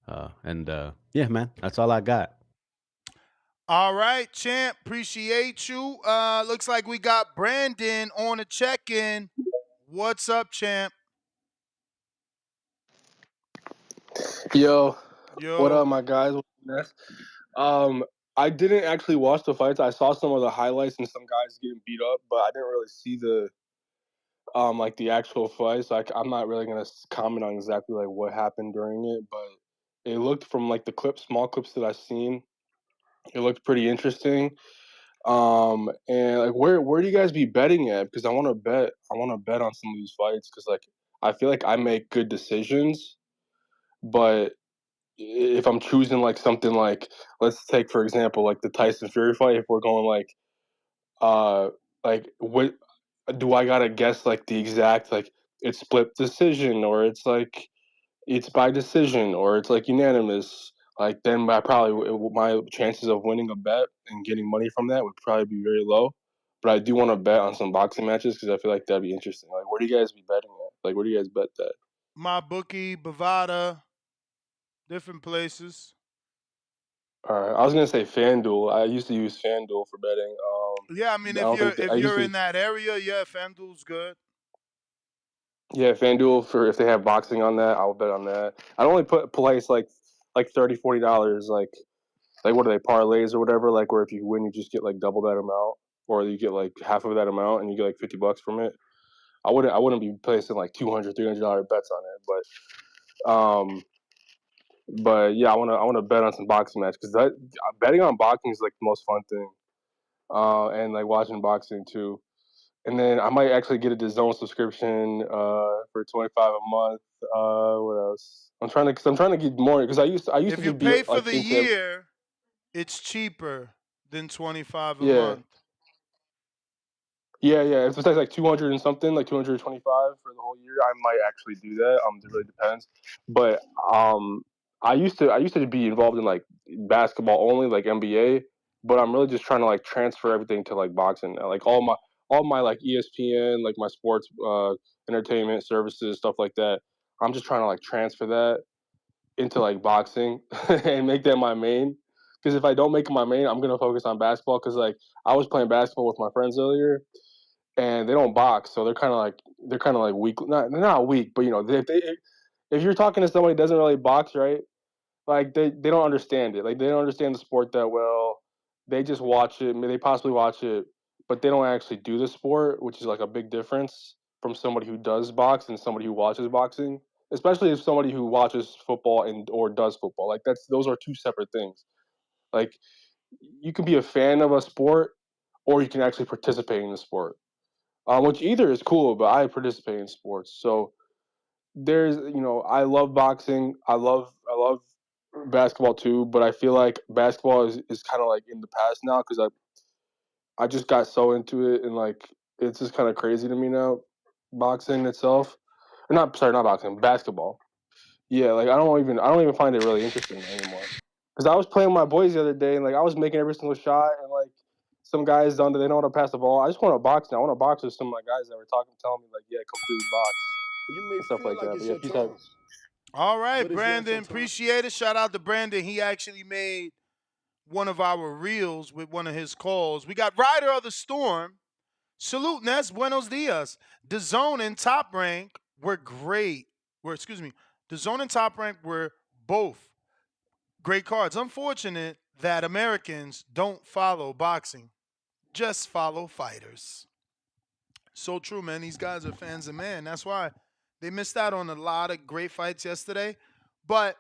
Yeah, man, that's all I got. All right, champ. Appreciate you. Looks like we got Brandon on a check-in. What's up, champ? Yo, what Yo. up, my guys? Um, I didn't actually watch the fights. I saw some of the highlights and some guys getting beat up, but I didn't really see like the actual fight. So I'm not really gonna comment on exactly like what happened during it. But it looked from like the small clips that I've seen, it looked pretty interesting. And like where do you guys be betting at? Because I want to bet on some of these fights because like I feel like I make good decisions, but if I'm choosing like something like let's take for example like the Tyson Fury fight, if we're going uh like what do I gotta guess like the exact like it's split decision or it's like it's by decision or it's like unanimous. like then my chances of winning a bet and getting money from that would probably be very low. But I do want to bet on some boxing matches because I feel like that'd be interesting. Like, where do you guys be betting at? Like, where do you guys bet that? My bookie, Bovada, different places. All right, I was gonna say FanDuel. I used to use FanDuel for betting. Yeah, I mean, I if don't you're think I used to. in that area, yeah, FanDuel's good. Yeah, FanDuel for if they have boxing on that, I'll bet on that. I only place like $30, $40. Like what are they, parlays or whatever? Like where if you win, you just get like double that amount, or you get like half of that amount, and you get like $50 from it. I wouldn't be placing like $200, $300 bets on it, but yeah, I wanna bet on some boxing match because that betting on boxing is like the most fun thing, and like watching boxing too. And then I might actually get a DAZN subscription for $25 a month. What else? I'm trying to get more because I used If to you just be pay for like the into year, it's cheaper than 25 a yeah. month. Yeah, yeah. If it's like 200 and something, like 225 for the whole year, I might actually do that. It really depends. But I used to be involved in like basketball only, like NBA. But I'm really just trying to like transfer everything to like boxing now. Like all my like ESPN, like my sports entertainment services, stuff like that. I'm just trying to like transfer that into like boxing and make that my main. Because if I don't make it my main, I'm gonna focus on basketball. Because like I was playing basketball with my friends earlier, and they don't box, so they're kind of like weak. Not they're not weak, but if you're talking to somebody who doesn't really box, right? Like they don't understand it. Like they don't understand the sport that well. They just watch it. They possibly watch it, but they don't actually do the sport, which is like a big difference from somebody who does box and somebody who watches boxing. Especially if somebody who watches football and or does football. Like those are two separate things. Like you can be a fan of a sport, or you can actually participate in the sport, which either is cool, but I participate in sports. So I love boxing. I love basketball too, but I feel like basketball is kind of like in the past now because I just got so into it and like it's just kind of crazy to me now. Boxing itself, or not sorry, not boxing, basketball. Yeah, like I don't even find it really interesting anymore. Because I was playing with my boys the other day and like I was making every single shot and like some guys done that they know how to pass the ball. I just want to box now. I want to box with some of my guys that were telling me like, yeah, come through box You may and stuff feel like like that. it's But yeah, your peace out. turn, All right, but it's not Brandon, your turn. appreciate it. Shout out to Brandon. He actually made one of our reels with one of his calls. We got Rider of the Storm. Salute, Ness. Buenos dias. The Zone and Top Rank were great. The Zone and Top Rank were both great cards. Unfortunate that Americans don't follow boxing, just follow fighters. So true, man. These guys are fans of man. That's why they missed out on a lot of great fights yesterday. But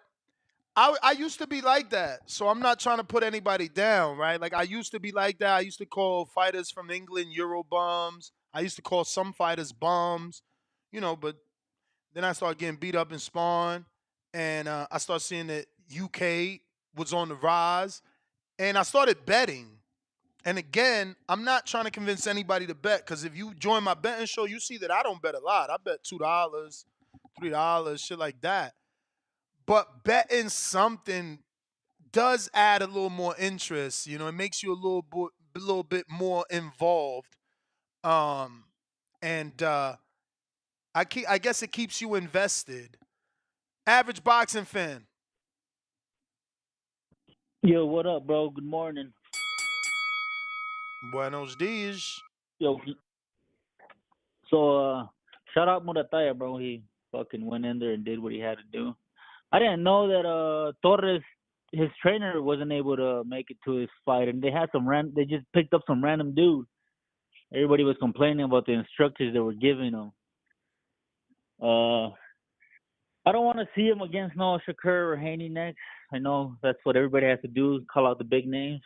I used to be like that. So I'm not trying to put anybody down, right? Like I used to be like that. I used to call fighters from England Euro bums. I used to call some fighters bums, but then I started getting beat up in Spawn. And I started seeing that UK was on the rise. And I started betting. And again, I'm not trying to convince anybody to bet because if you join my betting show, you see that I don't bet a lot. I bet $2, $3, shit like that. But betting something does add a little more interest. It makes you a little bit more involved. Um, and I guess it keeps you invested. Average boxing fan. Yo, what up, bro? Good morning. Buenos dias. Yo, so shout out Murataya, bro. He fucking went in there and did what he had to do. I didn't know that Torres, his trainer, wasn't able to make it to his fight, and they just picked up some random dude. Everybody was complaining about the instructors they were giving him. I don't want to see him against no Shakur or Haney next. I know that's what everybody has to do, call out the big names.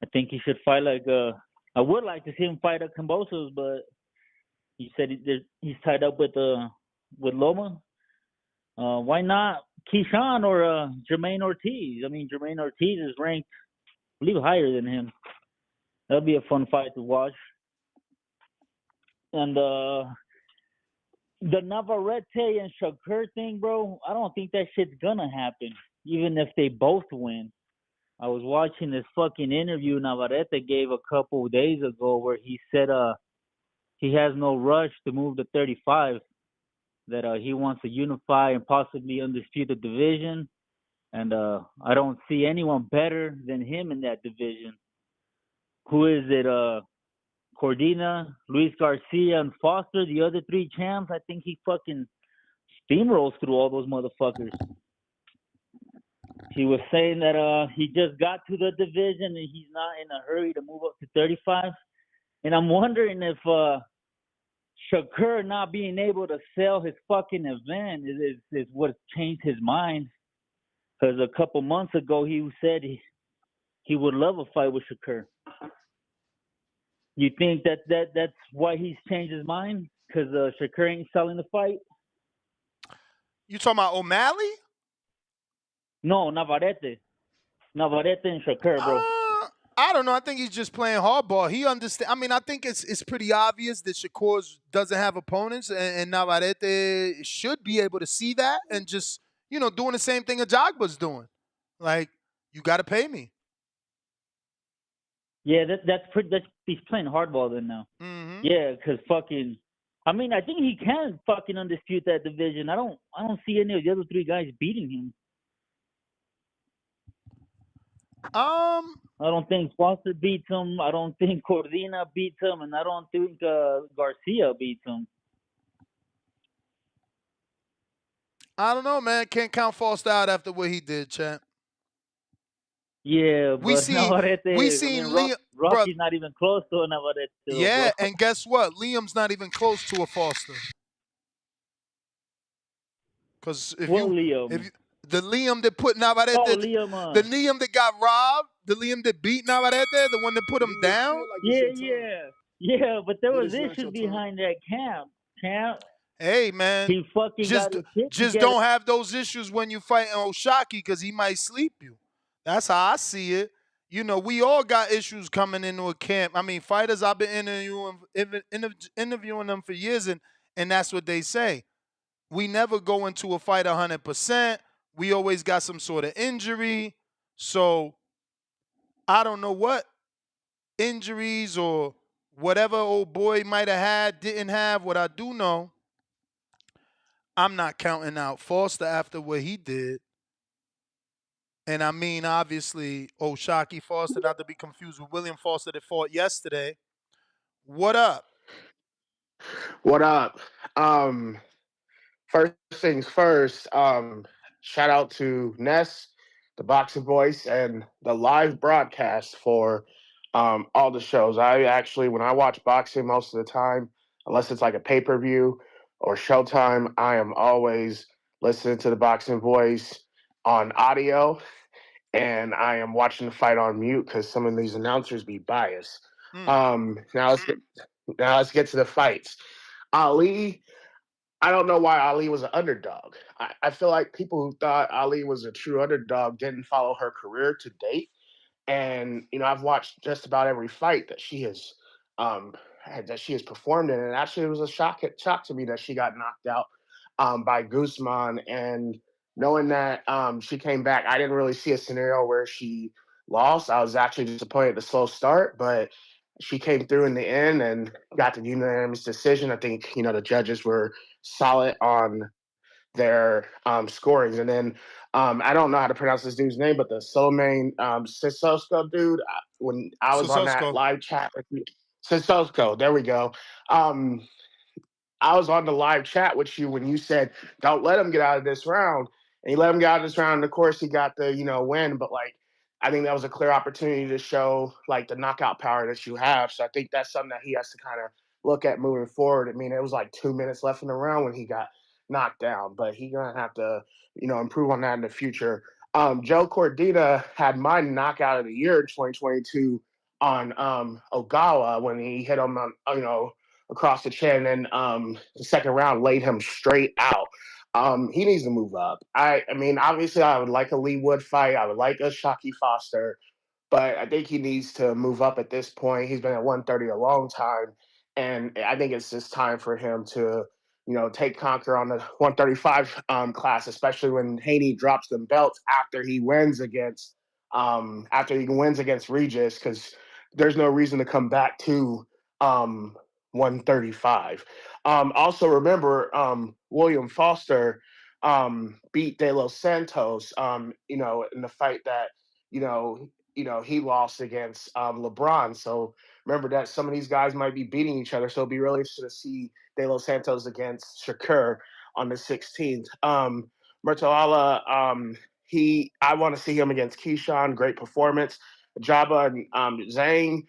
I think he should fight like I would like to see him fight at Cambosos, but he said he's tied up with Loma. Why not Keyshawn or Jermaine Ortiz? I mean, Jermaine Ortiz is ranked, I believe, higher than him. That'll be a fun fight to watch. And the Navarette and Shakur thing, bro, I don't think that shit's gonna happen. even if they both win. I was watching this fucking interview Navarette gave a couple of days ago where he said he has no rush to move to 35, that he wants to unify and possibly undispute the division. And I don't see anyone better than him in that division. Who is it? Cordina, Luis Garcia, and Foster, the other three champs. I think he fucking steamrolls through all those motherfuckers. He was saying that he just got to the division and he's not in a hurry to move up to 35. And I'm wondering if Shakur not being able to sell his fucking event is what changed his mind. Because a couple months ago he said he would love a fight with Shakur. You think that's why he's changed his mind? Because Shakur ain't selling the fight? You talking about O'Malley? No, Navarette. Navarette and Shakur, bro. I don't know. I think he's just playing hardball. He understand. I mean, I think it's pretty obvious that Shakur doesn't have opponents, and Navarette should be able to see that and just doing the same thing Ajagba's doing. Like, you got to pay me. Yeah, that's he's playing hardball then now. Mm-hmm. Yeah, because fucking, I mean, I think he can fucking undispute that division. I don't see any of the other three guys beating him. I don't think Foster beats him. I don't think Cordina beats him, and I don't think Garcia beats him. I don't know, man. Can't count Foster out after what he did, champ. Yeah, We but seen Liam, Rocky's not even close to Navarette. Yeah, bro. and guess what? Liam's not even close to a Foster. Because if the Liam that put Navarette, Liam, the Liam that got robbed, the Liam that beat Navarette, the one that put him down. Yeah, but there was issues behind that camp. Hey, man, he fucking got his shit just together. don't have those issues when you fight Oshaki because he might sleep you. That's how I see it. We all got issues coming into a camp. I mean, fighters, I've been interviewing them for years, and that's what they say. We never go into a fight 100%. We always got some sort of injury. So I don't know what injuries or whatever old boy might have had, didn't have. What I do know, I'm not counting out Foster after what he did. And I mean, obviously, Oshaki Foster, not to be confused with William Foster that fought yesterday. What up? What up? First things first, shout out to Ness, the Boxing Voice, and the live broadcast for all the shows. I actually, when I watch boxing most of the time, unless it's like a pay-per-view or Showtime, I am always listening to the Boxing Voice on audio, and I am watching the fight on mute because some of these announcers be biased. Now let's get to the fights. Ali, I don't know why Ali was an underdog. I feel like people who thought Ali was a true underdog didn't follow her career to date. And I've watched just about every fight that she has performed in, and actually it was a shock to me that she got knocked out by Guzman. And knowing that she came back, I didn't really see a scenario where she lost. I was actually disappointed at the slow start, but she came through in the end and got the unanimous decision. I think the judges were solid on their scorings. And then I don't know how to pronounce this dude's name, but the Solomon Sissoko dude, when I was on that live chat with you, Sissoko, there we go. I was on the live chat with you when you said, don't let him get out of this round. And he let him get out of this round. And of course, he got the, win. But, I think that was a clear opportunity to show, the knockout power that you have. So I think that's something that he has to kind of look at moving forward. I mean, it was 2 minutes left in the round when he got knocked down. But he's going to have to, improve on that in the future. Joe Cordina had my knockout of the year in 2022 on Ogawa when he hit him on, across the chin, and the second round laid him straight out. He needs to move up. I mean, obviously, I would like a Lee Wood fight. I would like a Shockey Foster, but I think he needs to move up at this point. He's been at 130 a long time, and I think it's just time for him to, take conquer on the 135 class, especially when Haney drops them belts after he wins against Regis, because there's no reason to come back to 135. Also, remember William Foster beat De Los Santos, in the fight that he lost against LeBron. So remember that some of these guys might be beating each other. So it'll be really interesting to see De Los Santos against Shakur on the 16th. Murtalala, I want to see him against Keyshawn. Great performance. Jabba and Zhang.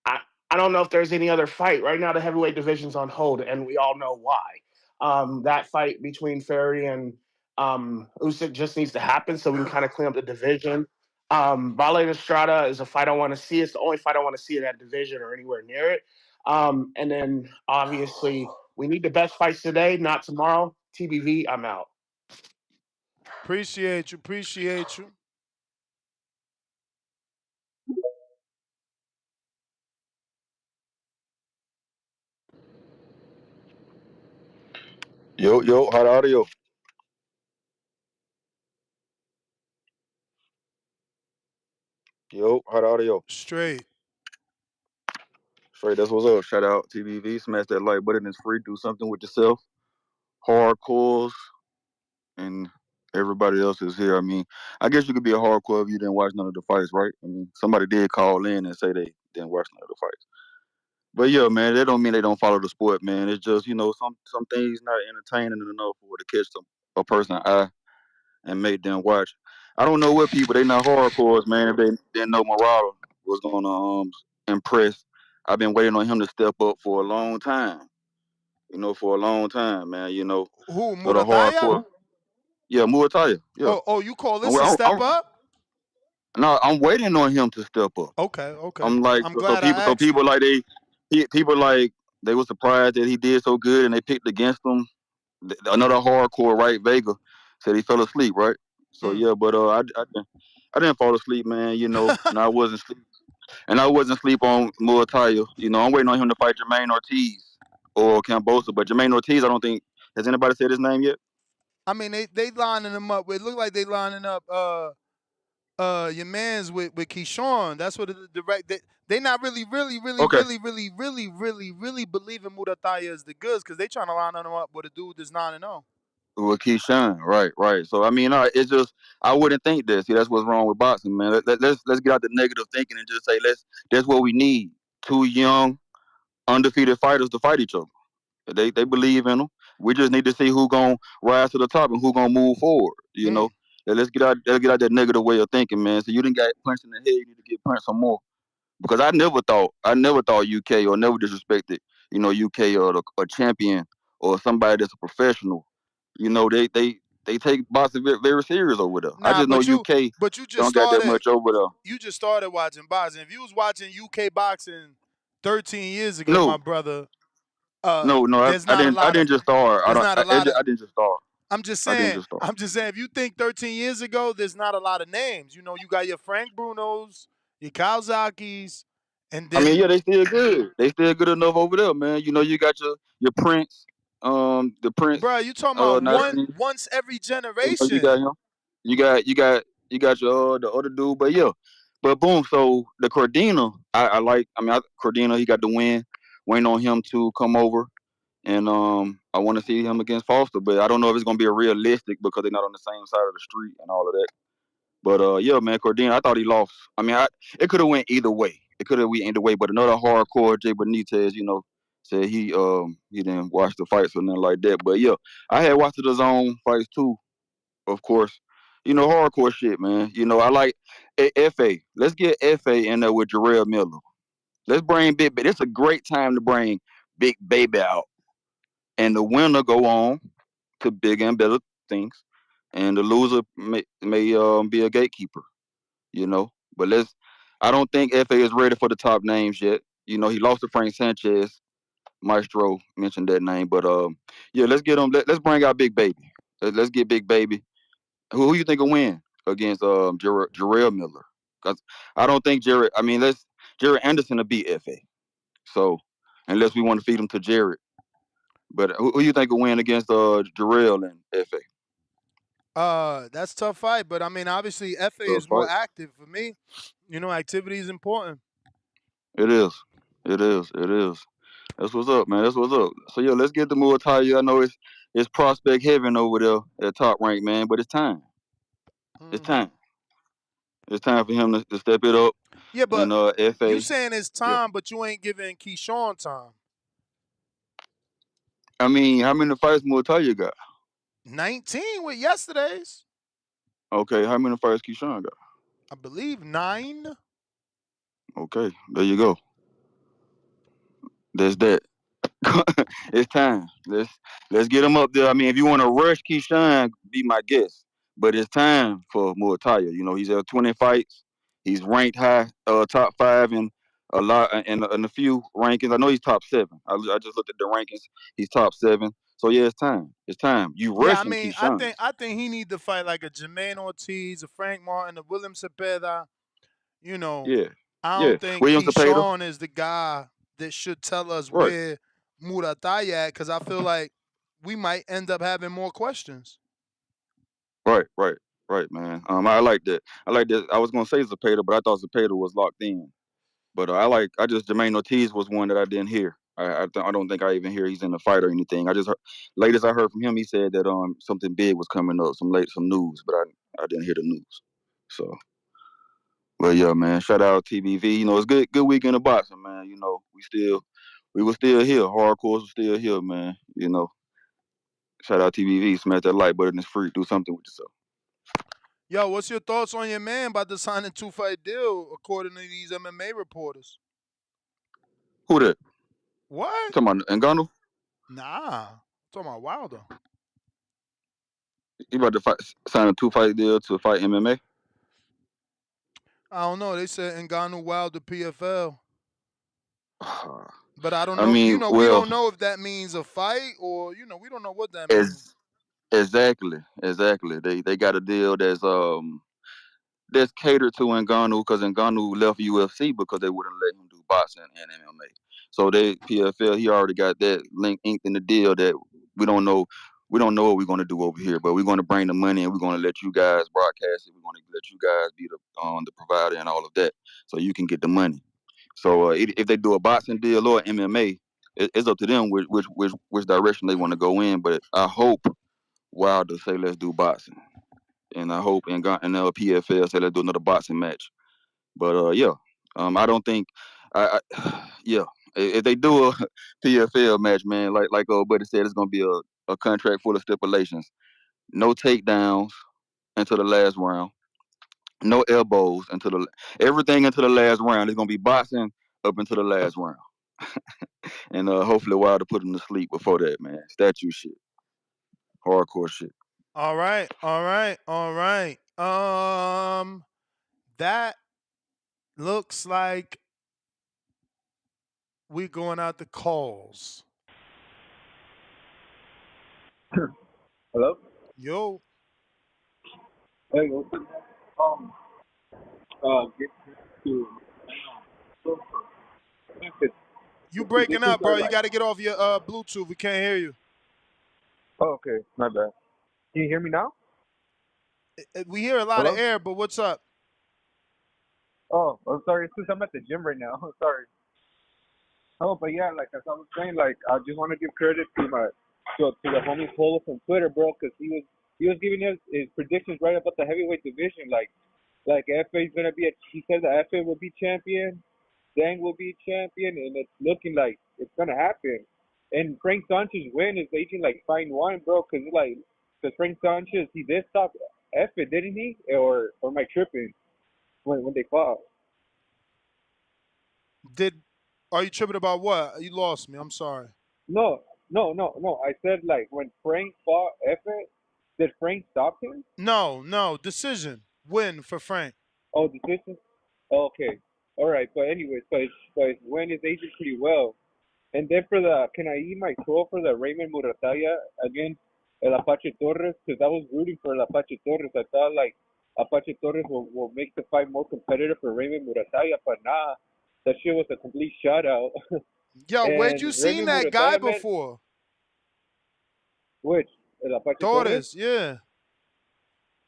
I, I don't know if there's any other fight right now. The heavyweight division's on hold, and we all know why. That fight between Fury and Usyk just needs to happen so we can kind of clean up the division. Vale Estrada is a fight I want to see. It's the only fight I want to see in that division or anywhere near it. And then obviously we need the best fights today, not tomorrow. TBV, I'm out. Appreciate you. Appreciate you. Yo, hot audio. Yo, hot audio. Straight. Straight, that's what's up. Shout out TVV. Smash that like button. It's free. Do something with yourself. Hardcores and everybody else is here. I mean, I guess you could be a hardcore if you didn't watch none of the fights, right? I mean, somebody did call in and say they didn't watch none of the fights. But yeah, man, that don't mean they don't follow the sport, man. It's just, some things not entertaining enough for to catch a person's eye and make them watch. I don't know what people, they not hardcores, man. If they didn't know Morales was going to impress. I've been waiting on him to step up for a long time. For a long time, man. Who? So the Murataya? hardcore, yeah, Muay Thai, yeah. Oh, you call I'm, this a I'm, step I'm, up? no, I'm waiting on him to step up. Okay, okay. I'm like, I'm so glad people, I so asked you. people like people like they were surprised that he did so good and they picked against him. Another hardcore, right? Vega said he fell asleep, right? So Mm. yeah, but I didn't fall asleep, man. And I wasn't sleep, and I wasn't sleep on Muay Thai. I'm waiting on him to fight Jermaine Ortiz or Cambosa, but Jermaine Ortiz, I don't think has anybody said his name yet. I mean, they lining them up. It look like they lining up your man's with Keyshawn. That's what the direct they not Okay, really believing Murataya is the goods because they trying to line them up with a dude that's 9-0. with Keyshawn, right. So I mean, it's just I wouldn't think that. See, that's what's wrong with boxing, man. Let's get out the negative thinking and just say that's what we need. Two young undefeated fighters to fight each other. They believe in them. We just need to see who gonna rise to the top and who gonna move forward. Mm. Let's get out that negative way of thinking, man. So you didn't get punched in the head, you need to get punched some more. Because I never thought UK or never disrespected, UK or a champion or somebody that's a professional. They take boxing very, very serious over there. I Nah, just know but UK you just don't got that started much over there. you just started watching boxing. If you was watching UK boxing 13 years ago, my No, brother, no, there's I not a didn't. I lot of didn't just start. I there's don't. not a lot of I didn't just start. I'm just I didn't saying, just start. I'm just saying, if you think 13 years ago, there's not a lot of names. You got your Frank Brunos, your Kawasaki's, and I mean, then, yeah, they still good. They still good enough over there, man. You got your Prince, the Prince, bro, you talking about not saying, once every you got generation. him. You got your the other dude, but yeah, but boom. So the Cordina, I like. I mean, Cordina, he got the win. Waiting on him to come over, and I want to see him against Foster, but I don't know if it's gonna be a realistic because they're not on the same side of the street and all of that. But yeah, man, Cordina, I thought he lost. I mean, it could have went either way. It could have went either way. But another hardcore Jay Benitez, said he didn't watch the fights or nothing like that. But yeah, I had watched the zone fights too, of course. Hardcore shit, man. I like Efe. Let's get Efe in there with Jarrell Miller. Let's bring Big Baby. It's a great time to bring Big Baby out, and the winner go on to bigger and better things, and the loser may be a gatekeeper. But I don't think FA is ready for the top names yet. He lost to Frank Sanchez. Maestro mentioned that name, but yeah, let's get him. Let's bring out Big Baby. Let's get Big Baby. Who you think will win against Jarrell Miller? Because I don't think Jared. I mean, Jared Anderson will beat FA. So unless we want to feed him to Jared. But who you think will win against Jarrell and Efe? That's a tough fight, but I mean, obviously, Efe Tough is more fight. active for me. Activity is important. It is. It is. It is. That's what's up, man. That's what's up. So yeah, let's get the Muay Thai. I know it's prospect heaven over there at Top Rank, man. But it's time. It's Mm-hmm. time. It's time for him to step it up. Yeah, And but you Fa, saying it's yeah. time, but you ain't giving Keyshawn time. I mean, how many fights Muay Thai you got? 19 with yesterday's. Okay, how many fights Keyshawn got? I believe 9. Okay, there you go. That's that. It's time. Let's get him up there. I mean, if you want to rush Keyshawn, be my guest. But it's time for Muay Thai. He's at 20 fights. He's ranked high, top 5 in a lot in a few rankings. I know he's top 7. I just looked at the rankings. He's top 7. So yeah, it's time. It's time. You Yeah, I rushing mean, I Keyshawn? think I think he need to fight like a Jermaine Ortiz, a Frank Martin, a William Cepeda. You know, Yeah, I yeah. don't think William Zepeda. Keyshawn is the guy that should tell us Right, where Muratai at, because I feel like we might end up having more questions. right, right, right, man. I like that. I like that. I was gonna say Zepeda, but I thought Zepeda was locked in. But I just Jermaine Ortiz was one that I didn't hear. I don't think I even hear he's in the fight or anything. I just heard, latest I heard from him, he said that something big was coming up, some news, but I didn't hear the news. So, but yeah, man, shout out TBV. It's good weekend of boxing, man. We were still here. Hardcore was still here, man. Shout out TBV. Smash that like button. It's free. Do something with yourself. Yo, what's your thoughts on your man about to sign a 2-fight deal, according to these MMA reporters? Who that? What? Talking about Ngannou? Nah, I'm talking about Wilder. He about to sign a 2-fight deal to fight MMA. I don't know. They said Ngannou Wilder PFL. But I don't I know. mean, We well, don't know if that means a fight or we don't know what that means. as exactly. They got a deal that's catered to Ngannou because Ngannou left UFC because they wouldn't let him do boxing and MMA. So they PFL he already got that link inked in the deal that we don't know what we're going to do over here, but we're going to bring the money and we're going to let you guys broadcast it. We're going to let you guys be the provider and all of that, so you can get the money. So if they do a boxing deal or MMA, it's up to them which direction they want to go in. But I hope Wilder say let's do boxing, and I hope and PFL say let's do another boxing match. But yeah, I don't think yeah, if they do a PFL match, man, like old buddy said, it's gonna be a contract full of stipulations. No takedowns until the last round. No elbows until everything until the last round. It's gonna be boxing up until the last round. And hopefully Wilder put him to sleep before that, man. Statue shit, hardcore shit. All right, all right, all right. That looks like we're going out the calls. Hello? Yo, Hey, what's up? Get to you the breaking predictions up, bro? are You like, got to get off your Bluetooth. We can't hear you. oh, okay, my bad. Can you hear me now? We hear a lot of Hello? air, but what's up? Oh, I'm sorry. It's because I'm at the gym right now. I'm sorry. Oh, but yeah, like as I was saying, like I just want to give credit to the homie Polo from Twitter, bro, because he was giving us his predictions right about the heavyweight division. Like FA is gonna be he said the FA will be champion, Dang will be champion, and it's looking like it's gonna happen. And Frank Sanchez win is aging like fine wine, bro, because Frank Sanchez he did stop FA, didn't he? Or am I tripping when they fought? Are you tripping about what? You lost me. I'm sorry. No. I said like when Frank fought Efe, did Frank stop him? No. Decision. Win for Frank. Oh, decision. Okay, all right. But anyway, so his win is aging pretty well. And then for the can I eat my crow for the Raymond Murataya against El Apache Torres? Because I was rooting for El Apache Torres. I thought like Apache Torres will make the fight more competitive for Raymond Murataya, but nah, that shit was a complete shutout. Yo, where'd you And seen Raymond that guy Murataya, man, before? Which El Apache Torres? Torres, yeah.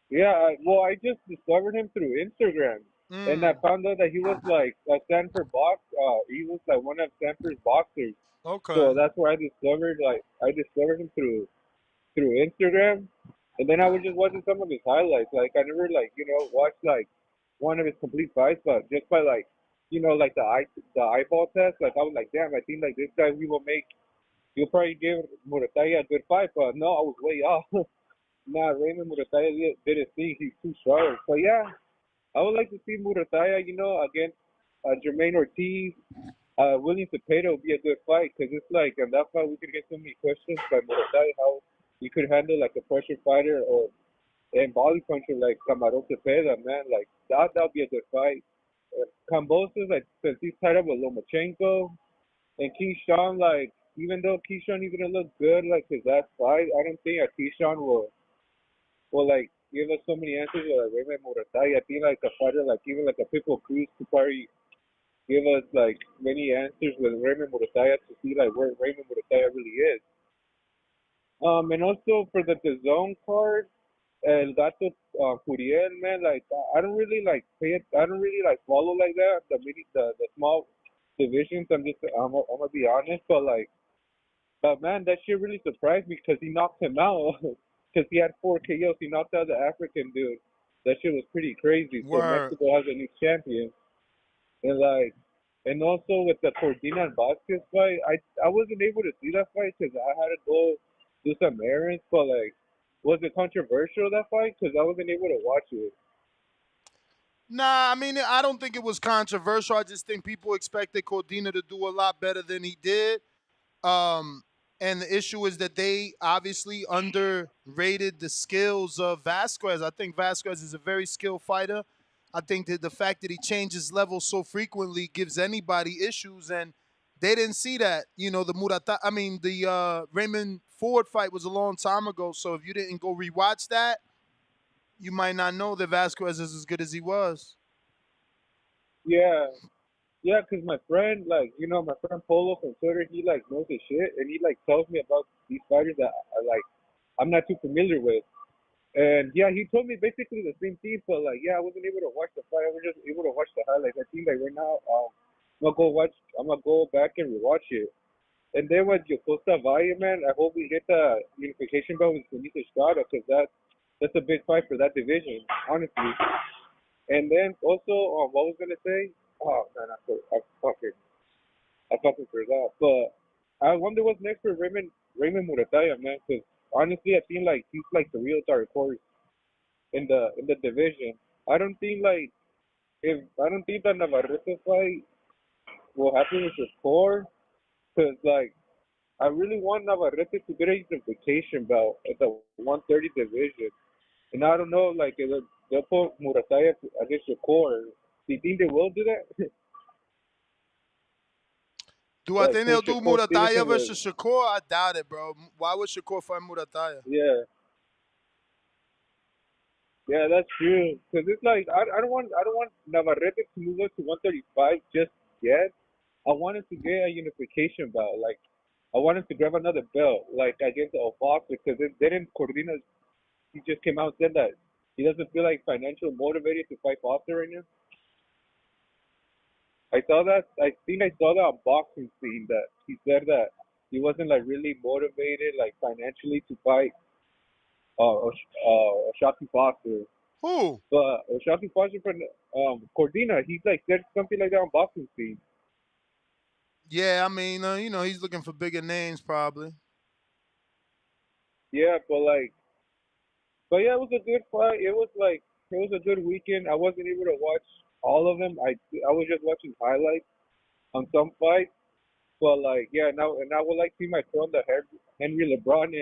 Yeah, well, I just discovered him through Instagram, and I Mm, found out that he was like a Stanford box. He was like one of Stanford's boxers. okay. So that's where I discovered him through Instagram, and then I was just watching some of his highlights. Like I never watched like one of his complete fights, but just by like like the eyeball test, like I was like, damn, I think like this guy he'll probably give Murataya a good fight, but no, I was way off. Nah, Raymond Murataya did his thing. He's too sharp. But yeah, I would like to see Murataya, against Jermaine Ortiz. William Cepeda would be a good fight because it's like in that fight we could get so many questions by Murataya how he could handle like a pressure fighter or and body puncher like Camarón Cepeda, man. Like that'll be a good fight. Kambosos, like since he's tied up with Lomachenko and Keyshawn, like even though Keyshawn is gonna look good like his last fight, I don't think Keyshawn will like give us so many answers like Raymond Murataya. I think like a fighter like even like a Pitbull Cruz could probably give us like many answers with Raymond Murataya to see like where Raymond Murataya really is. And also for the zone card, El Gato Curiel, man, like I don't really like pay it. I don't really like follow like that the small divisions. I'm gonna be honest, but man, that shit really surprised me because he knocked him out because he had 4 KOs. He knocked out the African dude. That shit was pretty crazy. So Word. Mexico has a new champion, and like, and also with the Cordina and Vasquez fight, I wasn't able to see that fight because I had to go do some errands. But like, was it controversial that fight? Because I wasn't able to watch it. Nah, I mean, I don't think it was controversial. I just think people expected Cordina to do a lot better than he did. Um, and the issue is that they obviously underrated the skills of Vasquez. I think Vasquez is a very skilled fighter. I think that the fact that he changes levels so frequently gives anybody issues, and they didn't see that. The Raymond Ford fight was a long time ago, so if you didn't go rewatch that, you might not know that Vasquez is as good as he was. Yeah, yeah, because my friend, like, my friend Polo from Twitter, he like knows his shit, and he like tells me about these fighters that I'm not too familiar with. And yeah, he told me basically the same thing, but like, yeah, I wasn't able to watch the fight. I was just able to watch the highlights. I think like right now, I'm gonna go back and rewatch it. And then with Yokosta Valle, man, I hope we hit the unification belt with Benito Estrada because that's a big fight for that division, honestly. And then also, what was gonna say? Oh man, I fucking forgot. But I wonder what's next for Raymond Murataya, man. Because honestly, I think like he's like the real dark horse in the division. I don't think like if I don't think that Navarrete fight will happen with the score. Because like I really want Navarrete to get a unification belt at the 130 division. And I don't know, like, if they'll put Murataya against the core. Do you think they will do that? Do I Like, think they'll put do Shakur Murataya Stevenson with, versus Shakur? I doubt it, bro. Why would Shakur fight Murataya? yeah. Yeah, that's true. Because it's like, I don't want Navarrete to move up to 135 just yet. I wanted to get a unification belt. Like, I wanted to grab another belt, like, against a boxer. Because then Cordina, he just came out and said that he doesn't feel like financially motivated to fight Foster right now. I saw that. I think I saw that on boxing scene that he said that he wasn't like really motivated like financially to fight Shaki Foster. Who? But Shaki Foster from Cordina, he's like said something like that on boxing scene. Yeah, I mean, he's looking for bigger names probably. Yeah, but yeah, it was a good fight. It was a good weekend. I wasn't able to watch all of them. I was just watching highlights on some fights. But like yeah, now and I would like to see my friend the Henry LeBron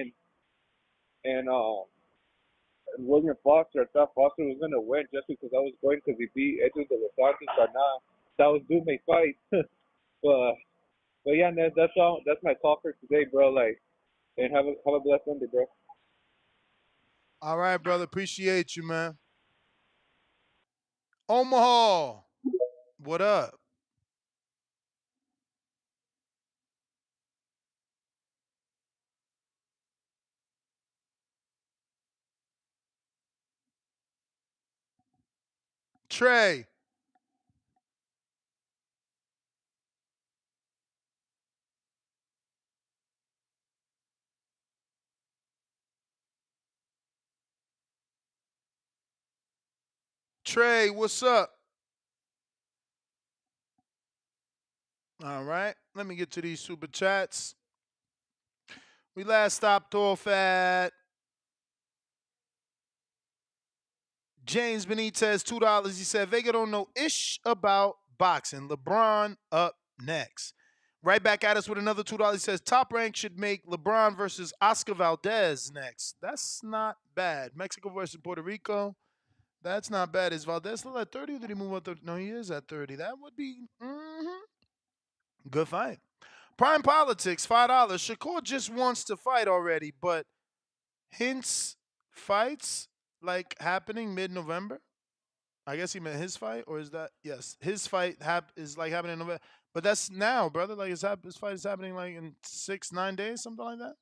and William Foster. I thought Foster was gonna win just because I was going because he beat Edwin de los Santos, but nah, that was do may fight. but but yeah, man, that's all. That's my call for today, bro. Like, and have a blessed Sunday, bro. All right, brother. Appreciate you, man. Omaha, what up? Trey. Trey, what's up? All right. Let me get to these super chats. We last stopped off at James Benitez, $2. He said, Vega don't know ish about boxing. LeBron up next. Right back at us with another $2. He says, Top Rank should make LeBron versus Oscar Valdez next. That's not bad. Mexico versus Puerto Rico. That's not bad. Is Valdez still at 30 or did he move up? No, he is at 30. That would be good fight. Prime Politics, $5. Shakur just wants to fight already, but hints fights like happening mid-November. I guess he meant his fight, or is that yes? His fight is like happening in November, but that's now, brother. Like his fight is happening like in 6-9 days, something like that.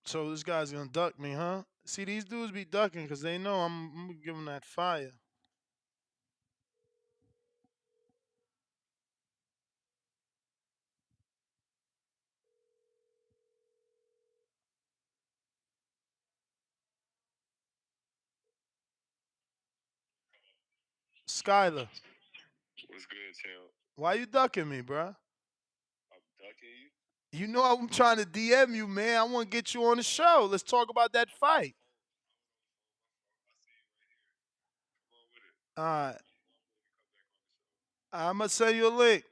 So this guy's gonna duck me, huh? See, these dudes be ducking because they know I'm gonna give them that fire. Skyler, What's good, champ? why you ducking me, bruh? I'm ducking you. You know I'm trying to DM you, man. I want to get you on the show. Let's talk about that fight. All right. I'm gonna send you a link.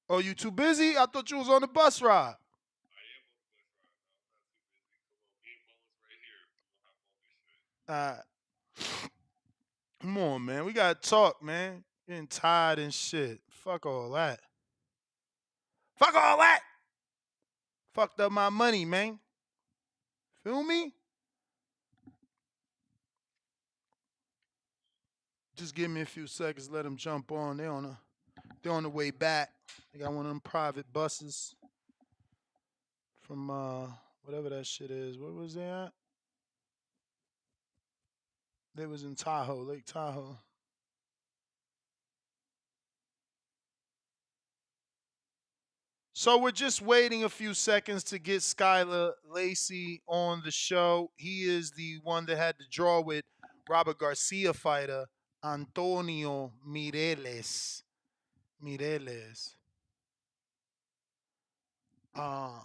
Oh, you too busy? I thought you was on the bus ride. All right. Come on, man. We gotta talk, man. Getting tired and shit. Fuck all that. Fuck all that. Fucked up my money, man. Feel me? Just give me a few seconds. Let them jump on. They're on the way back. They got one of them private buses from whatever that shit is. Where was they at? They was in Tahoe, Lake Tahoe. So we're just waiting a few seconds to get Skyler Lacy on the show. He is the one that had to draw with Robert Garcia fighter Antonio Mireles. Mireles. Um,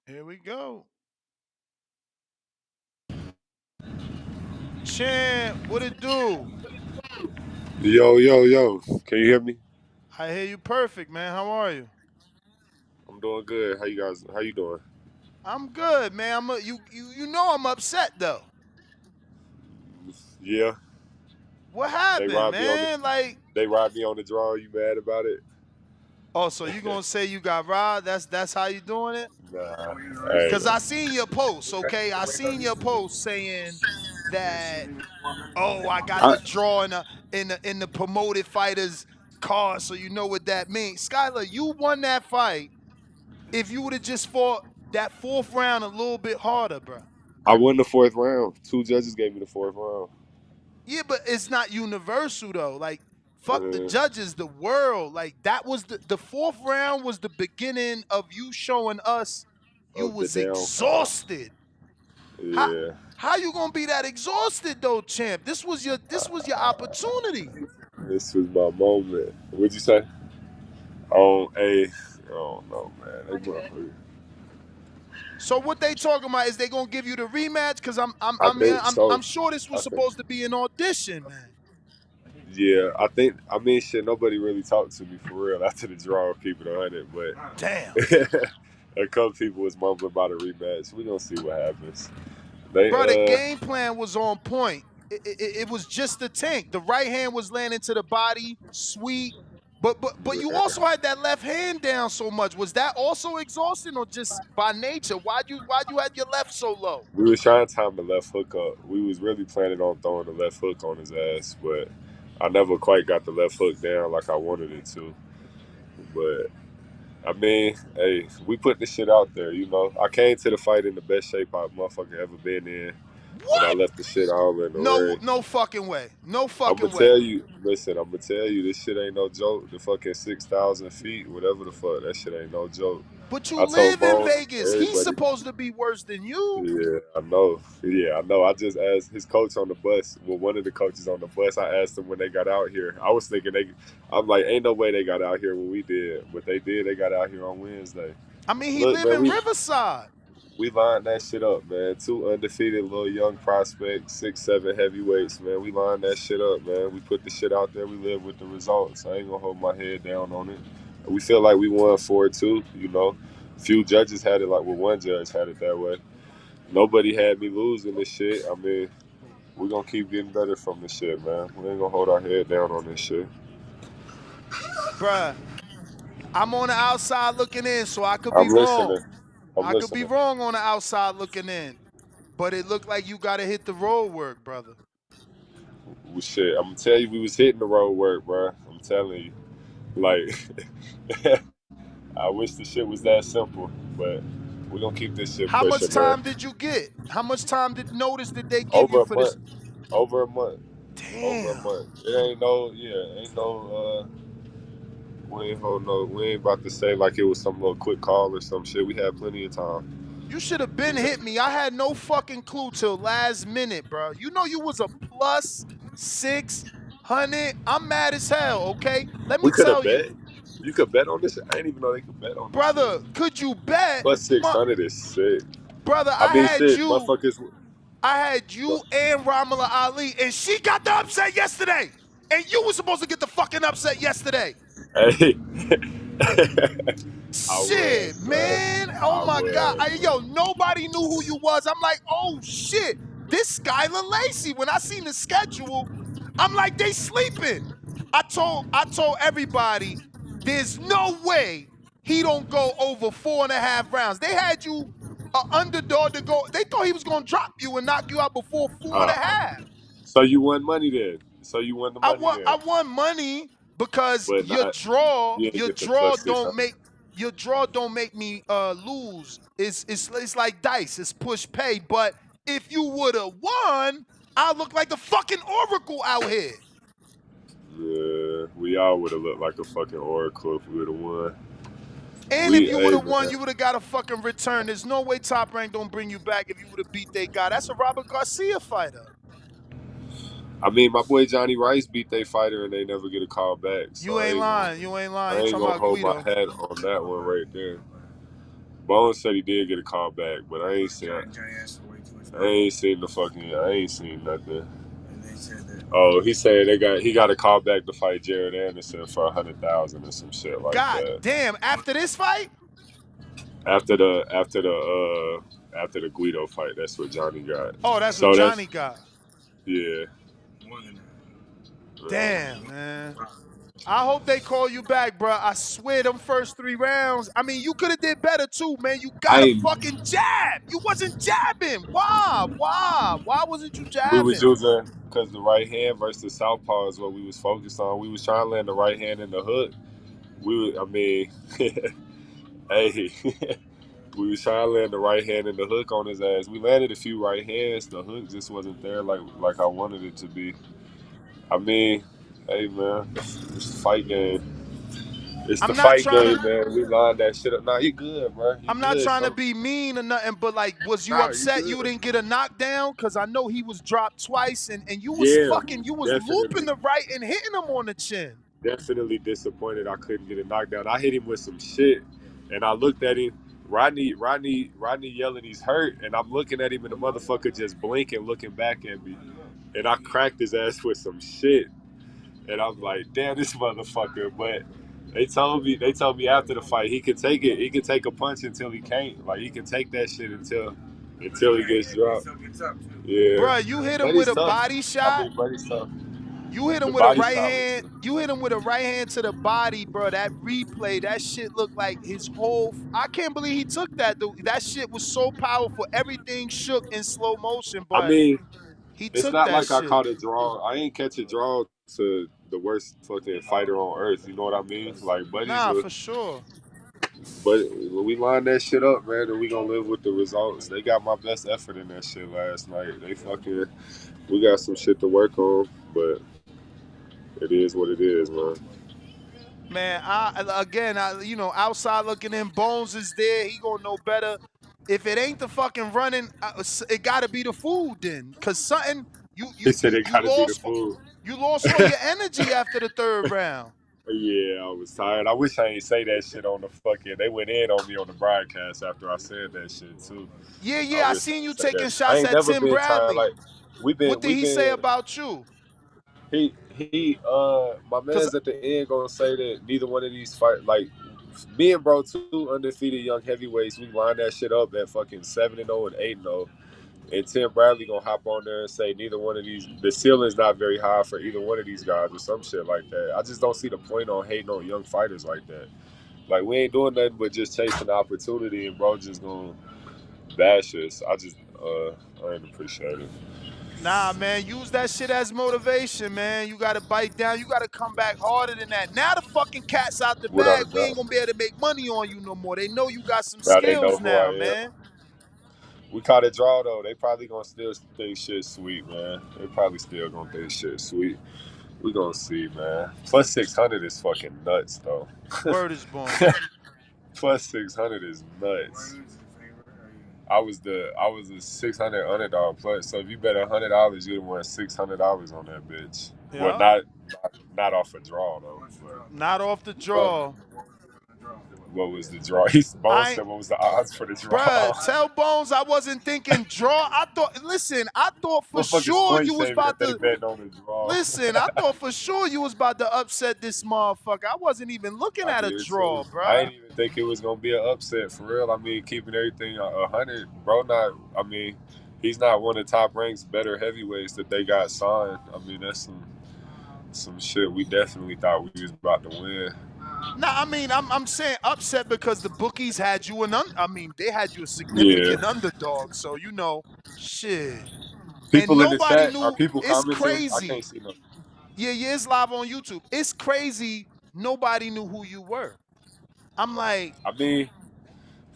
Here we go. Champ, what it do? Yo, yo, yo. Can you hear me? I hear you perfect, man. How are you? I'm doing good. How you guys? How you doing? I'm good, man. You know I'm upset though. Yeah. What They happened, robbed me on the. man? Like, They robbed me on the draw. You mad about it? oh, so you gonna say you got robbed? That's how you doing it? Nah. Hey. Cause I seen your post, okay? I seen your post saying that, oh, I got I, the draw in the promoted fighters card, so you know what that means. Skyler, you won that fight if you would have just fought that fourth round a little bit harder, bro. I won the fourth round. Two judges gave me the fourth round. Yeah, but it's not universal though. Like, fuck the Uh, judges, the world. Like, that was the fourth round was the beginning of you showing us you of the was downfall. exhausted. How Yeah. how you gonna be that exhausted though, champ? This was your opportunity. This was my moment. What'd you say? Oh, hey. Oh no, man. They motherfuckers. So what they talking about is they gonna give you the rematch? Cause I think I'm so. sure this I was think. supposed to be an audition, man. Yeah, I think. I mean, shit. Nobody really talked to me for real after the draw of keeping 100, Damn. but a couple people was mumbling about a rematch. We gonna see what happens. They Bro, the game plan was on point. It was just the tank. The right hand was landing to the body, sweet. But you also had that left hand down so much. Was that also exhausting or just by nature? Why'd you had your left so low? we was trying to time the left hook up. We was really planning on throwing the left hook on his ass, but I never quite got the left hook down like I wanted it to. But I mean, hey, we put this shit out there, you know. I came to the fight in the best shape I motherfucker ever been in. And I What? left the shit all in the No, ring. no fucking way. No I'm gonna fucking way. tell you, listen, I'm gonna tell you, this shit ain't no joke. The fucking 6,000 feet, whatever the fuck, that shit ain't no joke. But you I told live in Bones, Vegas. He's everybody, supposed to be worse than you. yeah, I know. Yeah, I know. I just asked his coach on the bus. Well, one of the coaches on the bus, I asked them when they got out here. I was thinking I'm like, ain't no way they got out here when we did. But they did. They got out here on Wednesday. I mean, he Look, live man, in Riverside. we lined that shit up, man. Two undefeated little young prospects, 6'7" heavyweights, man. We lined that shit up, man. We put the shit out there. We live with the results. I ain't gonna hold my head down on it. We feel like we won 4-2, you know. Few judges had it like, well, one judge had it that way. Nobody had me losing this shit. I mean, we're gonna keep getting better from this shit, man. We ain't gonna hold our head down on this shit. Bruh, I'm on the outside looking in, so I could be I'm listening. wrong. I'm I could be listening. wrong on the outside looking in. But it looked like you got to hit the road work, brother. Well, shit, I'm gonna tell you, we was hitting the road work, bro. I'm telling you. Like, I wish the shit was that simple, but we're gonna keep this shit How much pushing, man. time did you get? How much time did notice did they give you Over a for this? month. Over a month. Over a Damn. month. It ain't no, yeah, ain't no, we ain't hold no, we ain't about to say like it was some little quick call or some shit. We had plenty of time. You should have been hit me. I had no fucking clue till last minute, bro. You know you was a plus 600. I'm mad as hell, okay? Let me We could have tell bet. you. You could bet on this shit. I didn't even know they could bet on this shit. Brother, could you bet? Plus 600 is sick. Brother, I I mean, had shit, you. motherfuckers. I had you and Ramala Ali, and she got the upset yesterday. And you were supposed to get the fucking upset yesterday. Hey, I Shit, was, bro. man. Oh I my God. was, bro. Yo, nobody knew who you was. I'm like, oh shit. This Skyler Lacy. When I seen the schedule, I'm like, they sleeping. I told everybody, there's no way he don't go over 4.5 rounds. They had you an underdog to go. They thought he was gonna drop you and knock you out before four and a Uh, half. so you won money then. So you won the I money want then. I won money because But your not, draw, you didn't your get the draw plus don't 600. make your draw don't make me lose. It's like dice. It's push pay. But if you would have won, I look like the fucking oracle out here. Yeah, we all would have looked like a fucking oracle if we would have won. And if We, you would hey have won, man. you would have got a fucking return. There's no way Top Rank don't bring you back if you would have beat that guy. That's a Robert Garcia fighter. I mean, my boy Johnny Rice beat their fighter and they never get a call back. So You ain't lying. You ain't lying. I You ain't talking gonna about hold my Guido. hat on that one right there. Bones said he did get a call back, but I ain't seen. I ain't seen nothing. Oh, he said he got a call back to fight Jared Anderson for 100,000 or some shit like God that. damn. After this fight? After the Guido fight, that's what Johnny got. Oh, that's what So Johnny that's got. yeah. Damn, man. I hope they call you back, bro. I swear them first 3 rounds. I mean, you could have did better too, man. You got I to ain't. fucking jab. You wasn't jabbing. Why? Why? Why wasn't you We was jabbing? using because the right hand versus southpaw is what we was focused on. We was trying to land the right hand in the hook. I mean, hey, we was trying to land the right hand in the hook on his ass. We landed a few right hands. The hook just wasn't there like I wanted it to be. I mean, hey man, it's the fight game. It's the I'm not fight trying to. game, man. We lined that shit up. Nah, you good, bro. You I'm not good. trying to So, be mean or nothing, but like, was you nah, you upset you good. didn't get a knockdown? Cause I know he was dropped twice, and Yeah, you was looping definitely. the right and hitting him on the chin. Definitely disappointed I couldn't get a knockdown. I hit him with some shit, and I looked at him. Rodney yelling he's hurt, and I'm looking at him, and the motherfucker just blinking, looking back at me, and I cracked his ass with some shit, and I'm like, damn, this motherfucker. But they told me after the fight he could take it. He could take a punch until he can't. Like he can take that shit until he gets dropped. Yeah, Bruh, you hit him with Buddy's a tough. body I shot. mean, Buddy's tough. You hit The him with a body right shot hand. was. You hit him with a right hand to the body, bro. That replay, that shit looked like his whole. I can't believe he took that. That shit was so powerful. Everything shook in slow motion, I but mean, he it's took not that like I shit. caught a draw. I ain't catch a draw to the worst fucking fighter on earth. You know what I mean? Like, Nah, for sure. But when we line that shit up, man, then we gonna live with the results. They got my best effort in that shit last night. They fucking, we got some shit to work on, but it is what it is, man. Man, outside looking in, Bones is there. He gonna know better. If it ain't the fucking running, it gotta be the food then. Cause something you He you said you it you gotta be the lost food. you lost all your energy after the third round. Yeah, I was tired. I wish I ain't say that shit on the fucking. They went in on me on the broadcast after I said that shit too. I Yeah, I wish I seen ain't you say that taking shit. I shots ain't at never Tim been tired. Bradley. Like What did we he say been. about you? My Cause man's at the end gonna say that neither one of these fight like me and bro two undefeated young heavyweights. We line that shit up at fucking 7-0 and 8-0. And Tim Bradley gonna hop on there and say neither one of these the ceiling's not very high for either one of these guys or some shit like that. I just don't see the point on hating on young fighters like that. Like we ain't doing nothing but just chasing the opportunity and bro just gonna bash us. I ain't appreciate it. Nah, man, use that shit as motivation, man. You gotta bite down. You gotta come back harder than that. Now the fucking cat's out the Without a bag. We doubt. ain't gonna be able to make money on you no more. They know you got some Now they know skills who I now, am. man. We caught a draw though. They probably gonna still think shit sweet, man. They probably still gonna think shit sweet. We gonna see, man. Plus 600 is fucking nuts though. Word is Bones. Plus 600 is nuts. I was a 600 underdog plus. So if you bet $100, you'd win $600 on that bitch. Well, Yeah. not off a draw though. Not off the But draw. what was the draw? He's Bone I said, what was the odds for the draw? Bruh, tell Bones I wasn't thinking draw. I thought for Motherfuckers sure point you was shaming about if they to betting on the draw. listen. I thought for sure you was about to upset this motherfucker. I wasn't even looking I at a did too. draw, I bruh. didn't even think it was gonna be an upset for real. I mean, keeping everything 100, bro. Not. I mean, he's not one of the top ranks better heavyweights that they got signed. I mean, that's some shit we definitely thought we was about to win. Nah, I mean, I'm saying upset because the bookies had you they had you a Yeah. significant underdog. So shit. And People in the nobody chat are knew. people It's commenting. I can't crazy. see no. Yeah, it's live on YouTube. It's crazy. Nobody knew who you were. I'm like, I mean,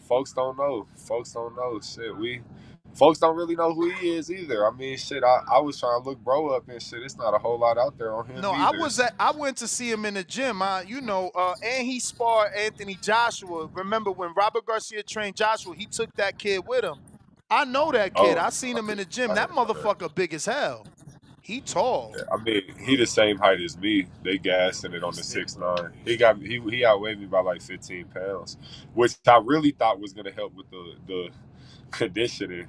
folks don't know. Folks don't know. Shit, folks don't really know who he is either. I mean, shit. I was trying to look bro up and shit. It's not a whole lot out there on him no, either. I went to see him in the gym. And he sparred Anthony Joshua. Remember when Robert Garcia trained Joshua, he took that kid with him. I know that kid. Oh, I seen him in the gym. I That didn't know that. motherfucker big as hell. He tall. I mean, he the same height as me. They gassing it on the 6'9". He outweighed me by like 15 pounds, which I really thought was gonna help with the conditioning.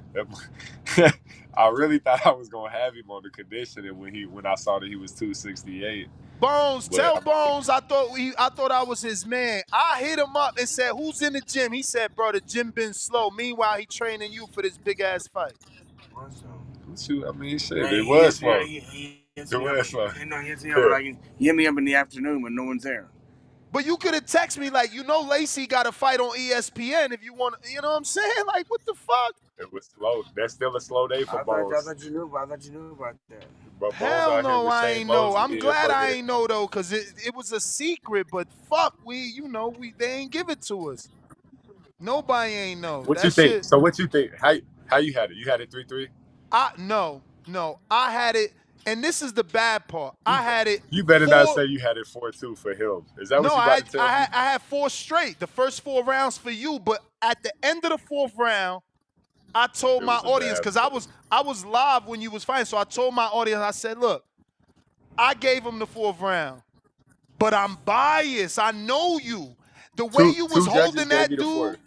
I really thought I was gonna have him on the conditioning when I saw that he was 268. Bones, But tell I mean, Bones I thought I was his man. I hit him up and said, "Who's in the gym?" He said, "Bro, the gym been slow." Meanwhile, he training you for this big ass fight. shoot, I mean, shit, Man, it he was hits me. slow. He hits It me up. was slow. No, he hits me up. Like, he hit me up in the afternoon when no one's there. But you could have texted me like, Lacy got a fight on ESPN if you want. You know what I'm saying? Like, what the fuck? It was slow. That's still a slow day for Bones. I thought you knew. I thought you knew about that. But Bones Hell out here no, with I Shane ain't know. I'm Mosley and glad I fucking. ain't know though, cause it was a secret. But fuck, they ain't give it to us. Nobody ain't know What you that think? shit. So what you think? How you had it? You had it 3-3. I had it, and this is the bad part. I had it You better not four. say you had it 4-2 for him. Is that No, what you about to tell me? I had four straight. The first four rounds for you, but at the end of the fourth round, I told It my was a audience bad because look. I was live when you was fighting, so I told my audience. I said, "Look, I gave him the fourth round, but I'm biased. I know you. The way Two you was two judges holding gave me that the dude, four.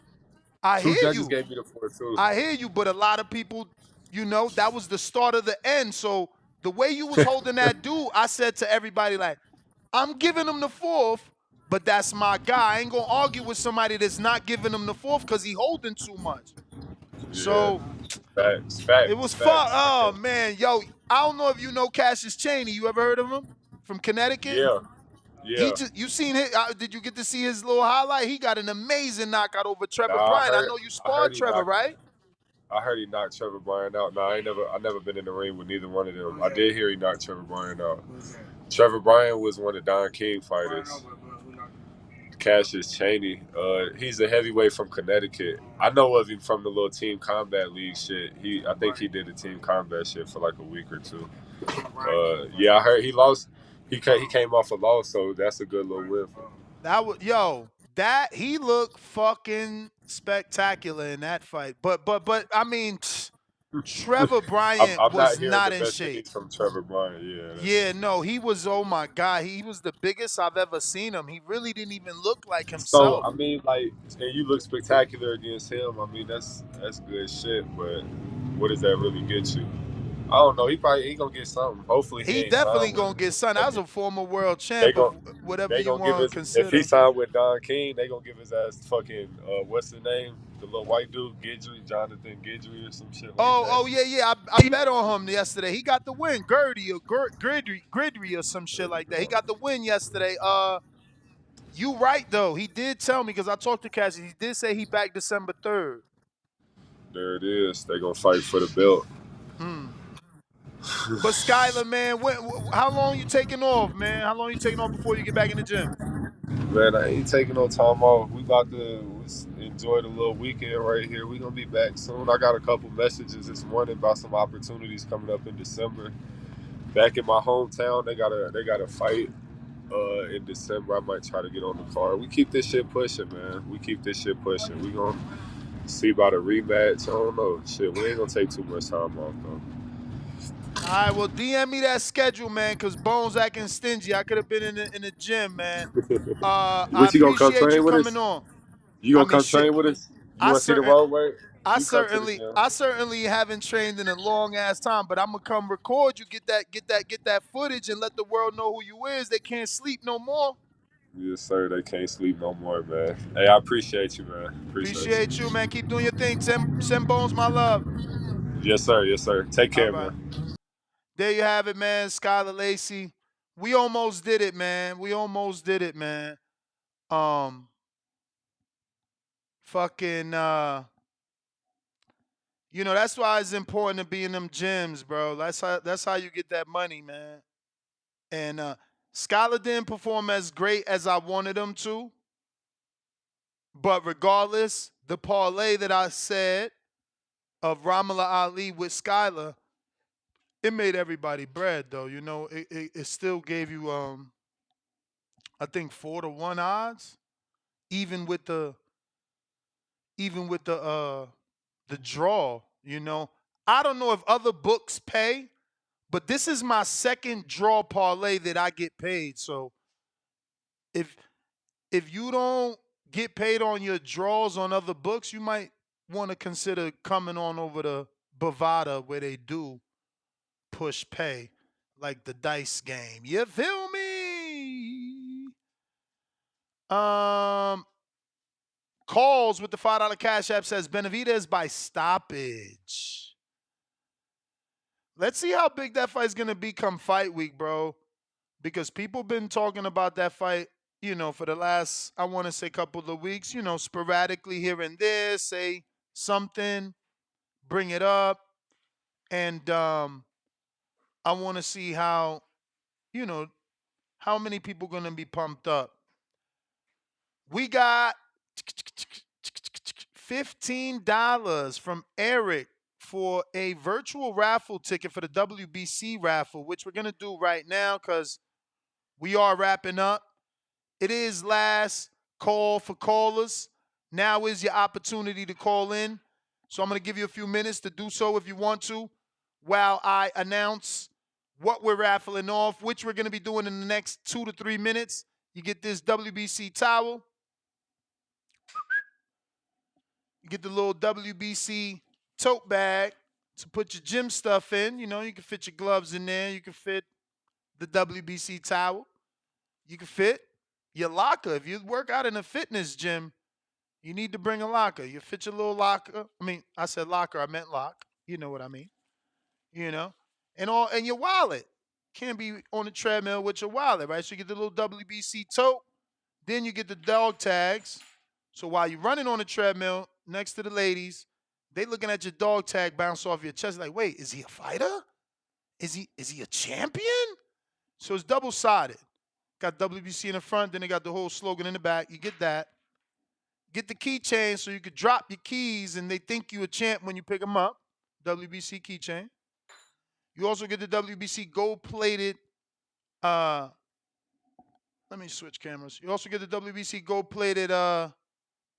I Two hear judges you. gave me the 4-2. I hear you, but a lot of people, that was the start of the end. So the way you was holding that dude, I said to everybody, like, I'm giving him the fourth, but that's my guy. I ain't gonna argue with somebody that's not giving him the fourth because he holding too much. Yeah. So Facts. it Facts. was fun. Facts. I Oh can't. man, yo, I don't know if you know Cassius Chaney. You ever heard of him from Connecticut? Yeah. Yeah. You seen it? Did you get to see his little highlight? He got an amazing knockout over Trevor Nah, Bryan. I know you I heard sparred he Trevor, knocked right? I heard he knocked Trevor Bryan out. Nah, I never been in the ring with neither one of them. I did hear he knocked Trevor Bryan out. Trevor Bryan was one of Don King fighters. Cassius Chaney. He's a heavyweight from Connecticut. I know of him from the little Team Combat League shit. I think he did the Team Combat shit for like a week or two. Yeah, I heard he lost. He came off a loss, so that's a good little win for him. That he looked fucking spectacular in that fight. But I mean, Trevor Bryant I'm not was hearing not the in best shape. things from Trevor Bryant. Yeah, Yeah, no, he was. Oh my god, he was the biggest I've ever seen him. He really didn't even look like so himself. I mean, like, and you look spectacular against him. I mean, that's good shit. But what does that really get you? I don't know. He gonna get something. Hopefully, he He ain't definitely signed with gonna him. get son. That was a former world They champ of gon' whatever they you gonna give want his to if he consider. signed with Don King, they gonna give his ass fucking what's the name? The little white dude, Gidry, Jonathan Gidry or some shit like that. Oh yeah. I bet on him yesterday. He got the win. Gridry or some shit like that. He got the win yesterday. You right though. He did tell me because I talked to Cassie. He did say he back December 3rd. There it is. They gonna fight for the belt. Hmm. But Skyler, man, how long you taking off, man? How long you taking off before you get back in the gym? Man, I ain't taking no time off. We about to enjoy the little weekend right here. We gonna be back soon. I got a couple messages this morning about some opportunities coming up in December. Back in my hometown, they got a fight in December. I might try to get on the card. We keep this shit pushing, man. We keep this shit pushing. We gonna see about a rematch. I don't know. Shit, we ain't gonna take too much time off though. All right, well, DM me that schedule, man, because Bones acting stingy. I could have been in the gym, man. I What you gonna come appreciate you train with coming us? on. You I gonna mean, come shit. train with us? You I wanna see the certain, road work? I You come to the certainly, gym. I certainly haven't trained in a long ass time, but I'm gonna come record you, get that footage, and let the world know who you is. They can't sleep no more. Yes, sir. They can't sleep no more, man. Hey, I appreciate you, man. Appreciate Appreciate you. you, man. Keep doing your thing. Send Bones my love. Yes, sir. Yes, sir. Take All care, right. man. There you have it, man. Skyler Lacy. We almost did it, man. We almost did it, man. Fucking that's why it's important to be in them gyms, bro. That's how you get that money, man. And Skyler didn't perform as great as I wanted him to. But regardless, the parlay that I said of Ramala Ali with Skyler, it made everybody bread though. It still gave you I think 4-1 odds, even with the the draw. I don't know if other books pay, but this is my second draw parlay that I get paid. So if you don't get paid on your draws on other books, you might want to consider coming on over to Bovada where they do push pay, like the dice game. You feel me? Calls with the $5 Cash App says Benavidez by stoppage. Let's see how big that fight's gonna be come fight week, bro. Because people been talking about that fight, for the last, I want to say, couple of weeks, sporadically here and there, say something, bring it up. And I want to see you know, how many people going to be pumped up. We got $15 from Eric for a virtual raffle ticket for the WBC raffle, which we're going to do right now because we are wrapping up. It is last call for callers. Now is your opportunity to call in. So I'm going to give you a few minutes to do so if you want to while I announce what we're raffling off, which we're going to be doing in the next 2 to 3 minutes. You get this WBC towel. You get the little WBC tote bag to put your gym stuff in. You can fit your gloves in there. You can fit the WBC towel. You can fit your locker. If you work out in a fitness gym, you need to bring a locker. You fit your little locker. I said locker. I meant lock. You know what I mean. And your wallet. Can't be on the treadmill with your wallet, right? So you get the little WBC tote. Then you get the dog tags. So while you're running on the treadmill next to the ladies, they looking at your dog tag bounce off your chest like, wait, is he a fighter? Is he a champion? So it's double-sided. Got WBC in the front, then they got the whole slogan in the back. You get that. Get the keychain so you could drop your keys and they think you a champ when you pick them up. WBC keychain. You also get the WBC gold-plated, let me switch cameras. You also get the WBC gold-plated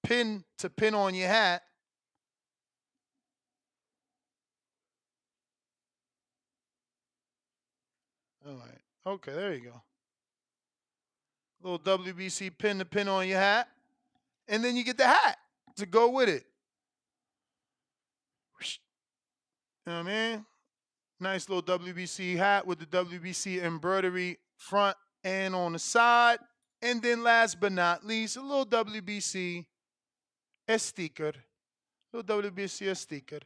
pin to pin on your hat. All right. Okay, there you go. Little WBC pin to pin on your hat. And then you get the hat to go with it. You know what I mean? Nice little WBC hat with the WBC embroidery front and on the side. And then last but not least, a little WBC sticker. Little WBC sticker.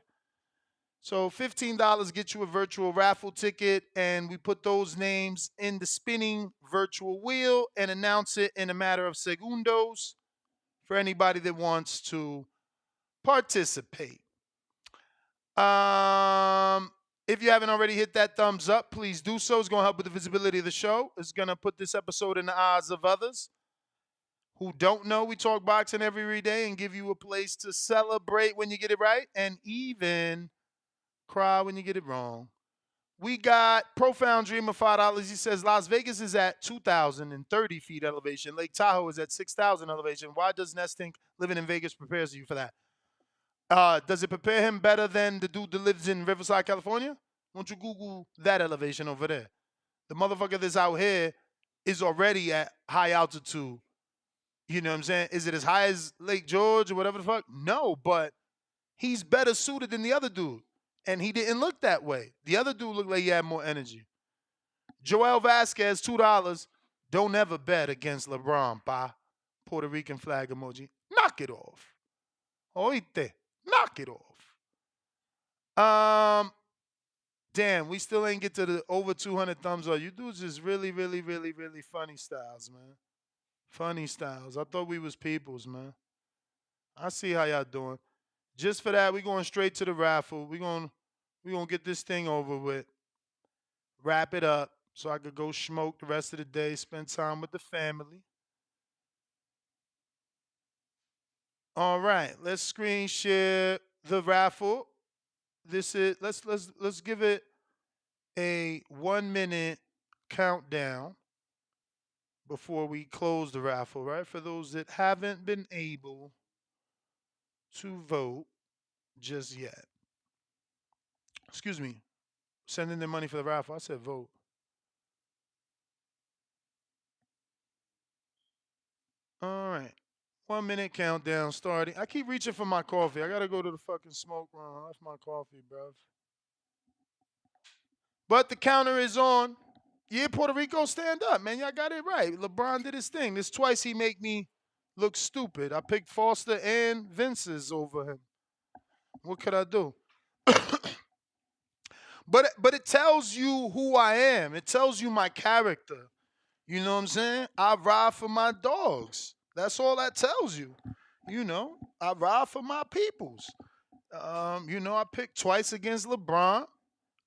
So $15 gets you a virtual raffle ticket, and we put those names in the spinning virtual wheel and announce it in a matter of segundos for anybody that wants to participate. If you haven't already hit that thumbs up, please do so. It's going to help with the visibility of the show. It's going to put this episode in the eyes of others who don't know we talk boxing every day and give you a place to celebrate when you get it right and even cry when you get it wrong. We got Profound Dream of $5. He says Las Vegas is at 2,030 feet elevation. Lake Tahoe is at 6,000 elevation. Why does Ness think living in Vegas prepares you for that? Does it prepare him better than the dude that lives in Riverside, California? Why don't you Google that elevation over there? The motherfucker that's out here is already at high altitude. You know what I'm saying? Is it as high as Lake George or whatever the fuck? No, but he's better suited than the other dude. And he didn't look that way. The other dude looked like he had more energy. Joel Vasquez, $2. Don't ever bet against LeBron, pa. Puerto Rican flag emoji. Knock it off. Oíste. Knock it off. Damn, we still ain't get to the over 200 thumbs up. You dudes is really, really, really, really funny styles, man. Funny styles. I thought we was peoples, man. I see how y'all doing. Just for that, we going straight to the raffle. We gonna get this thing over with. Wrap it up so I could go smoke the rest of the day, spend time with the family. All right, let's screen share the raffle. This is let's give it a 1 minute countdown before we close the raffle, right? For those that haven't been able to vote just yet. Excuse me. Sending the money for the raffle. I said vote. All right. 1 minute countdown starting. I keep reaching for my coffee. I gotta go to the fucking smoke room. That's my coffee, bruv. But the counter is on. Yeah, Puerto Rico, stand up, man. Y'all got it right. LeBron did his thing. This twice he make me look stupid. I picked Foster and Vince's over him. What could I do? But it tells you who I am. It tells you my character. You know what I'm saying? I ride for my dogs. That's all that tells you. You know, I ride for my peoples. I picked twice against LeBron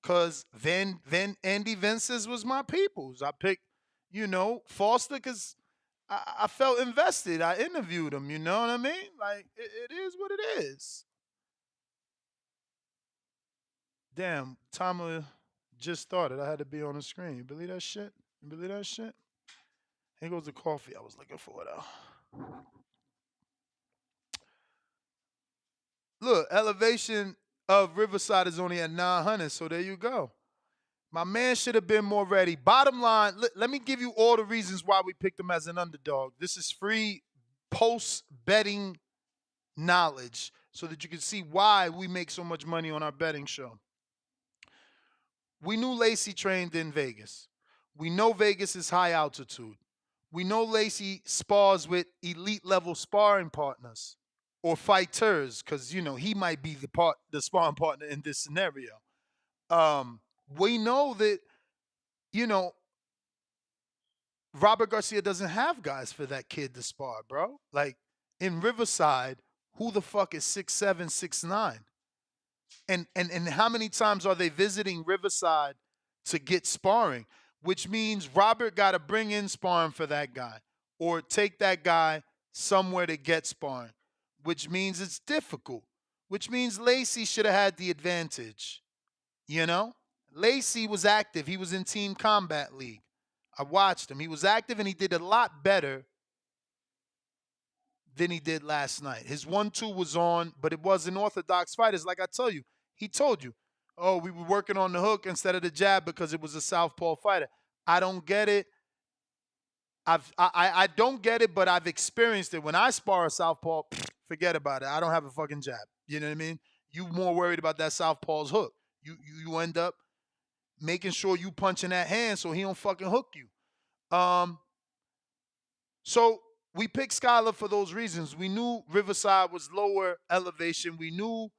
because then Andy Vince's was my peoples. I picked, Foster because I felt invested. I interviewed him, you know what I mean? Like, it is what it is. Damn, timer just started. I had to be on the screen. You believe that shit? You believe that shit? Here goes the coffee I was looking for, though. Look, elevation of Riverside is only at 900, so there you go. My man should have been more ready. Bottom line, let me give you all the reasons why we picked him as an underdog. This is free post-betting knowledge so that you can see why we make so much money on our betting show. We knew Lacy trained in Vegas. We know Vegas is high altitude. We know Lacy spars with elite level sparring partners or fighters because, he might be the sparring partner in this scenario. We know that, Robert Garcia doesn't have guys for that kid to spar, bro. Like, in Riverside, who the fuck is 6'7", 6'9"? And how many times are they visiting Riverside to get sparring? which means Robert got to bring in sparring for that guy or take that guy somewhere to get sparring, which means it's difficult, which means Lacy should have had the advantage. You know? Lacy was active. He was in Team Combat League. I watched him. He was active and he did a lot better than he did last night. His 1-2 was on, but it was an orthodox fight. It's like I tell you, he told you, oh, we were working on the hook instead of the jab because it was a southpaw fighter. I don't get it. I don't get it, but I've experienced it. When I spar a southpaw, forget about it. I don't have a fucking jab. You know what I mean? You more worried about that southpaw's hook. You end up making sure you punch in that hand so he don't fucking hook you. So we picked Skyler for those reasons. We knew Riverside was lower elevation. We knew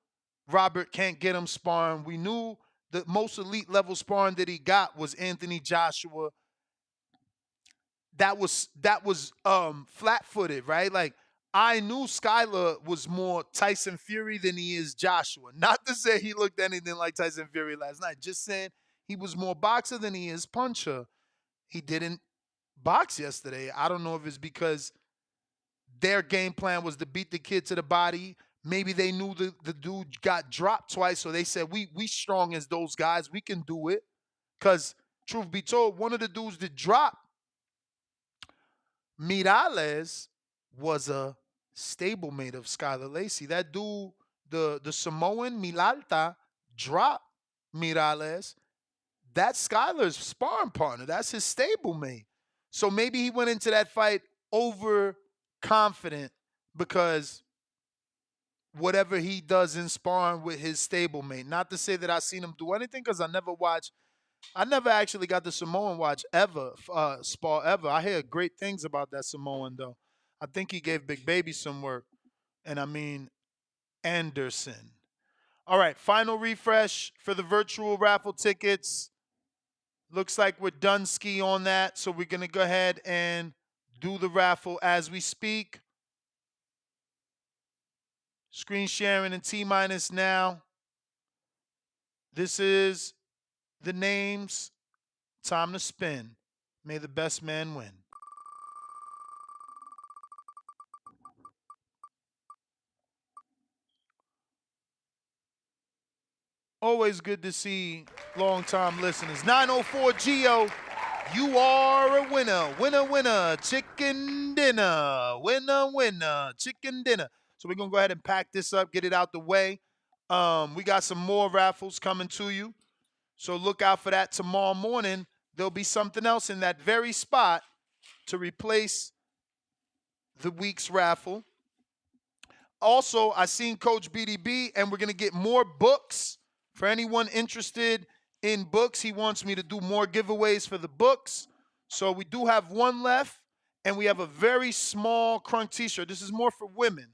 Robert can't get him sparring. We knew the most elite level sparring that he got was Anthony Joshua. That was flat-footed, right? Like, I knew Skyler was more Tyson Fury than he is Joshua. Not to say he looked anything like Tyson Fury last night. Just saying he was more boxer than he is puncher. He didn't box yesterday. I don't know if it's because their game plan was to beat the kid to the body. Maybe they knew the dude got dropped twice, so they said, we strong as those guys. We can do it. Because, truth be told, one of the dudes that dropped Miralles was a stablemate of Skyler Lacy. That dude, the Samoan Milalta, dropped Miralles. That's Skyler's sparring partner. That's his stablemate. So maybe he went into that fight overconfident because whatever he does in sparring with his stablemate. Not to say that I've seen him do anything because I never actually got the Samoan watch ever, spar ever. I hear great things about that Samoan, though. I think he gave Big Baby some work. And I mean, Anderson. All right, final refresh for the virtual raffle tickets. Looks like we're done ski on that, so we're going to go ahead and do the raffle as we speak. Screen sharing in T-minus now. This is the names. Time to spin. May the best man win. Always good to see long-time listeners. 904 Geo, you are a winner. Winner, winner, chicken dinner. Winner, winner, chicken dinner. So we're going to go ahead and pack this up, get it out the way. We got some more raffles coming to you. So look out for that tomorrow morning. There'll be something else in that very spot to replace the week's raffle. Also, I seen Coach BDB, and we're going to get more books. For anyone interested in books, he wants me to do more giveaways for the books. So we do have one left, and we have a very small Crunk t-shirt. This is more for women.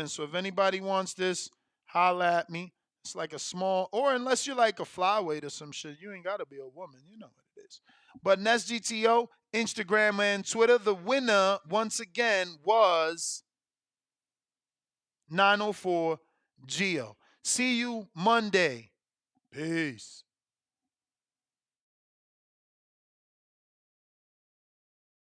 So if anybody wants this, holla at me. It's like a small, or unless you're like a flyweight or some shit, you ain't got to be a woman. You know what it is. But NestGTO, Instagram, and Twitter. The winner, once again, was 904 Geo. See you Monday. Peace.